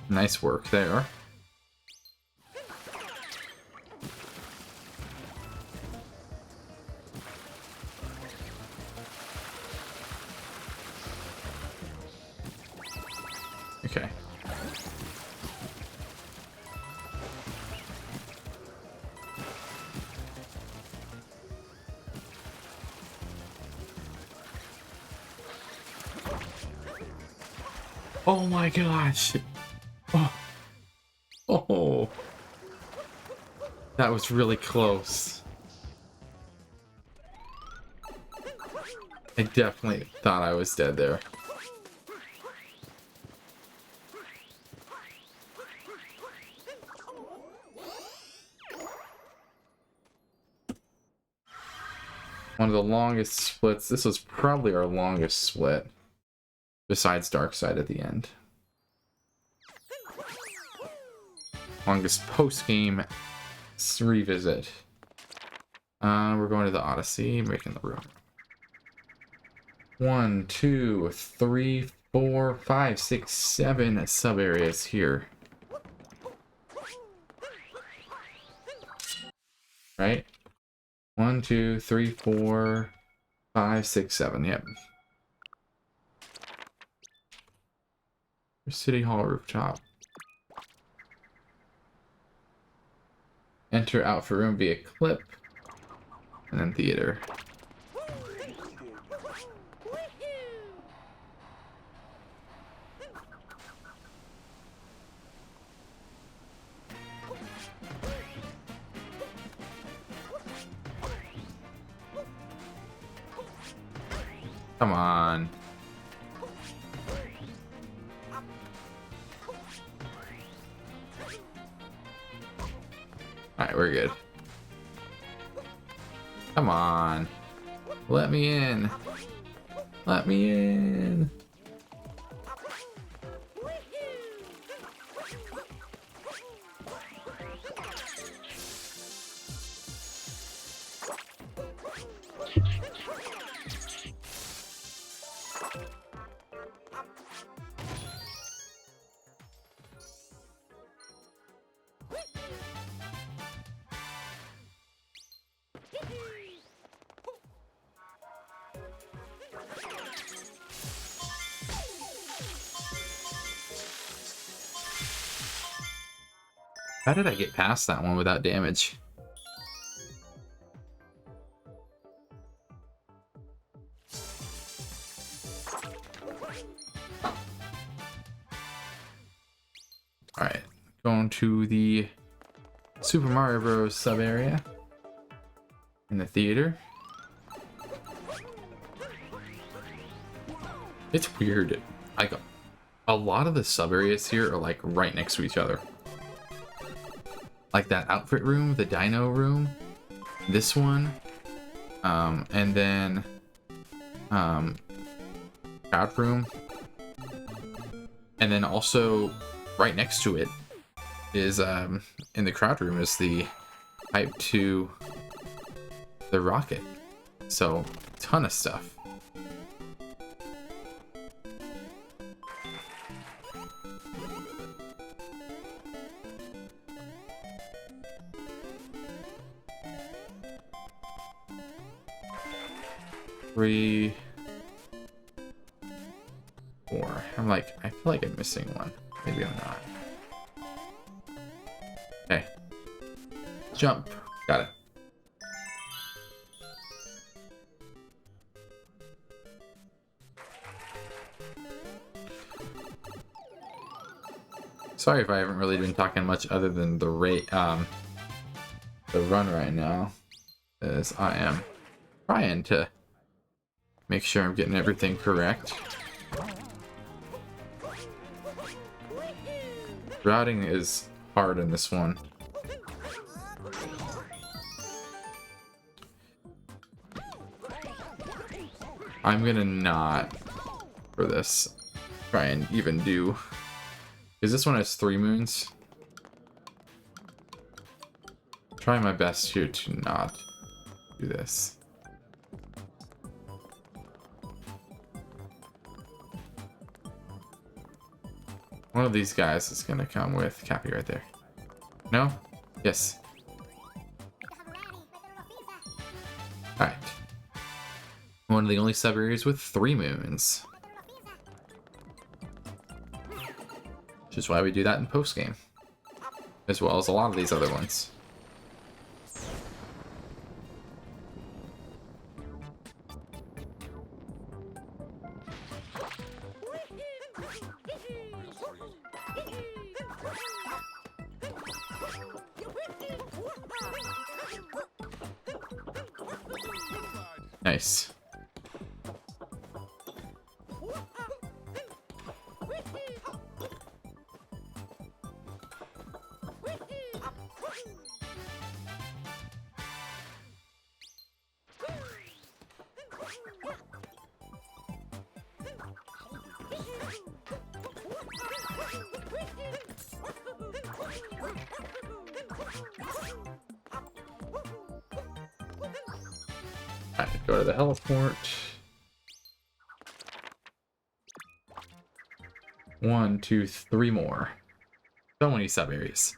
Nice work there. Okay. Oh my gosh. Oh. Oh. That was really close. I definitely thought I was dead there. One of the longest splits. This was probably our longest split. Besides Dark Side at the end. Longest post-game revisit. We're going to the Odyssey, making the room. 1, 2, 3, 4, 5, 6, 7 sub areas here. Right? 1, 2, 3, 4, 5, 6, 7. Yep. City Hall rooftop. Enter outfit room via clip. And then theater. Come on. Alright, we're good. Come on. Let me in. Let me in. How did I get past that one without damage? Alright, going to the Super Mario Bros. Sub area in the theater. It's weird. Like, a lot of the sub areas here are like right next to each other. Like that outfit room, the dino room, this one, and then crowd room, and then also right next to it is in the crowd room is the pipe to the rocket. So ton of stuff. Three, 4. I feel like I'm missing one. Maybe I'm not. Okay. Jump. Got it. Sorry if I haven't really been talking much other than the run right now, as I am trying to make sure I'm getting everything correct. Routing is hard in this one. I'm gonna not, for this, try and even do... Because this one has 3 moons. Try my best here to not do this. One of these guys is gonna come with Cappy right there. No? Yes. Alright. One of the only sub-areas with 3 moons. Which is why we do that in post-game. As well as a lot of these other ones. Nice. Alright, go to the heliport. 1, 2, 3 more. So many sub areas.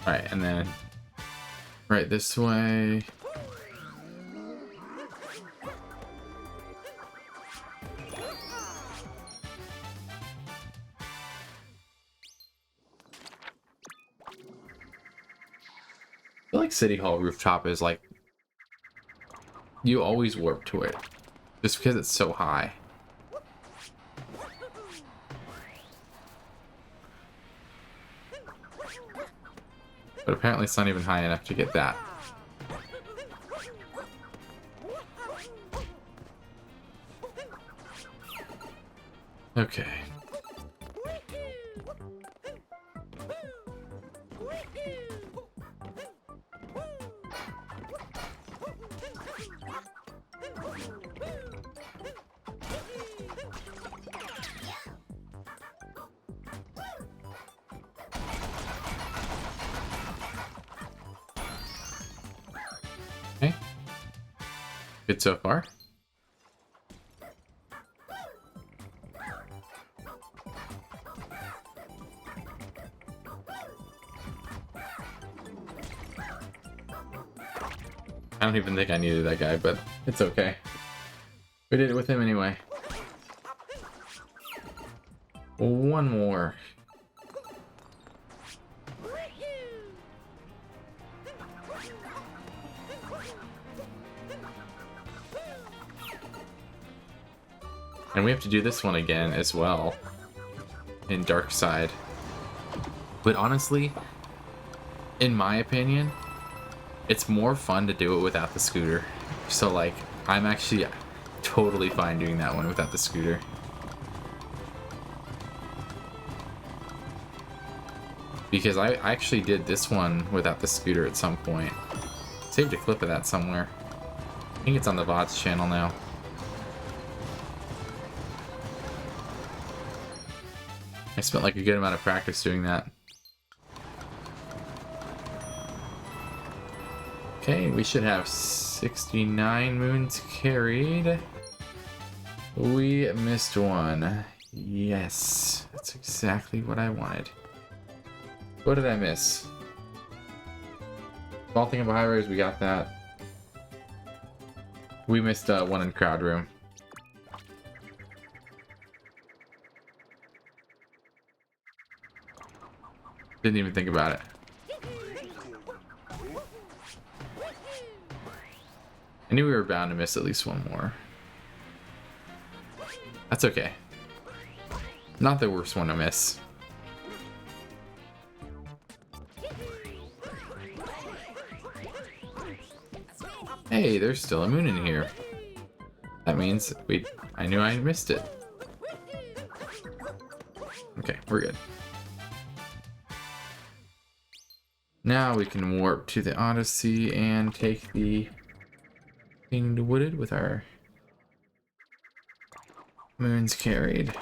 Alright, and then right this way. I feel like City Hall rooftop is like, you always warp to it just because it's so high. But apparently it's not even high enough to get that. Okay. Okay. Good so far. I don't even think I needed that guy, but it's okay. We did it with him anyway. One more. And we have to do this one again as well in Dark Side. But honestly, in my opinion, it's more fun to do it without the scooter. So like, I'm actually totally fine doing that one without the scooter. Because I actually did this one without the scooter at some point. Saved a clip of that somewhere. I think it's on the VODs channel now. I spent like a good amount of practice doing that. Okay, we should have 69 moons carried. We missed one. Yes, that's exactly what I wanted. What did I miss? Small thing about high res, we got that. We missed one in crowd room. Didn't even think about it. I knew we were bound to miss at least one more. That's okay. Not the worst one to miss. Hey, there's still a moon in here. That means I knew I missed it. Okay, we're good. Now we can warp to the Odyssey and take the Winged Wooded with our moons carried.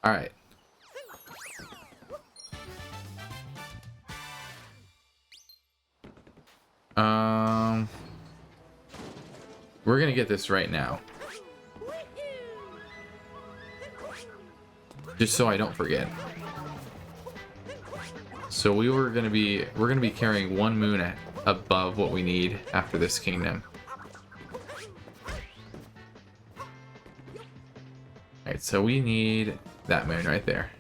All right. We're gonna get this right now. Just so I don't forget. So we're gonna be carrying one moon above what we need after this kingdom. Alright, so we need that moon right there.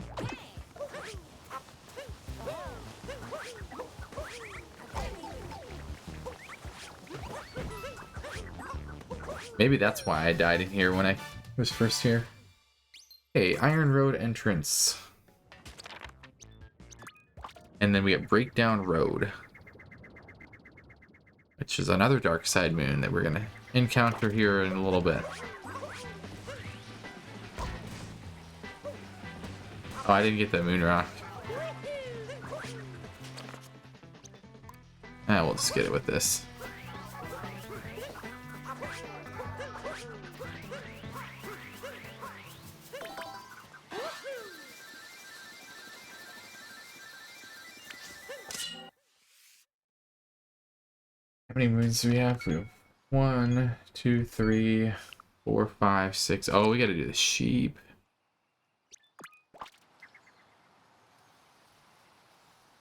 Maybe that's why I died in here when I was first here. Okay, Iron Road entrance. And then we have Breakdown Road, which is another dark side moon that we're going to encounter here in a little bit. Oh, I didn't get the moon rock. Ah, we'll just get it with this. How many moons do we have? We have 1, 2, 3, 4, 5, 6. Oh, we got to do the sheep.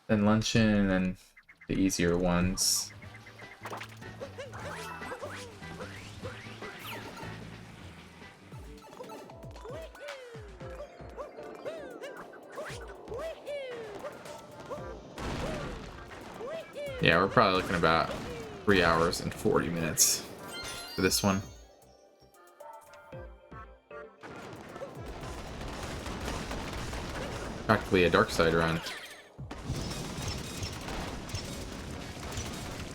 Then luncheon, and then the easier ones. Yeah, we're probably looking about 3 hours and 40 minutes for this one. Practically a dark side run.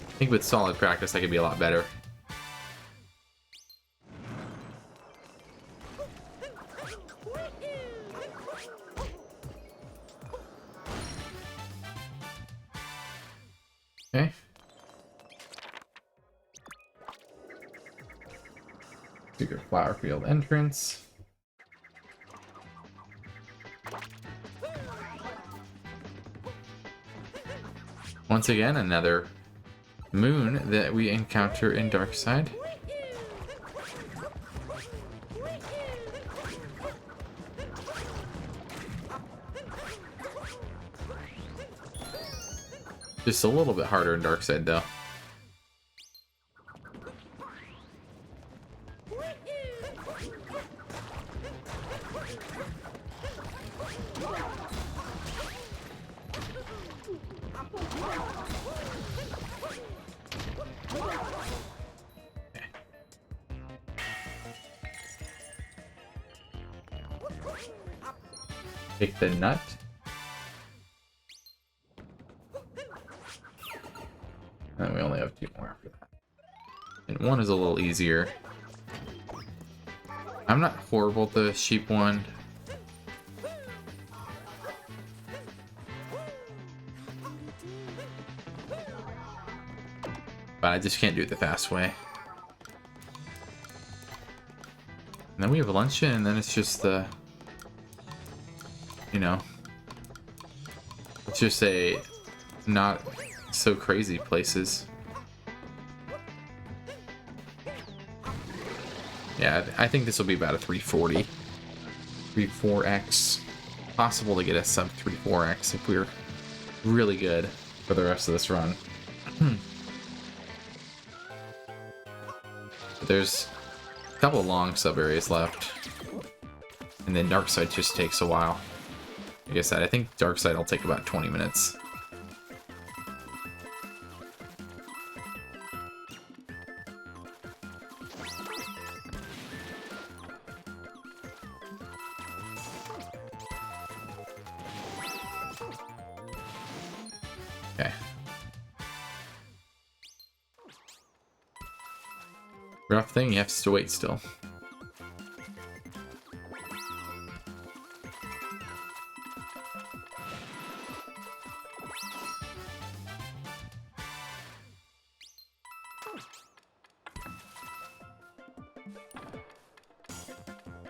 I think with solid practice, I could be a lot better. Okay. Secret flower field entrance. Once again, another moon that we encounter in Darkside. Just a little bit harder in Darkside, though. Take the nut. And we only have 2 more after that. And one is a little easier. I'm not horrible at the sheep one. But I just can't do it the fast way. And then we have luncheon, and then it's just the... You know, it's just a not so crazy places. Yeah, I think this will be about a 340, 3-4x. Possible to get a sub 3-4x if we're really good for the rest of this run. But there's a couple long sub areas left, and then Darkside just takes a while. Like I said, I think Darkside will take about 20 minutes. Okay. Rough thing, you have to wait still.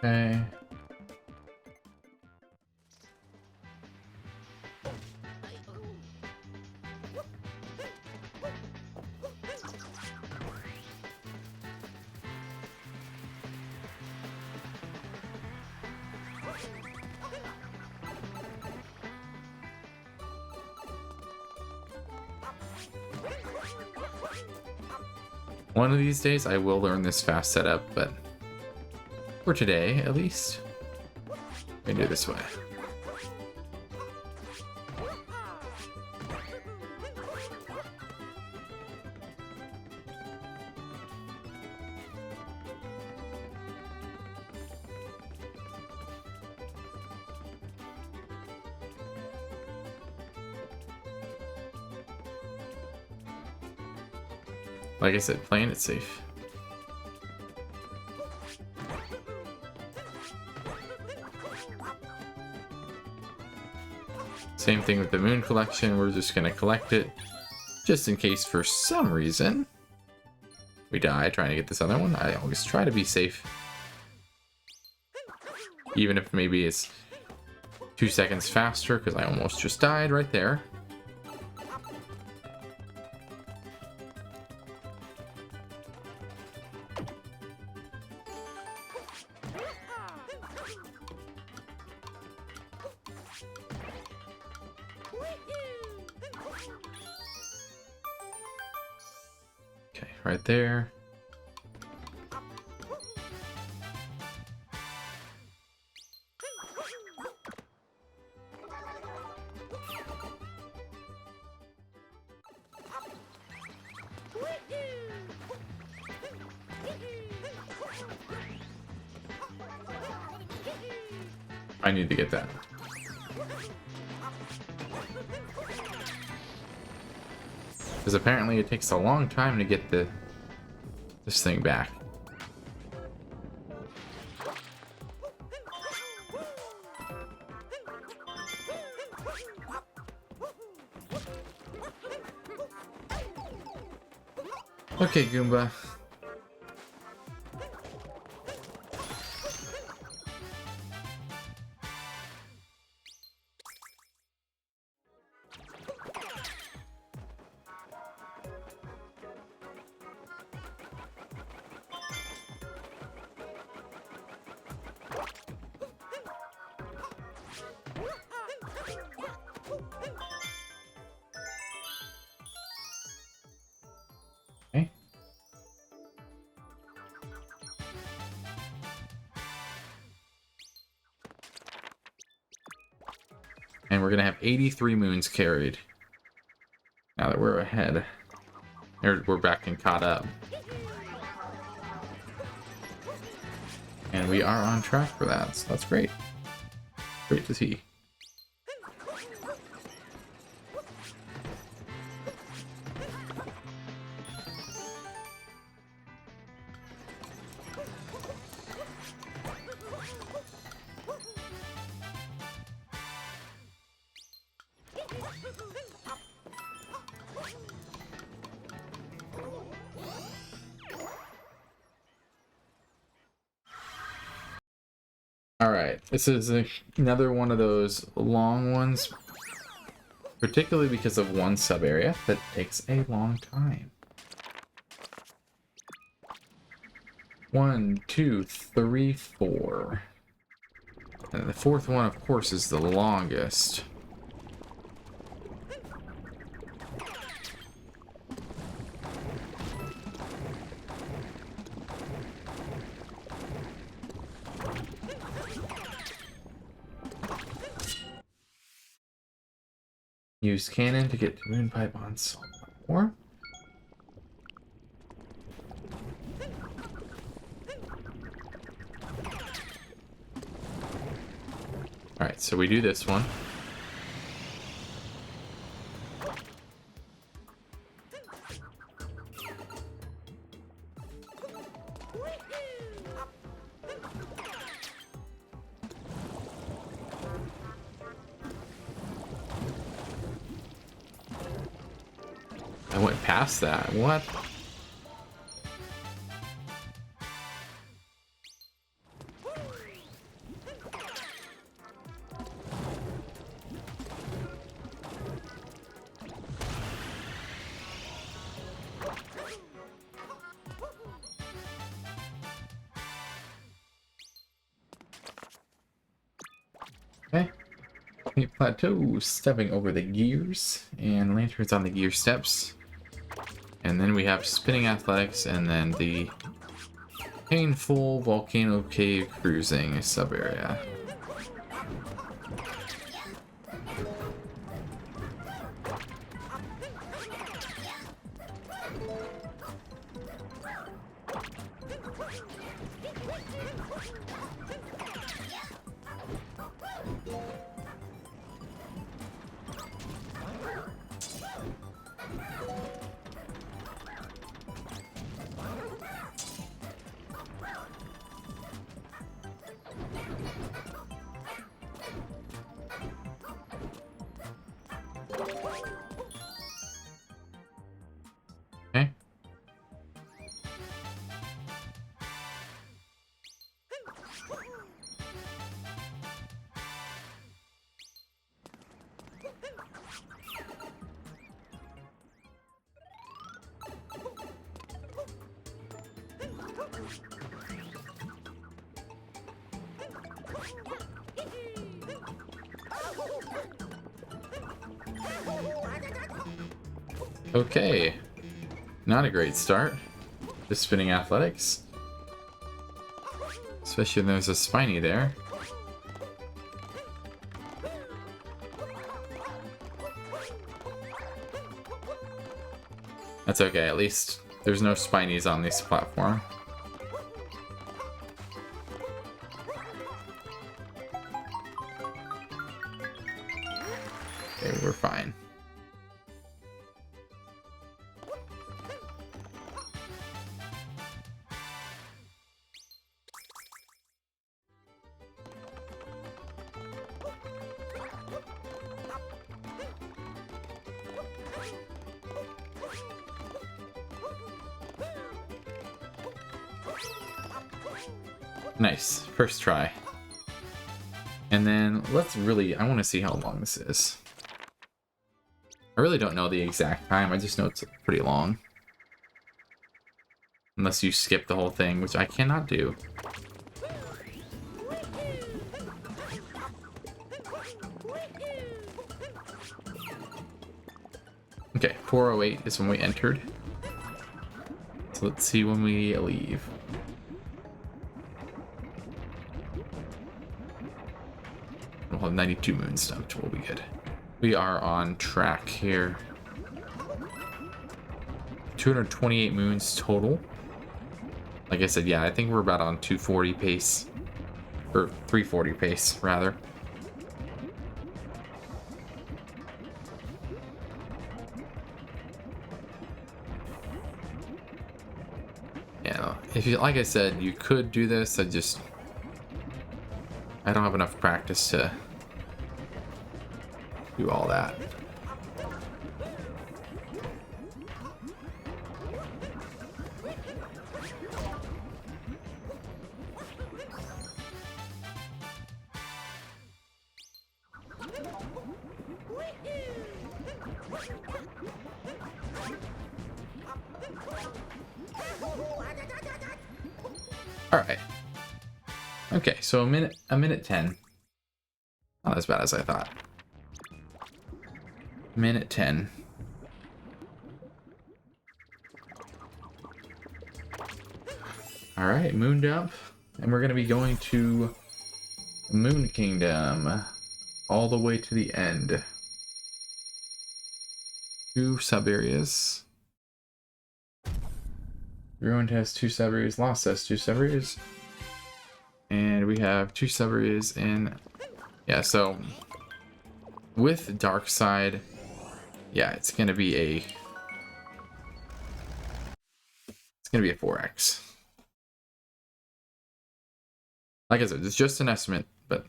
Okay. One of these days I will learn this fast setup, but for today, at least, we can do it this way. Like I said, playing it safe. Same thing with the moon collection. We're just going to collect it just in case for some reason we die trying to get this other one. I always try to be safe. Even if maybe it's 2 seconds faster, because I almost just died right there. Okay, right there. I need to get that. Because apparently it takes a long time to get this thing back. Okay, Goomba. Okay. And we're gonna have 83 moons carried. Now that we're ahead. Or we're back and caught up. And we are on track for that, so that's great. Great to see. Alright, this is another one of those long ones, particularly because of one sub area that takes a long time. 1, 2, 3, 4. And the fourth one, of course, is the longest. Use cannon to get to moon pipe on salt platform. Alright, so we do this one. I went past that. What? Okay. Plateau, stepping over the gears, and lanterns on the gear steps. And then we have spinning athletics, and then the painful volcano cave cruising sub area. Okay. Not a great start. Just spinning athletics. Especially when there's a spiny there. That's okay, at least there's no spinies on this platform. Okay, we're fine. Nice, first try. And then let's really, I want to see how long this is. I really don't know the exact time, I just know it's pretty long. Unless you skip the whole thing, which I cannot do. Okay, 4:08 is when we entered. So let's see when we leave. We'll have 92 moons stumped, we'll be good. We are on track here. 228 moons total. Like I said, yeah, I think we're about on 240 pace. Or 340 pace, rather. Yeah, if you, like I said, you could do this, I don't have enough practice to do all that. All right. Okay, so a minute 10. Not as bad as I thought. Minute 10. All right, mooned up, and we're gonna be going to Moon Kingdom all the way to the end. 2 sub areas. Ruined has 2 sub areas. Lost has 2 sub areas. And we have 2 sub areas in. Yeah, so with Dark Side, yeah, it's gonna be a 4x. Like I said, it's just an estimate, but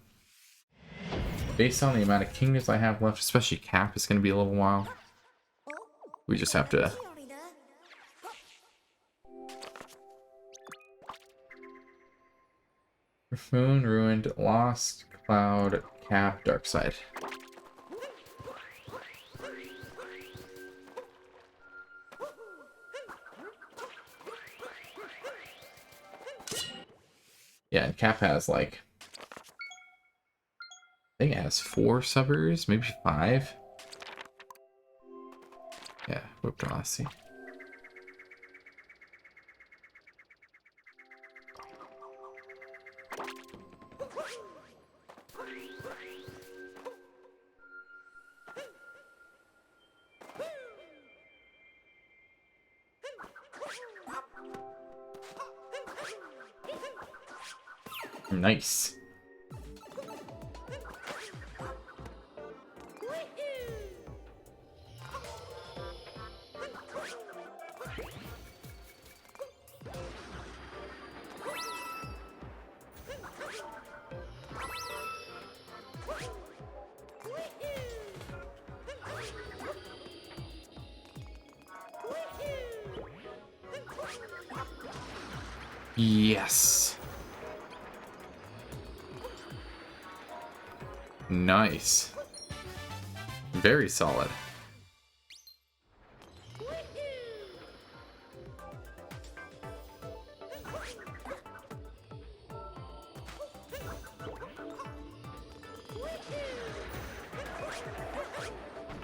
based on the amount of kingdoms I have left, especially Cap, it's gonna be a little while. We just have to. Moon, Ruined, Lost, Cloud, Cap, Dark Side. Yeah, and Cap has like, I think it has 4 suburbs, maybe 5. Yeah, Whipped Odyssey. Nice. Yes. Nice. Very solid.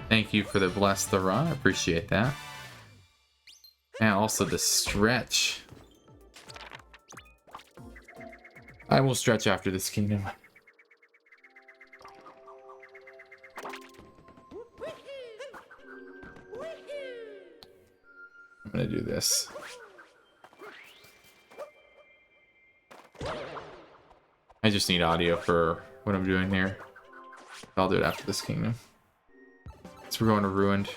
Thank you for the bless the run. I appreciate that. And also the stretch. I will stretch after this kingdom. I'm gonna do this. I just need audio for what I'm doing here. I'll do it after this kingdom. So we're going to Ruined.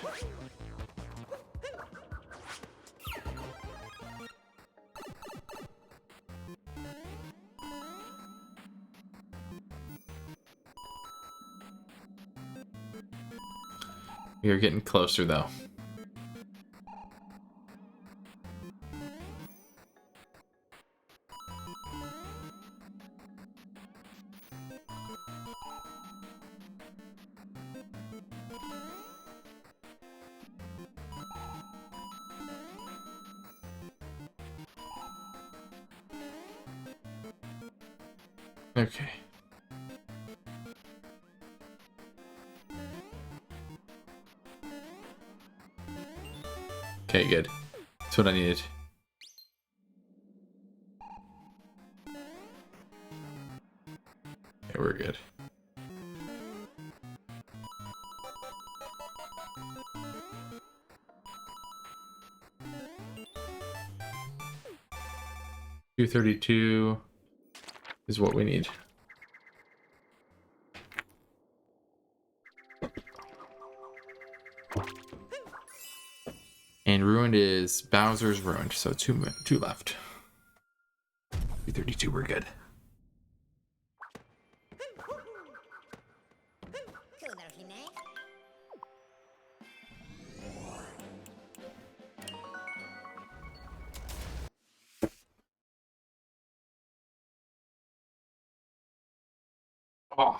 We are getting closer though. Okay. Okay, good. That's what I needed. Okay, we're good. $232 is what we need. And Ruined is Bowser's Ruined, so two left. 232, we're good. Oh,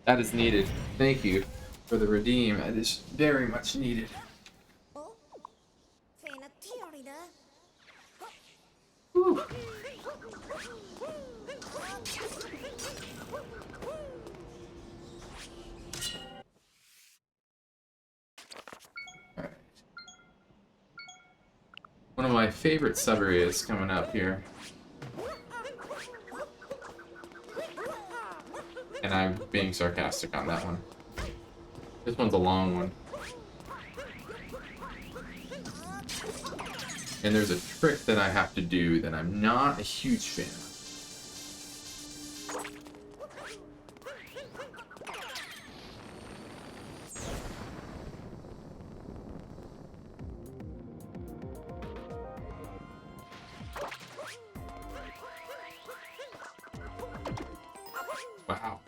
that is needed. Thank you for the redeem. That is very much needed. Whew. Alright. One of my favorite sub areas coming up here. And I'm being sarcastic on that one. This one's a long one. And there's a trick that I have to do that I'm not a huge fan of. Wow.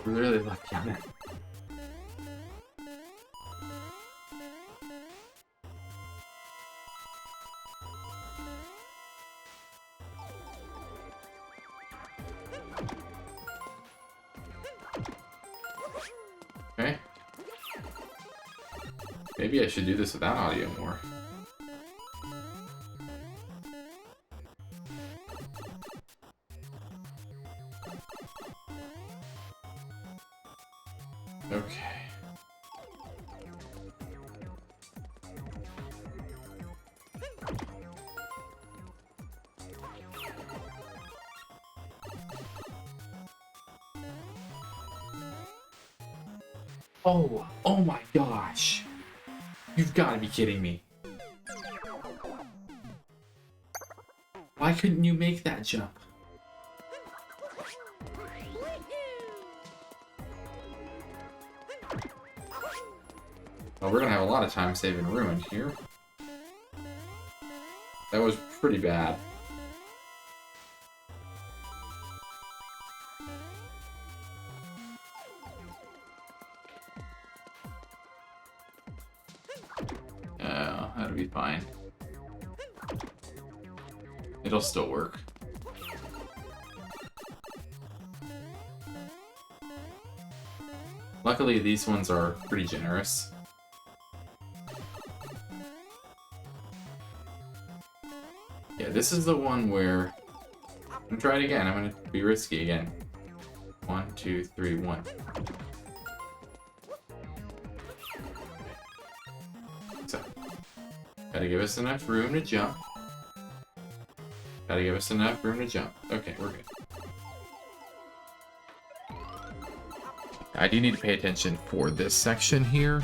Really lucky on it. Okay. Maybe I should do this without audio more. Okay. Oh my gosh. You've got to be kidding me. Why couldn't you make that jump? Well, we're gonna have a lot of time saving Ruined here. That was pretty bad. That'll be fine. It'll still work. Luckily, these ones are pretty generous. Yeah, this is the one where... I'm gonna try it again. I'm gonna be risky again. 1, 2, 3, 1. So. Gotta give us enough room to jump. Gotta give us enough room to jump. Okay, we're good. I do need to pay attention for this section here.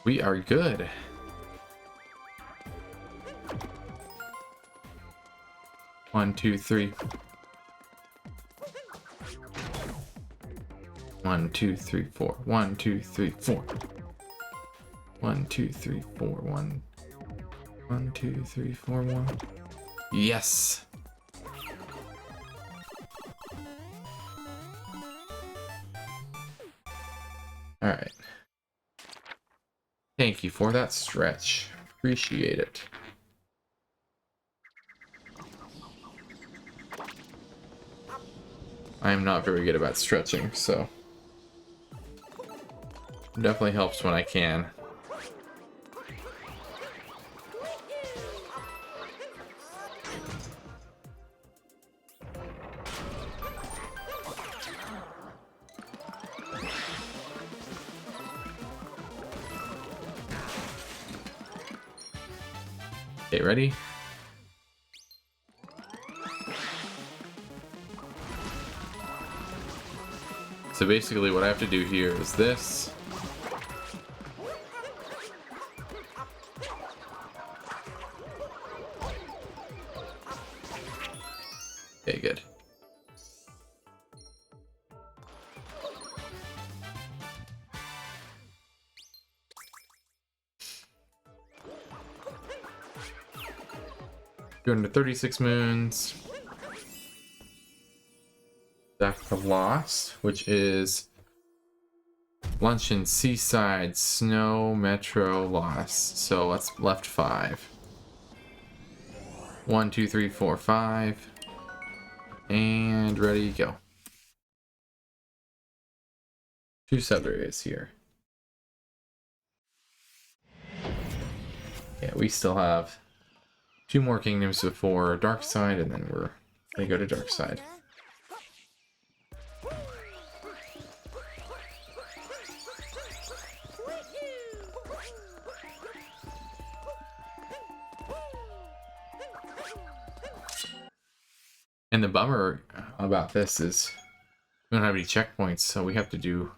We are good. One, two, three. 1, 2, 3, 4. 1, 2, 3, 4. 1, 2, 3, 4. 1. 1, 2, 3, 4, 1. Yes. All right. Thank you for that stretch. Appreciate it. I am not very good about stretching, so it definitely helps when I can. Okay, ready? So basically what I have to do here is this. Okay, good. Going to 36 moons. Deck of Lost, which is Luncheon, Seaside, Snow, Metro, Lost. So let's left 5. 1, 2, 3, 4, 5. And ready, go. 2 sub-areas here. Yeah, we still have 2 more kingdoms before Dark Side, and then we're gonna go to Dark Side. And the bummer about this is we don't have any checkpoints, so we have to do...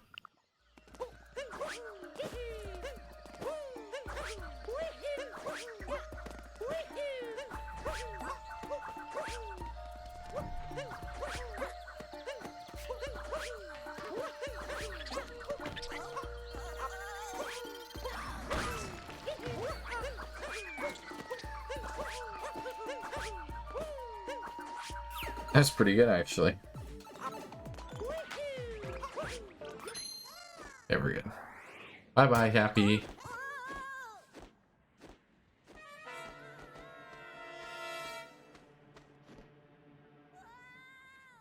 That's pretty good, actually. There we go. Bye-bye, Happy.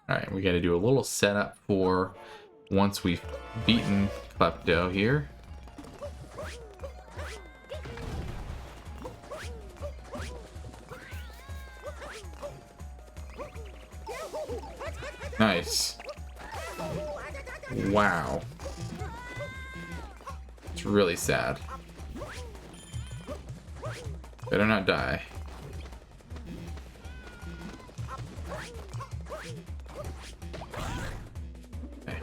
Alright, we gotta do a little setup for once we've beaten Klepto here. Nice. Wow. It's really sad. Better not die. Okay.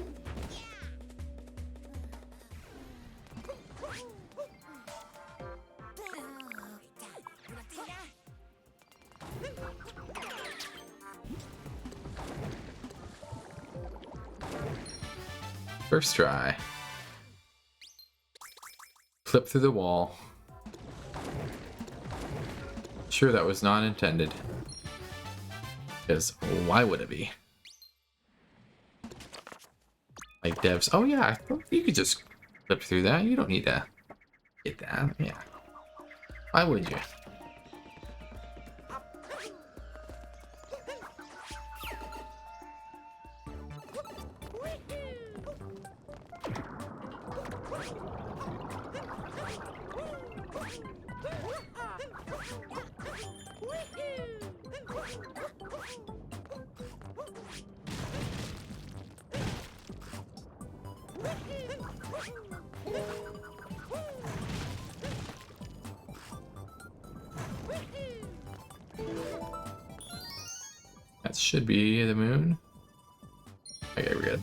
First try. Flip through the wall. Sure, that was not intended. Because why would it be? Like devs. Oh yeah, I thought you could just flip through that. You don't need to get that. Yeah. Why would you? That should be the moon. Okay, we're good.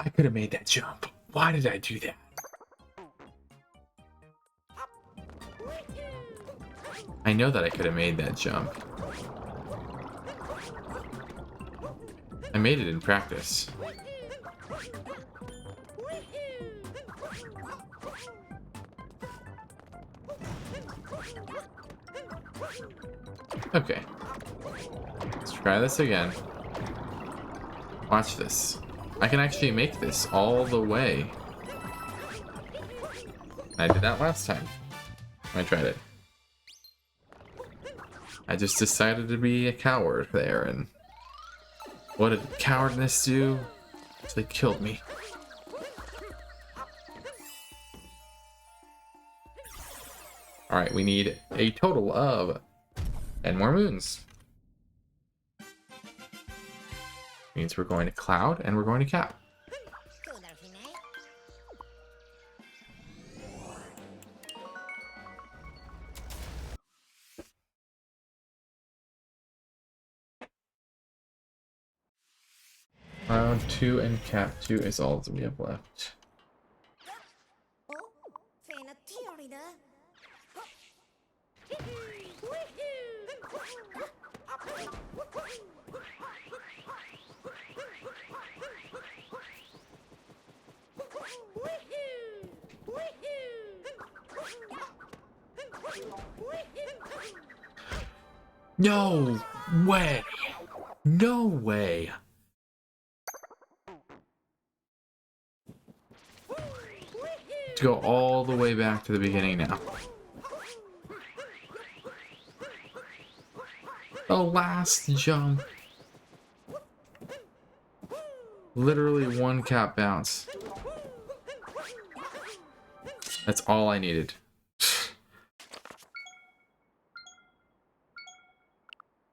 I could have made that jump. Why did I do that? I know that I could have made that jump. I made it in practice. Okay. Let's try this again. Watch this. I can actually make this all the way. I did that last time. I tried it. I just decided to be a coward there, and what did cowardness do? They killed me. Alright, we need a total of 10 more moons. Means we're going to Cloud and we're going to Cap. Cloud 2 and Cap 2 is all that we have left. No way! No way! To go all the way back to the beginning now. The last jump. Literally one cap bounce. That's all I needed.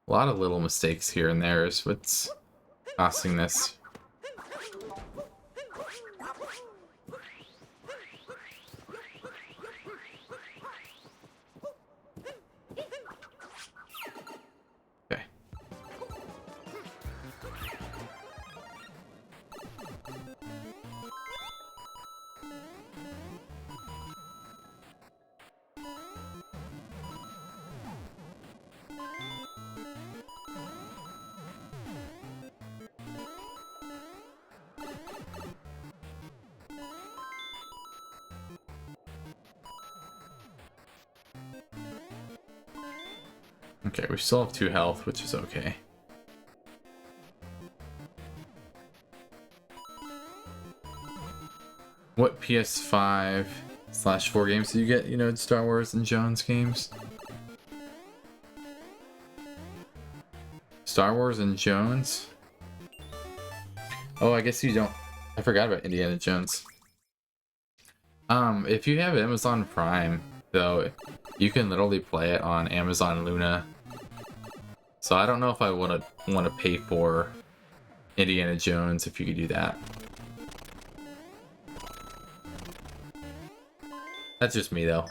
A lot of little mistakes here and there is what's costing this. Okay. Okay, we still have 2 health, which is okay. What PS5/4 games do you get, you know, Star Wars and Jones games? Star Wars and Jones? Oh, I guess you don't. I forgot about Indiana Jones. If you have Amazon Prime, though, you can literally play it on Amazon Luna. So I don't know if I want to pay for Indiana Jones if you could do that. That's just me though.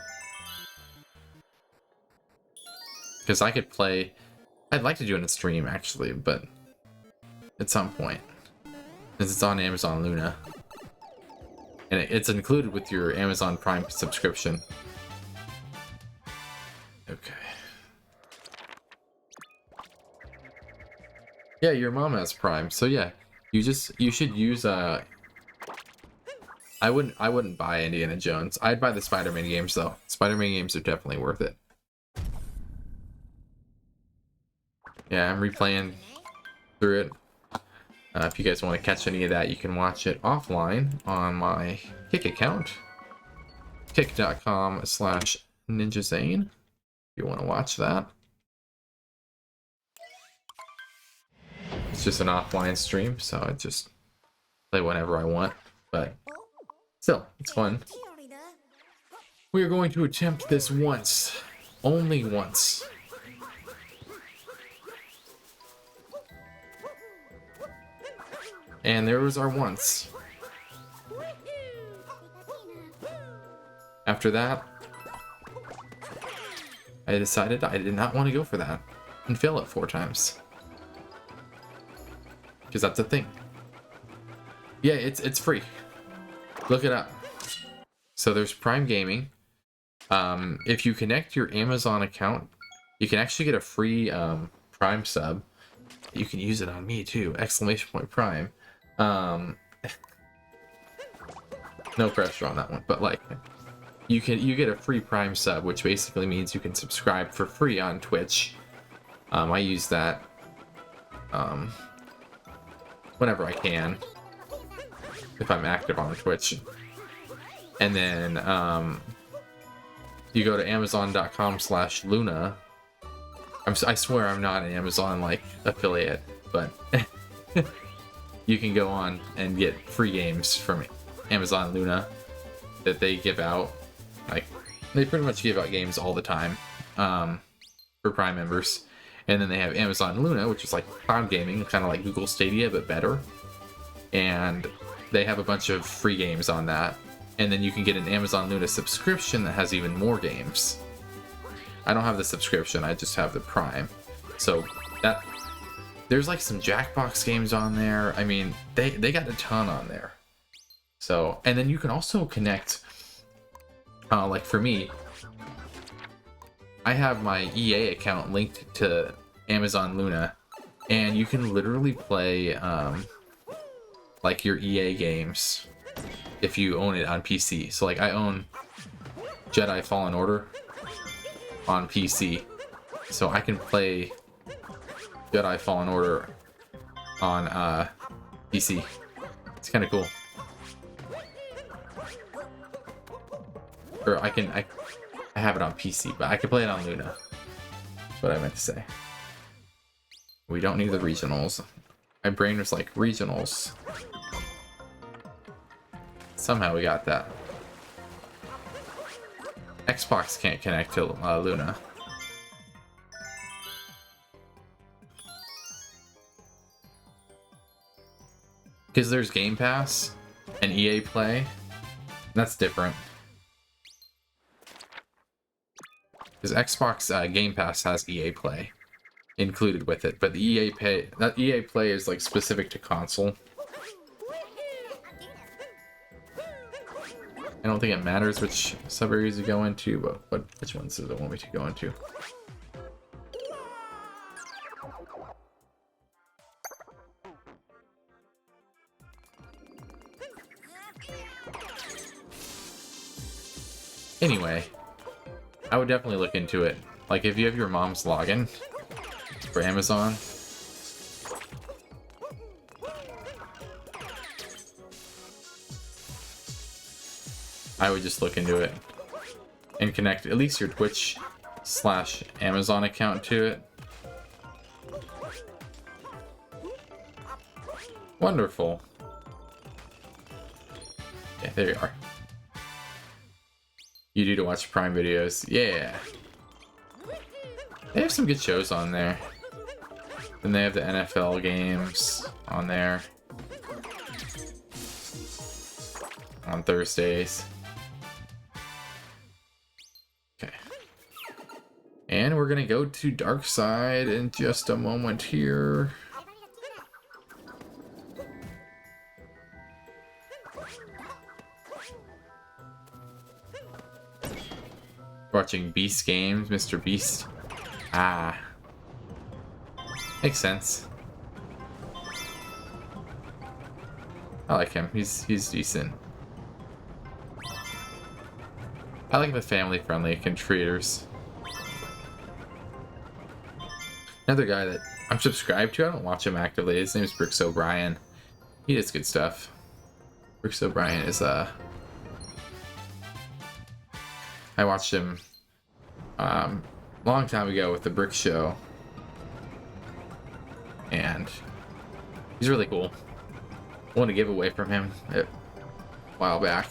Because I could play. I'd like to do it in a stream actually, but at some point, because it's on Amazon Luna, and it's included with your Amazon Prime subscription. Okay. Yeah, your mom has Prime, so yeah, you should use I wouldn't buy Indiana Jones. I'd buy the Spider-Man games though. Spider-Man games are definitely worth it. Yeah, I'm replaying through it. If you guys want to catch any of that, you can watch it offline on my Kick account. Kick.com/ninjazane. If you want to watch that. It's just an offline stream, so I just play whenever I want, but still, it's fun. We are going to attempt this once. Only once. And there was our once. After that, I decided I did not want to go for that and fail it 4 times. Because that's a thing. Yeah, it's free. Look it up. So there's Prime Gaming. If you connect your Amazon account, you can actually get a free Prime sub. You can use it on me too! Exclamation point Prime. No pressure on that one, but like, you get a free Prime sub, which basically means you can subscribe for free on Twitch. I use that whenever I can, if I'm active on Twitch. And then you go to Amazon.com/Luna. I swear I'm not an Amazon like affiliate, but you can go on and get free games from Amazon Luna that they give out. Like, they pretty much give out games all the time for Prime members. And then they have Amazon Luna, which is like cloud gaming, kind of like Google Stadia, but better. And they have a bunch of free games on that. And then you can get an Amazon Luna subscription that has even more games. I don't have the subscription, I just have the Prime. So that there's like some Jackbox games on there. I mean, they got a ton on there. So, and then you can also connect, like for me, I have my EA account linked to Amazon Luna, and you can literally play like your EA games if you own it on PC. So like I own Jedi Fallen Order on PC, so I can play Jedi Fallen Order on PC. It's kind of cool. Or I have it on PC, but I can play it on Luna. That's what I meant to say. We don't need the regionals. My brain was like, regionals. Somehow we got that. Xbox can't connect to Luna. Because there's Game Pass and EA Play. That's different. Because Xbox Game Pass has EA Play included with it, but the EA Play is like specific to console. I don't think it matters which sub-areas you go into, but which ones does it want me to go into? Anyway, I would definitely look into it. Like, if you have your mom's login for Amazon, I would just look into it and connect at least your Twitch/Amazon account to it. Wonderful. Yeah, there you are. You do to watch Prime videos. Yeah. They have some good shows on there. Then they have the NFL games on there on Thursdays. Okay. And we're gonna go to Dark Side in just a moment here. Watching Beast games, Mr. Beast. Ah. Makes sense. I like him. He's decent. I like the family-friendly contributors. Another guy that I'm subscribed to, I don't watch him actively, his name is Bricks O'Brien. He does good stuff. Bricks O'Brien is I watched him long time ago with the Brick Show, and he's really cool. I won a giveaway from him a while back.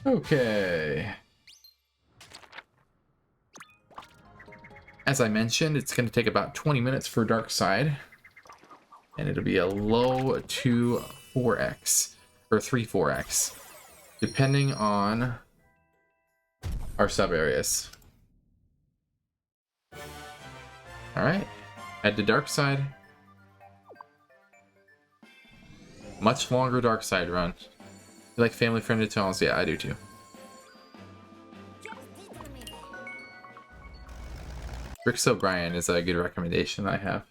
Okay. As I mentioned, it's going to take about 20 minutes for Dark Side. And it'll be a low to 4x, or 3-4x, depending on our sub areas. Alright, head to Dark Side. Much longer Dark Side run. You like family friendly channels? Yeah, I do too. Rick O'Brien is a good recommendation I have.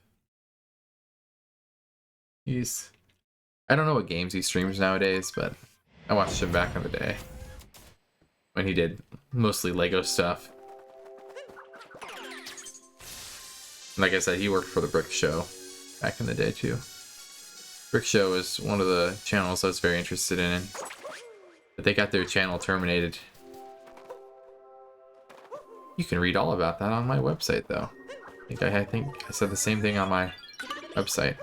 I don't know what games he streams nowadays, but I watched him back in the day when he did mostly Lego stuff. Like I said, he worked for the Brick Show back in the day too. Brick Show is one of the channels I was very interested in, but they got their channel terminated. You can read all about that on my website, though. I think I said the same thing on my website.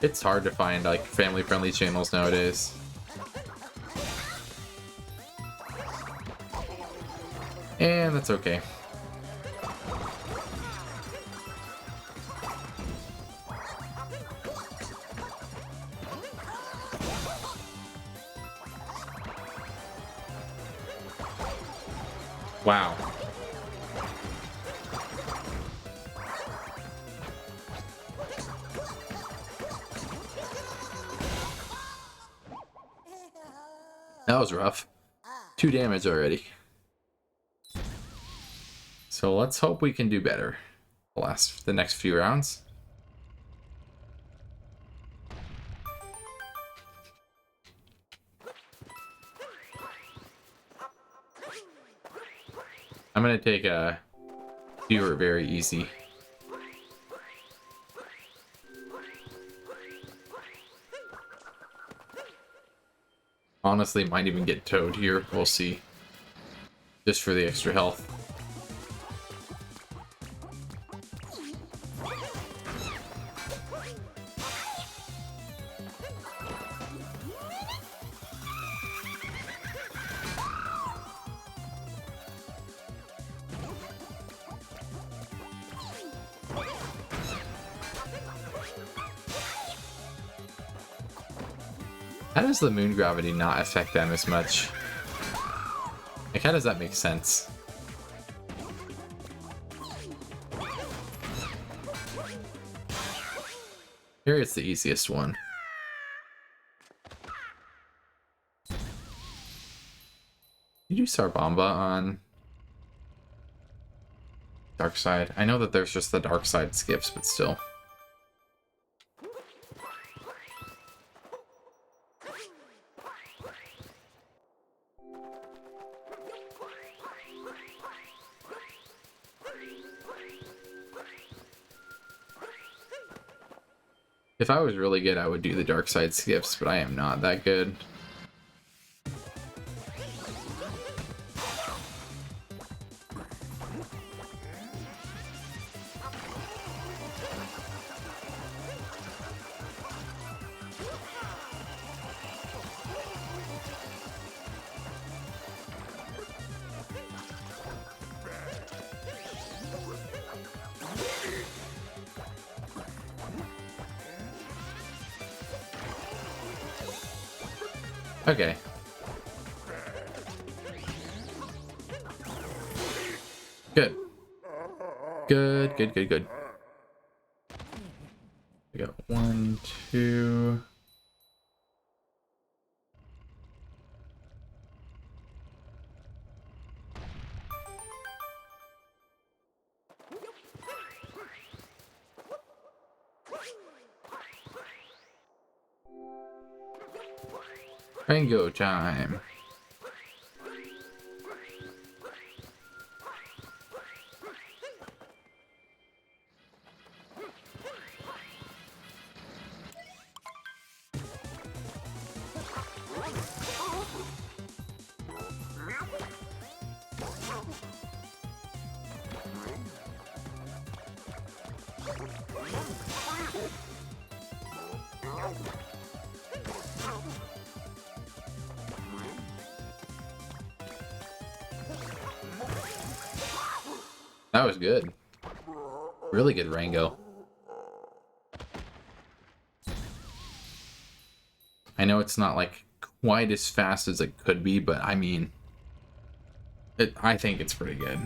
It's hard to find like family-friendly channels nowadays. And that's okay. Wow. That was rough. 2 damage already. So let's hope we can do better the next few rounds. I'm gonna take a viewer very easy. Honestly, might even get Toad here. We'll see. Just for the extra health. How does the moon gravity not affect them as much? Like, how does that make sense? Here it's the easiest one. You do Sarbamba on Dark Side. I know that there's just the Dark Side skips, but still. If I was really good, I would do the Dark Side skips, but I am not that good. Okay. Good. Good, good, good, good. We got 1, 2. Rango time. That was good. Really good Rango. I know it's not like quite as fast as it could be, but I mean, I think it's pretty good.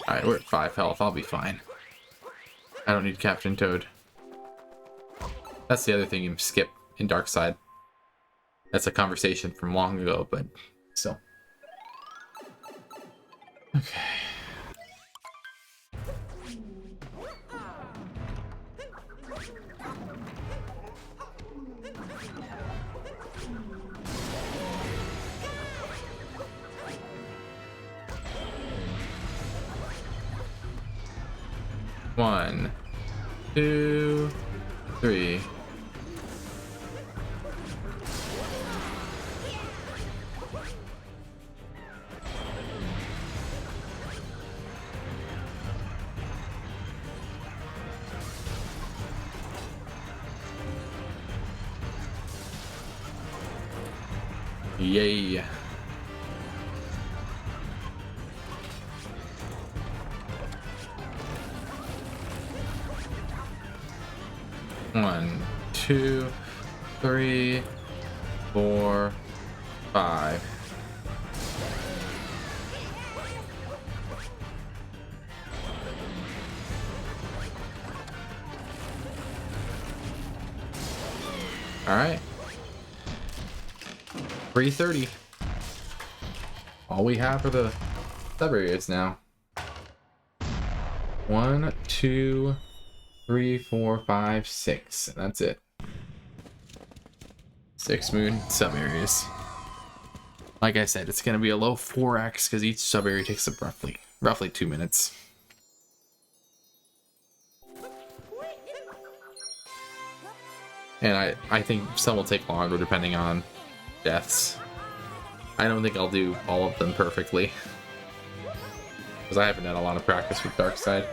Alright, we're at 5 health. I'll be fine. I don't need Captain Toad. That's the other thing you skip in Dark Side. That's a conversation from long ago, but still. Okay. One, two, three. Yay. One, two, three, 4, 5. All right. 330. All we have are the sub areas now. 1, 2, 3, 4, 5, 6. And that's it. 6 moon sub areas. Like I said, it's gonna be a low 4x because each sub area takes up roughly 2 minutes. And I think some will take longer depending on deaths. I don't think I'll do all of them perfectly, because I haven't had a lot of practice with Dark Side.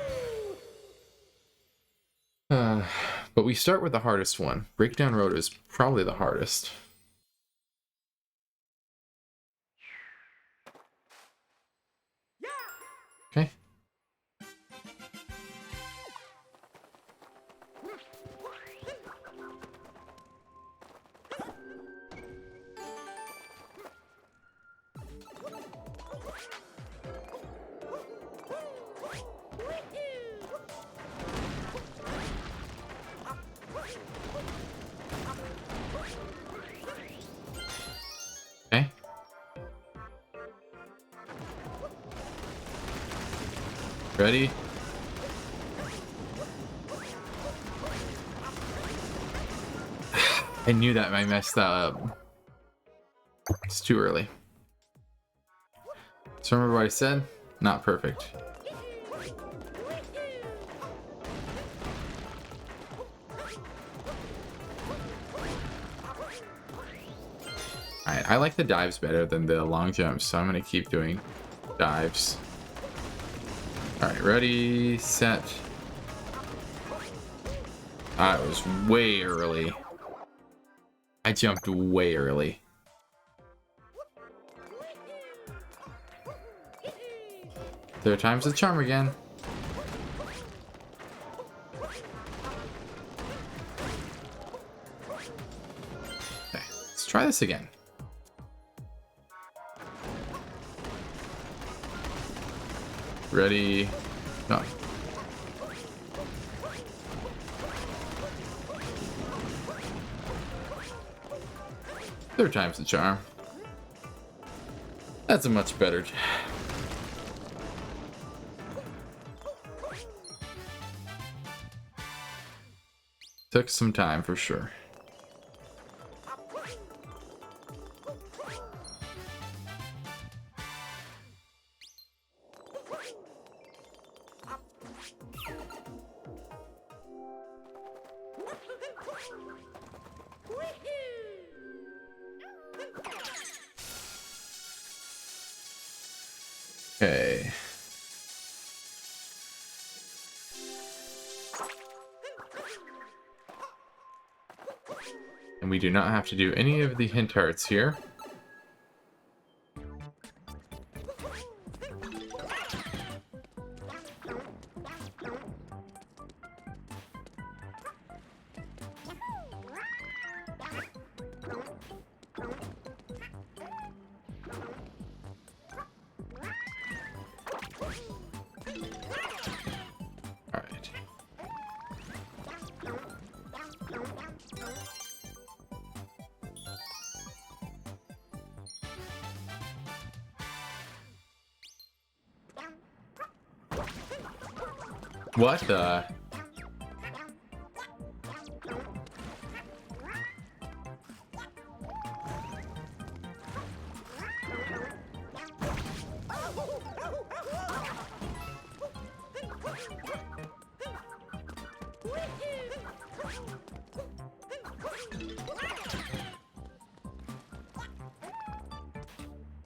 But we start with the hardest one. Breakdown Road is probably the hardest. Okay. Okay. Ready? I knew that I messed that up. It's too early. So remember what I said? Not perfect. Alright, I like the dives better than the long jumps, so I'm gonna keep doing dives. Alright, ready, set. It was way early. I jumped way early. Third time's the charm again. Okay, let's try this again. Ready, go. Third time's the charm. That's a much better. Took some time for sure. Okay. And we do not have to do any of the hint hearts here. Alright. What the?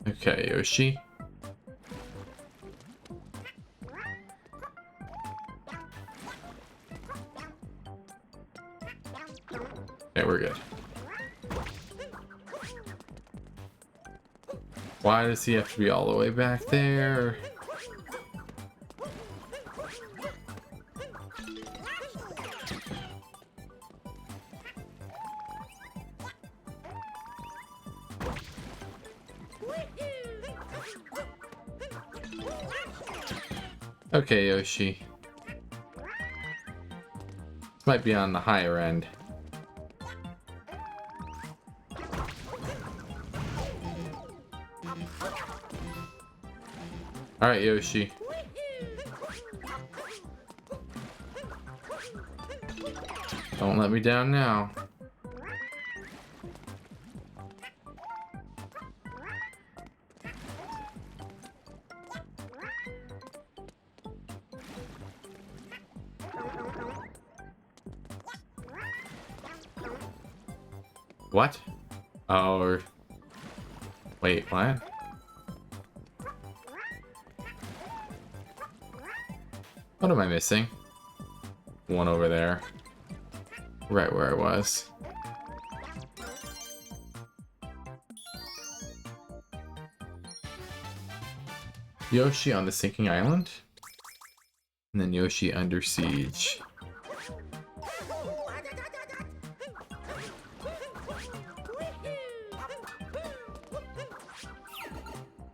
Okay, Yoshi. Okay, we're good. Why does he have to be all the way back there? Okay, Yoshi. This might be on the higher end. Alright, Yoshi. Don't let me down now. What? Oh, wait, what? What am I missing? One over there. Right where I was. Yoshi on the sinking island. And then Yoshi under siege.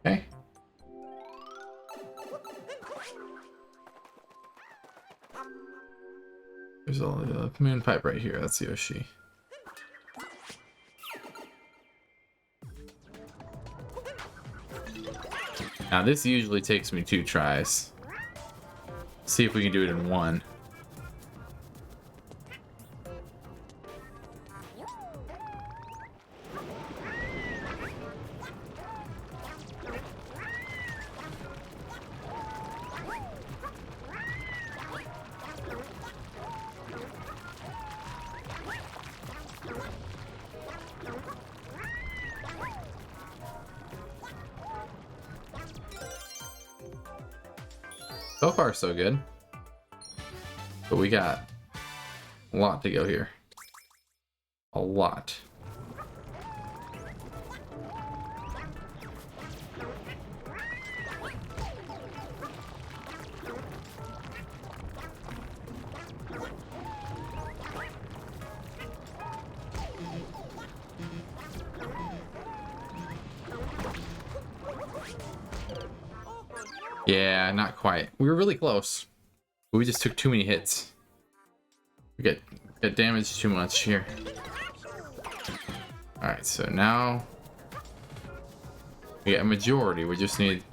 Okay. There's a moon pipe right here. That's Yoshi. Now this usually takes me 2 tries. See if we can do it in 1. So far, so good. But we got a lot to go here. A lot. Yeah, not quite. We were really close. But we just took too many hits. We get damaged too much here. Alright, so now we get a majority. We just need...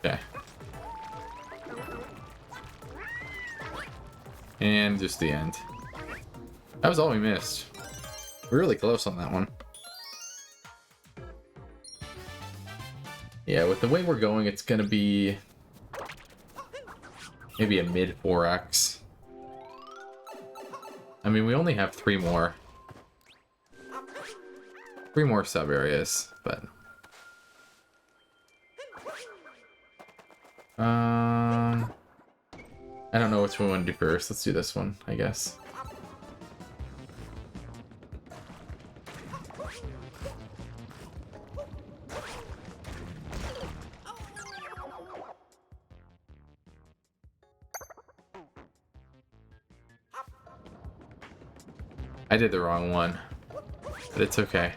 Okay. And just the end. That was all we missed. We're really close on that one. Yeah, with the way we're going, it's gonna be maybe a mid 4x. I mean, we only have 3 more. 3 more sub areas, but I don't know which one we want to do first. Let's do this one, I guess. I did the wrong one, but it's okay.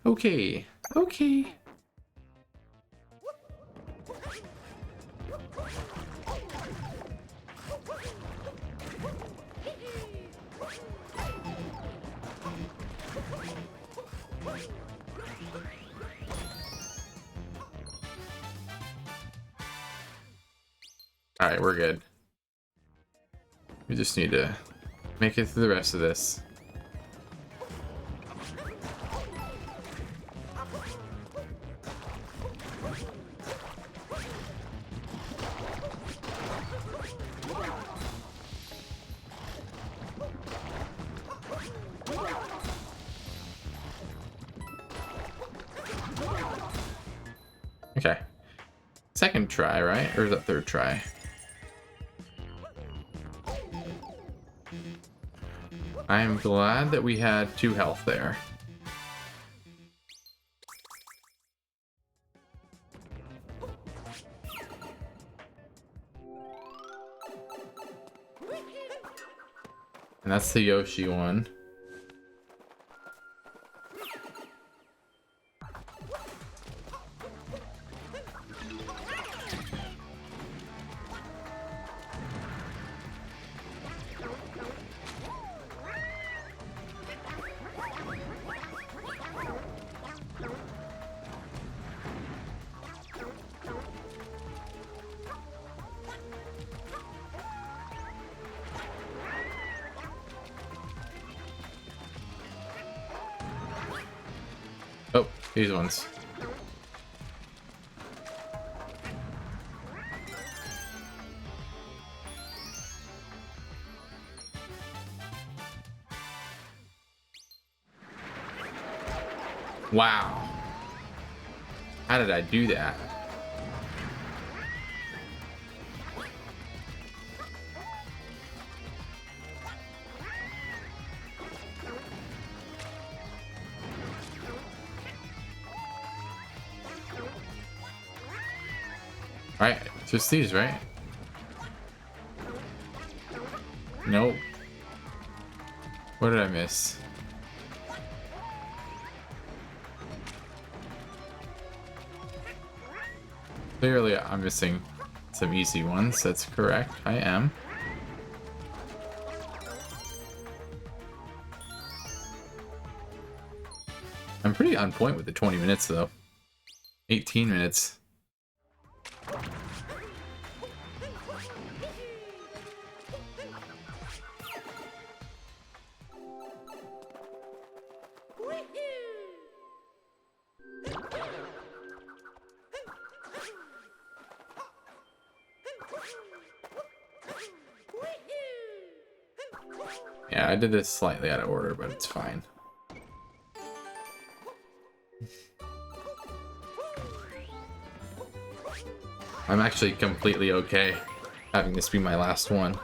Okay, okay. Alright, we're good. We just need to make it through the rest of this. Okay. Second try, right? Or is that third try? I am glad that we had 2 health there. And that's the Yoshi one. Oh, these ones. Wow. How did I do that? Right, just these, right? Nope. What did I miss? Clearly, I'm missing some easy ones. That's correct. I am. I'm pretty on point with the 20 minutes, though. 18 minutes. Yeah, I did this slightly out of order, but it's fine. I'm actually completely okay having this be my last one.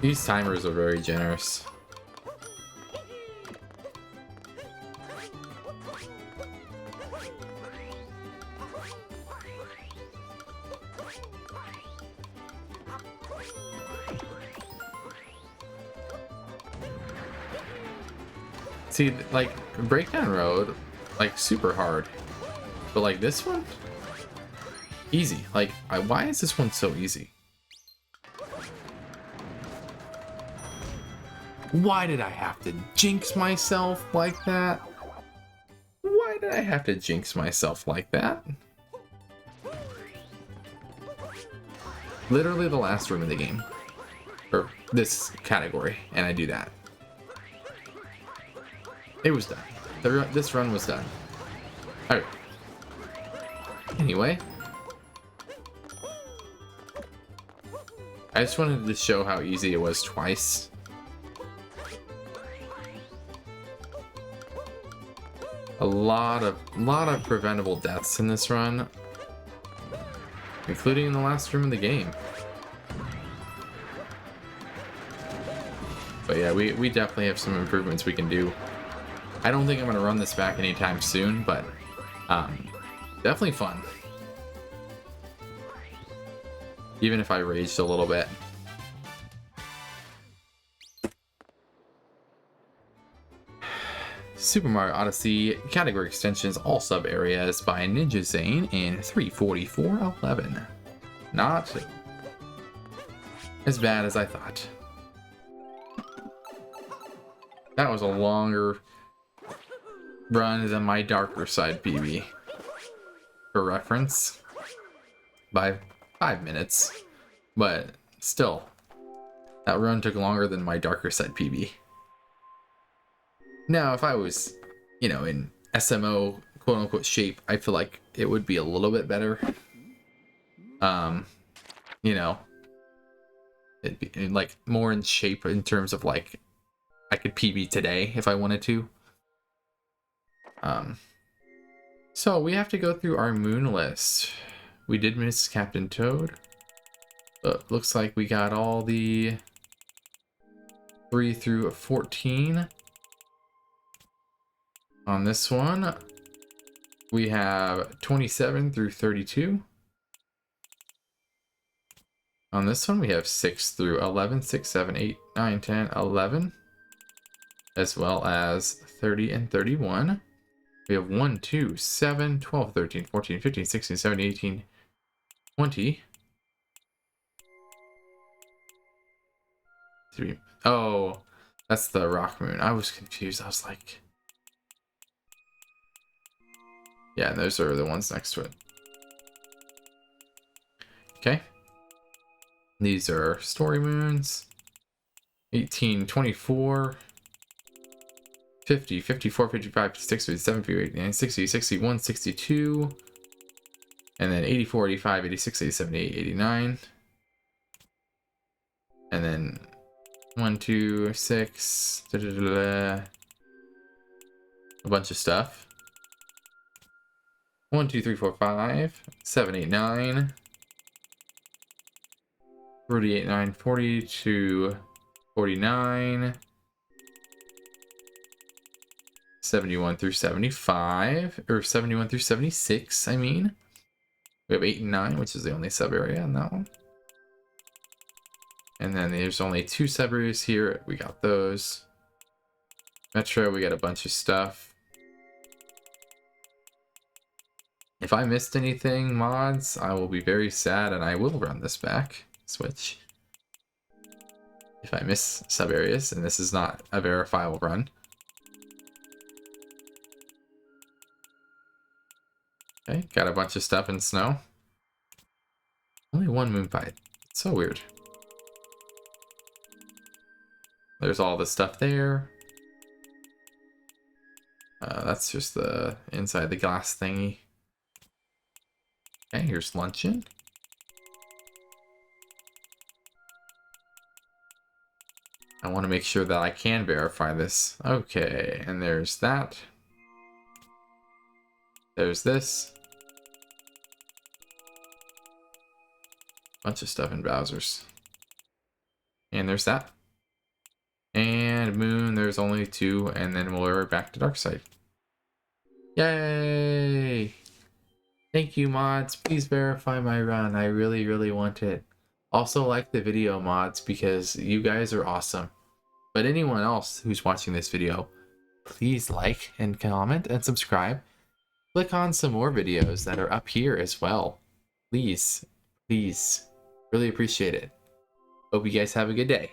These timers are very generous. See, like, Breakdown Road, like, super hard. But, like, this one? Easy. Like, why is this one so easy? Why did I have to jinx myself like that? Why did I have to jinx myself like that? Literally the last room of the game. Or this category, and I do that. It was done. This run was done. Alright. Anyway. I just wanted to show how easy it was twice. A lot of preventable deaths in this run, including in the last room of the game. But yeah, we definitely have some improvements we can do. I don't think I'm going to run this back anytime soon, but definitely fun. Even if I raged a little bit. Super Mario Odyssey category extensions, all sub areas by Ninja Zane in 3:44:11. Not as bad as I thought. That was a longer run than my darker side PB. For reference, by 5 minutes, but still, that run took longer than my darker side PB. Now, if I was, you know, in SMO quote-unquote shape, I feel like it would be a little bit better. You know, it'd be like more in shape in terms of like I could PB today if I wanted to. So we have to go through our moon list. We did miss Captain Toad, but looks like we got all the 3 through 14. On this one, we have 27 through 32. On this one, we have 6 through 11, 6, 7, 8, 9, 10, 11, as well as 30 and 31. We have 1, 2, 7, 12, 13, 14, 15, 16, 17, 18, 20. 3. Oh, that's the rock moon. I was confused. I was like... Yeah, those are the ones next to it. Okay. These are story moons. 18, 24, 50, 54, 55, 56, 57, 58, 59, 60, 61, 62. And then 84, 85, 86, 87, 88, 89. And then 1, 2, 6. Da, da, da, da, a bunch of stuff. 1, 2, 3, 4, 5, 7, 8, 9. 38, 9, 40 to 49. 71 through 75. Or 71 through 76, I mean. We have 8 and 9, which is the only sub area in that one. And then there's only 2 sub areas here. We got those. Metro, we got a bunch of stuff. If I missed anything, mods, I will be very sad, and I will run this back. Switch. If I miss sub areas, and this is not a verifiable run. Okay, got a bunch of stuff in snow. Only 1 moon fight. It's so weird. There's all the stuff there. That's just the inside the glass thingy. Okay, here's luncheon. I want to make sure that I can verify this. Okay, and there's that. There's this. Bunch of stuff in Bowser's. And there's that. And moon, there's only 2, and then we're back to dark side. Yay! Thank you, mods. Please verify my run. I really, really want it. Also, like the video, mods, because you guys are awesome. But anyone else who's watching this video, please like and comment and subscribe. Click on some more videos that are up here as well. Please, please. Really appreciate it. Hope you guys have a good day.